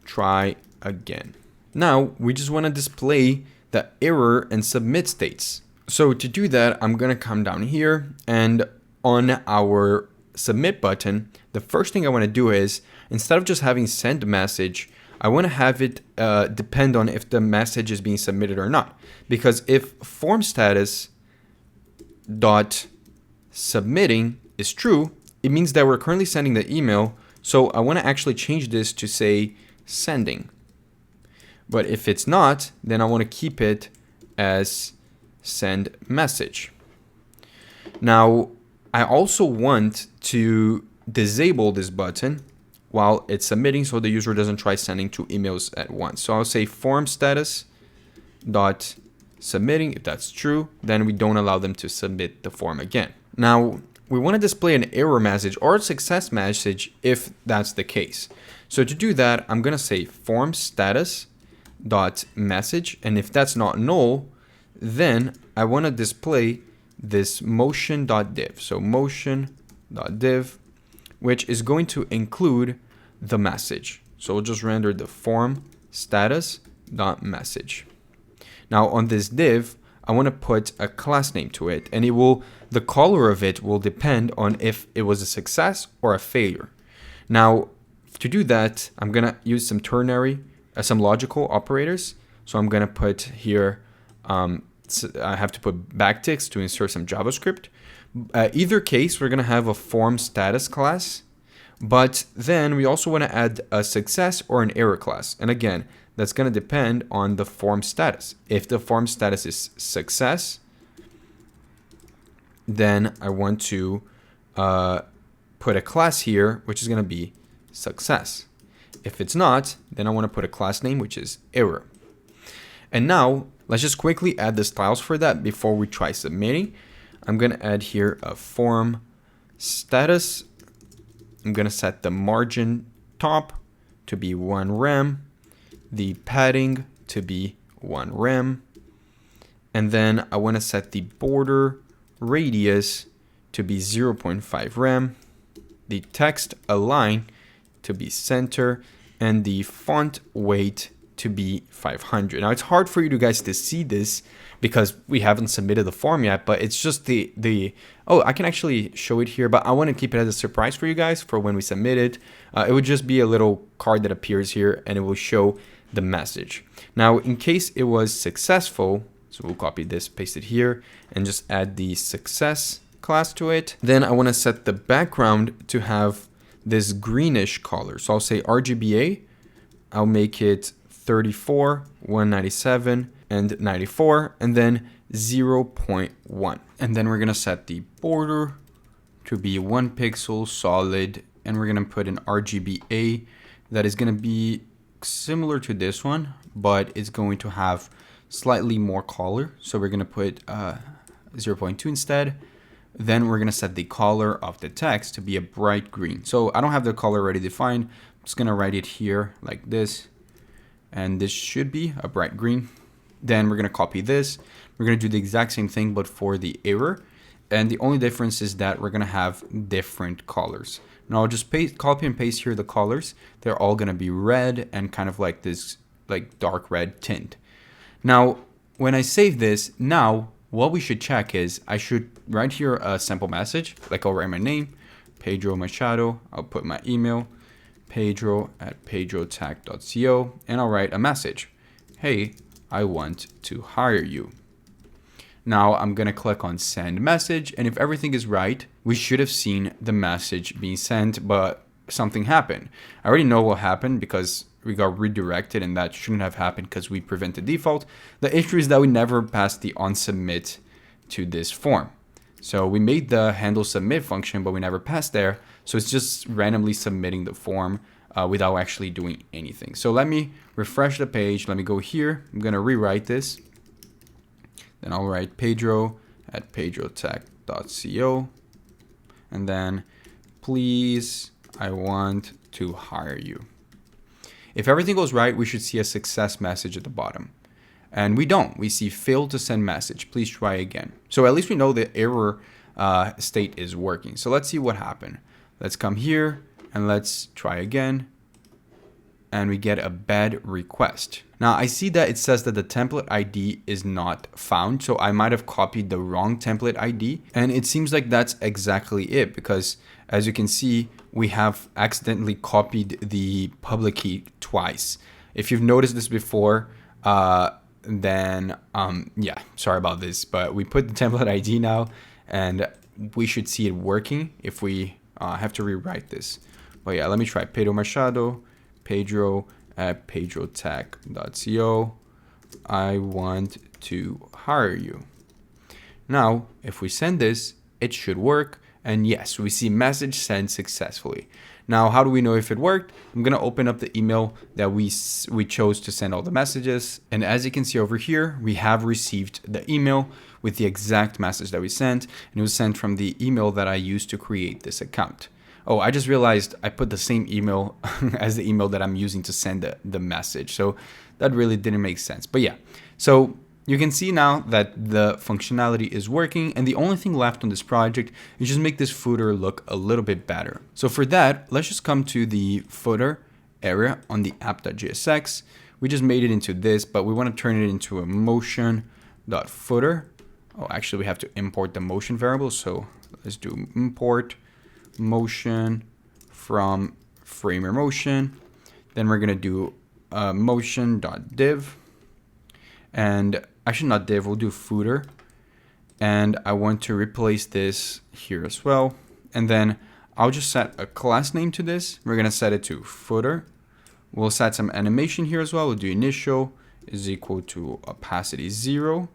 try again. Now, we just want to display the error and submit states. So to do that, I'm going to come down here, and on our submit button, the first thing I want to do is, instead of just having send message, I want to have it depend on if the message is being submitted or not. Because if form status dot submitting is true, it means that we're currently sending the email. So I want to actually change this to say sending. But if it's not, then I want to keep it as send message. Now, I also want to disable this button while it's submitting, so the user doesn't try sending 2 emails at once. So I'll say form status dot submitting. If that's true, then we don't allow them to submit the form again. Now, we want to display an error message or a success message if that's the case. So to do that, I'm going to say form status dot message, and if that's not null, then I want to display this motion.div. So motion.div, which is going to include the message. So we'll just render the form status dot message. Now on this div, I want to put a class name to it, and the color of it will depend on if it was a success or a failure. Now, to do that, I'm going to use some ternary, some logical operators. So I'm going to put here, I have to put backticks to insert some JavaScript. Either case, we're going to have a form status class, but then we also want to add a success or an error class. And again, that's going to depend on the form status. If the form status is success, then I want to put a class here, which is going to be success. If it's not, then I want to put a class name, which is error. And now let's just quickly add the styles for that before we try submitting. I'm going to add here a form status. I'm going to set the margin top to be 1 rem, the padding to be 1 rem, and then I want to set the border radius to be 0.5 rem, the text align to be center, and the font weight to be 500. Now it's hard for you guys to see this because we haven't submitted the form yet, but it's just oh, I can actually show it here, but I want to keep it as a surprise for you guys for when we submit it. It would just be a little card that appears here and it will show the message. Now, in case it was successful, so we'll copy this, paste it here, and just add the success class to it. Then I want to set the background to have this greenish color. So I'll say RGBA, I'll make it 34, 197, and 94, and then 0.1. And then we're going to set the border to be 1 pixel solid, and we're going to put an RGBA that is going to be similar to this one, but it's going to have slightly more color. So we're going to put 0.2 instead. Then we're going to set the color of the text to be a bright green. So I don't have the color already defined. I'm just going to write it here like this. And this should be a bright green. Then we're going to copy this. We're going to do the exact same thing, but for the error. And the only difference is that we're going to have different colors. Now I'll just copy and paste here the colors. They're all going to be red and kind of like this like dark red tint. Now, when I save this, now what we should check is I should write here a sample message. Like I'll write my name, Pedro Machado. I'll put my email, pedro@pedrotech.co, and I'll write a message. Hey, I want to hire you. Now I'm going to click on send message, and if everything is right, we should have seen the message being sent, but something happened. I already know what happened because we got redirected, and that shouldn't have happened because we prevented default. The issue is that we never passed the onSubmit to this form. So we made the handle submit function, but we never passed there. So it's just randomly submitting the form without actually doing anything. So let me refresh the page. Let me go here. I'm going to rewrite this. Then I'll write pedro@pedrotech.co. And then, please, I want to hire you. If everything goes right, we should see a success message at the bottom. And we don't. We see failed to send message. Please try again. So at least we know the error state is working. So let's see what happened. Let's come here and let's try again. And we get a bad request. Now I see that it says that the template ID is not found. So I might have copied the wrong template ID. And it seems like that's exactly it, because as you can see, we have accidentally copied the public key twice. If you've noticed this before, then yeah, sorry about this, but we put the template ID now and we should see it working if we have to rewrite this. But yeah, let me try Pedro Machado, pedro@pedrotech.co. I want to hire you. Now, if we send this, it should work. And yes, we see message sent successfully. Now, how do we know if it worked? I'm going to open up the email that we chose to send all the messages. And as you can see over here, we have received the email with the exact message that we sent. And it was sent from the email that I used to create this account. Oh, I just realized I put the same email as the email that I'm using to send the message. So that really didn't make sense. But yeah, so you can see now that the functionality is working, and the only thing left on this project is just make this footer look a little bit better. So for that, let's just come to the footer area on the app.jsx. We just made it into this, but we want to turn it into a motion.footer. Oh, actually we have to import the motion variable. So let's do import motion from Framer Motion. Then we're going to do motion.div. And actually not div, we'll do footer. And I want to replace this here as well. And then I'll just set a class name to this. We're going to set it to footer. We'll set some animation here as well. We'll do initial is equal to opacity 0.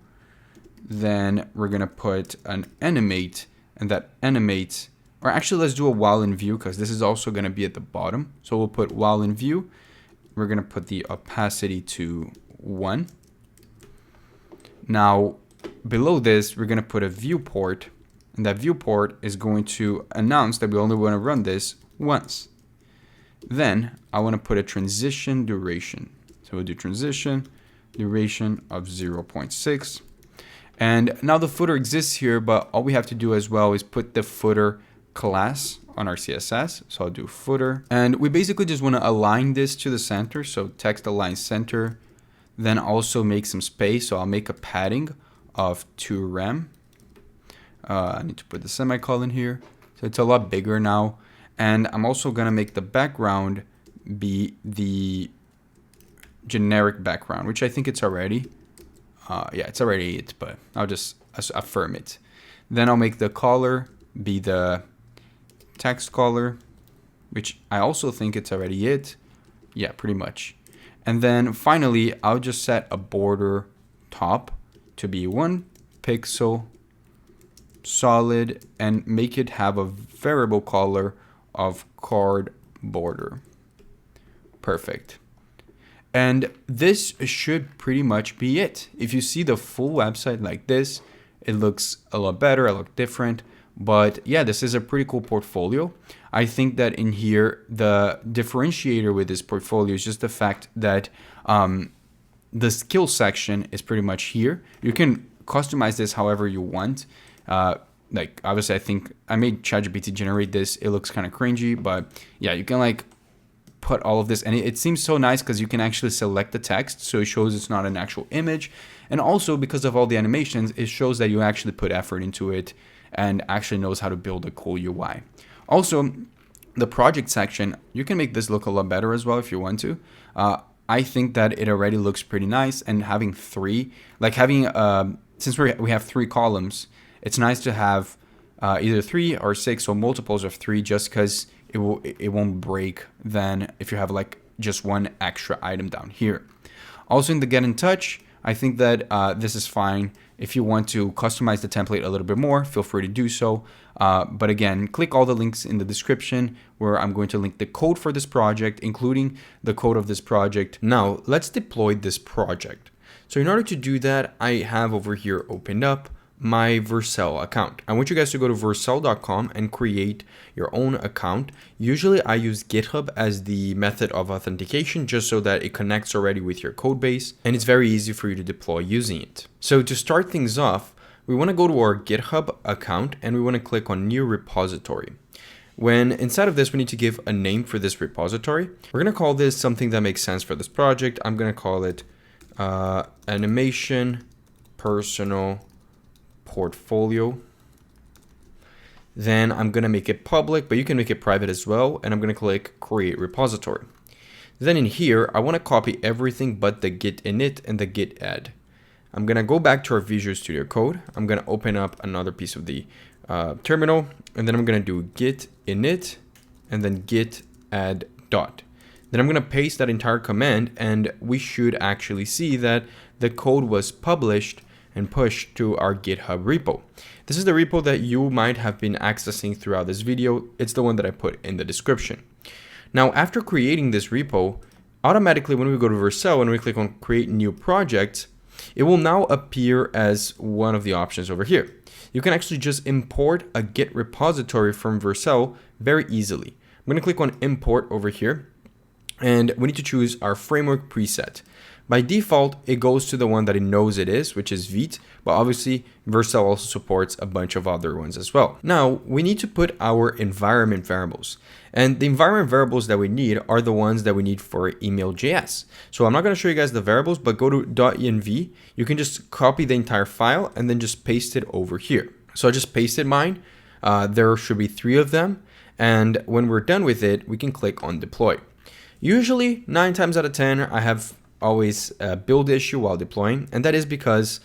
Then we're going to put an animate, and that animate, or actually let's do a while in view, because this is also going to be at the bottom. So we'll put while in view. We're going to put the opacity to 1. Now, below this, we're going to put a viewport, and that viewport is going to announce that we only want to run this once. Then I want to put a transition duration. So we'll do transition duration of 0.6. And now the footer exists here, but all we have to do as well is put the footer class on our CSS. So I'll do footer. And we basically just want to align this to the center. So text align center. Then also make some space. So I'll make a padding of 2 rem. I need to put the semicolon here. So it's a lot bigger now. And I'm also going to make the background be the generic background, which I think it's already. Yeah, it's already it, but I'll just affirm it. Then I'll make the color be the text color, which I also think it's already it. Yeah, pretty much. And then finally, I'll just set a border top to be 1 pixel solid and make it have a variable color of card border. Perfect. And this should pretty much be it. If you see the full website like this, it looks a lot better, a lot different. But yeah, this is a pretty cool portfolio. I think that in here, the differentiator with this portfolio is just the fact that the skill section is pretty much here. You can customize this however you want. Like obviously I think I made ChatGPT generate this. It looks kind of cringy, but yeah, you can like put all of this, and it seems so nice because you can actually select the text, so it shows it's not an actual image. And also because of all the animations, it shows that you actually put effort into it and actually knows how to build a cool UI. Also, the project section, you can make this look a lot better as well if you want to. I think that it already looks pretty nice, and having three, like having, since we have 3 columns, it's nice to have either 3 or 6 or multiples of 3, just because it won't break then if you have like just one extra item down here. Also in the get in touch, I think that this is fine. If you want to customize the template a little bit more, feel free to do so. But again, click all the links in the description where I'm going to link the code for this project, including the code of this project. Now let's deploy this project. So in order to do that, I have over here opened up my Vercel account. I want you guys to go to vercel.com and create your own account. Usually I use GitHub as the method of authentication just so that it connects already with your code base and it's very easy for you to deploy using it. So to start things off, we want to go to our GitHub account and we want to click on new repository. When inside of this, we need to give a name for this repository. We're going to call this something that makes sense for this project. I'm going to call it animation personal portfolio. Then I'm going to make it public, but you can make it private as well. And I'm going to click create repository. Then in here, I want to copy everything but the git init and the git add. I'm going to go back to our Visual Studio Code. I'm going to open up another piece of the terminal, and then I'm going to do git init and then git add dot. Then I'm going to paste that entire command, and we should actually see that the code was published and pushed to our GitHub repo. This is the repo that you might have been accessing throughout this video. It's the one that I put in the description. Now, after creating this repo, automatically when we go to Vercel and we click on create new project, it will now appear as one of the options over here. You can actually just import a Git repository from Vercel very easily. I'm going to click on import over here, and we need to choose our framework preset. By default, it goes to the one that it knows it is, which is Vite, but obviously Vercel also supports a bunch of other ones as well. Now, we need to put our environment variables. And the environment variables that we need are the ones that we need for email.js. So I'm not going to show you guys the variables, but go to .env. You can just copy the entire file and then just paste it over here. So I just pasted mine. There should be 3 of them. And when we're done with it, we can click on deploy. Usually 9 times out of 10, I have always a build issue while deploying, and that is because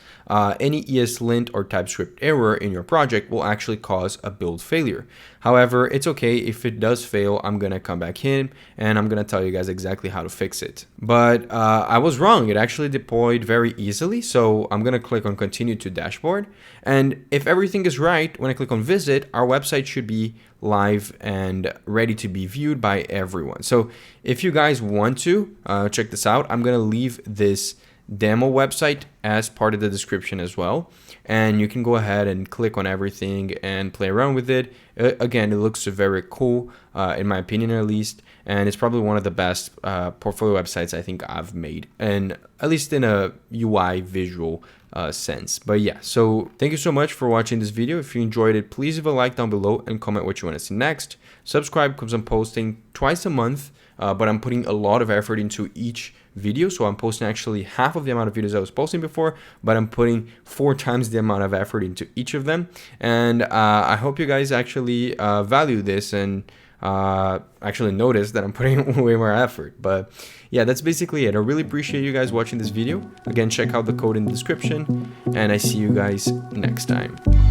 any ESLint or TypeScript error in your project will actually cause a build failure. However, it's okay if it does fail. I'm gonna come back in and I'm gonna tell you guys exactly how to fix it. But I was wrong. It actually deployed very easily. So I'm gonna click on continue to dashboard, and if everything is right, when I click on visit, our website should be live and ready to be viewed by everyone. So if you guys want to check this out, I'm gonna leave this demo website as part of the description as well, and you can go ahead and click on everything and play around with it. Again, it looks very cool, in my opinion at least, and it's probably one of the best portfolio websites I think I've made, and at least in a UI visual sense. But yeah, so thank you so much for watching this video. If you enjoyed it, please leave a like down below and comment what you want to see next. Subscribe because I'm posting twice a month, but I'm putting a lot of effort into each video. So I'm posting actually half of the amount of videos I was posting before, but I'm putting 4 times the amount of effort into each of them. And I hope you guys actually value this and actually notice that I'm putting way more effort. But yeah, that's basically it. I really appreciate you guys watching this video. Again, check out the code in the description, and I see you guys next time.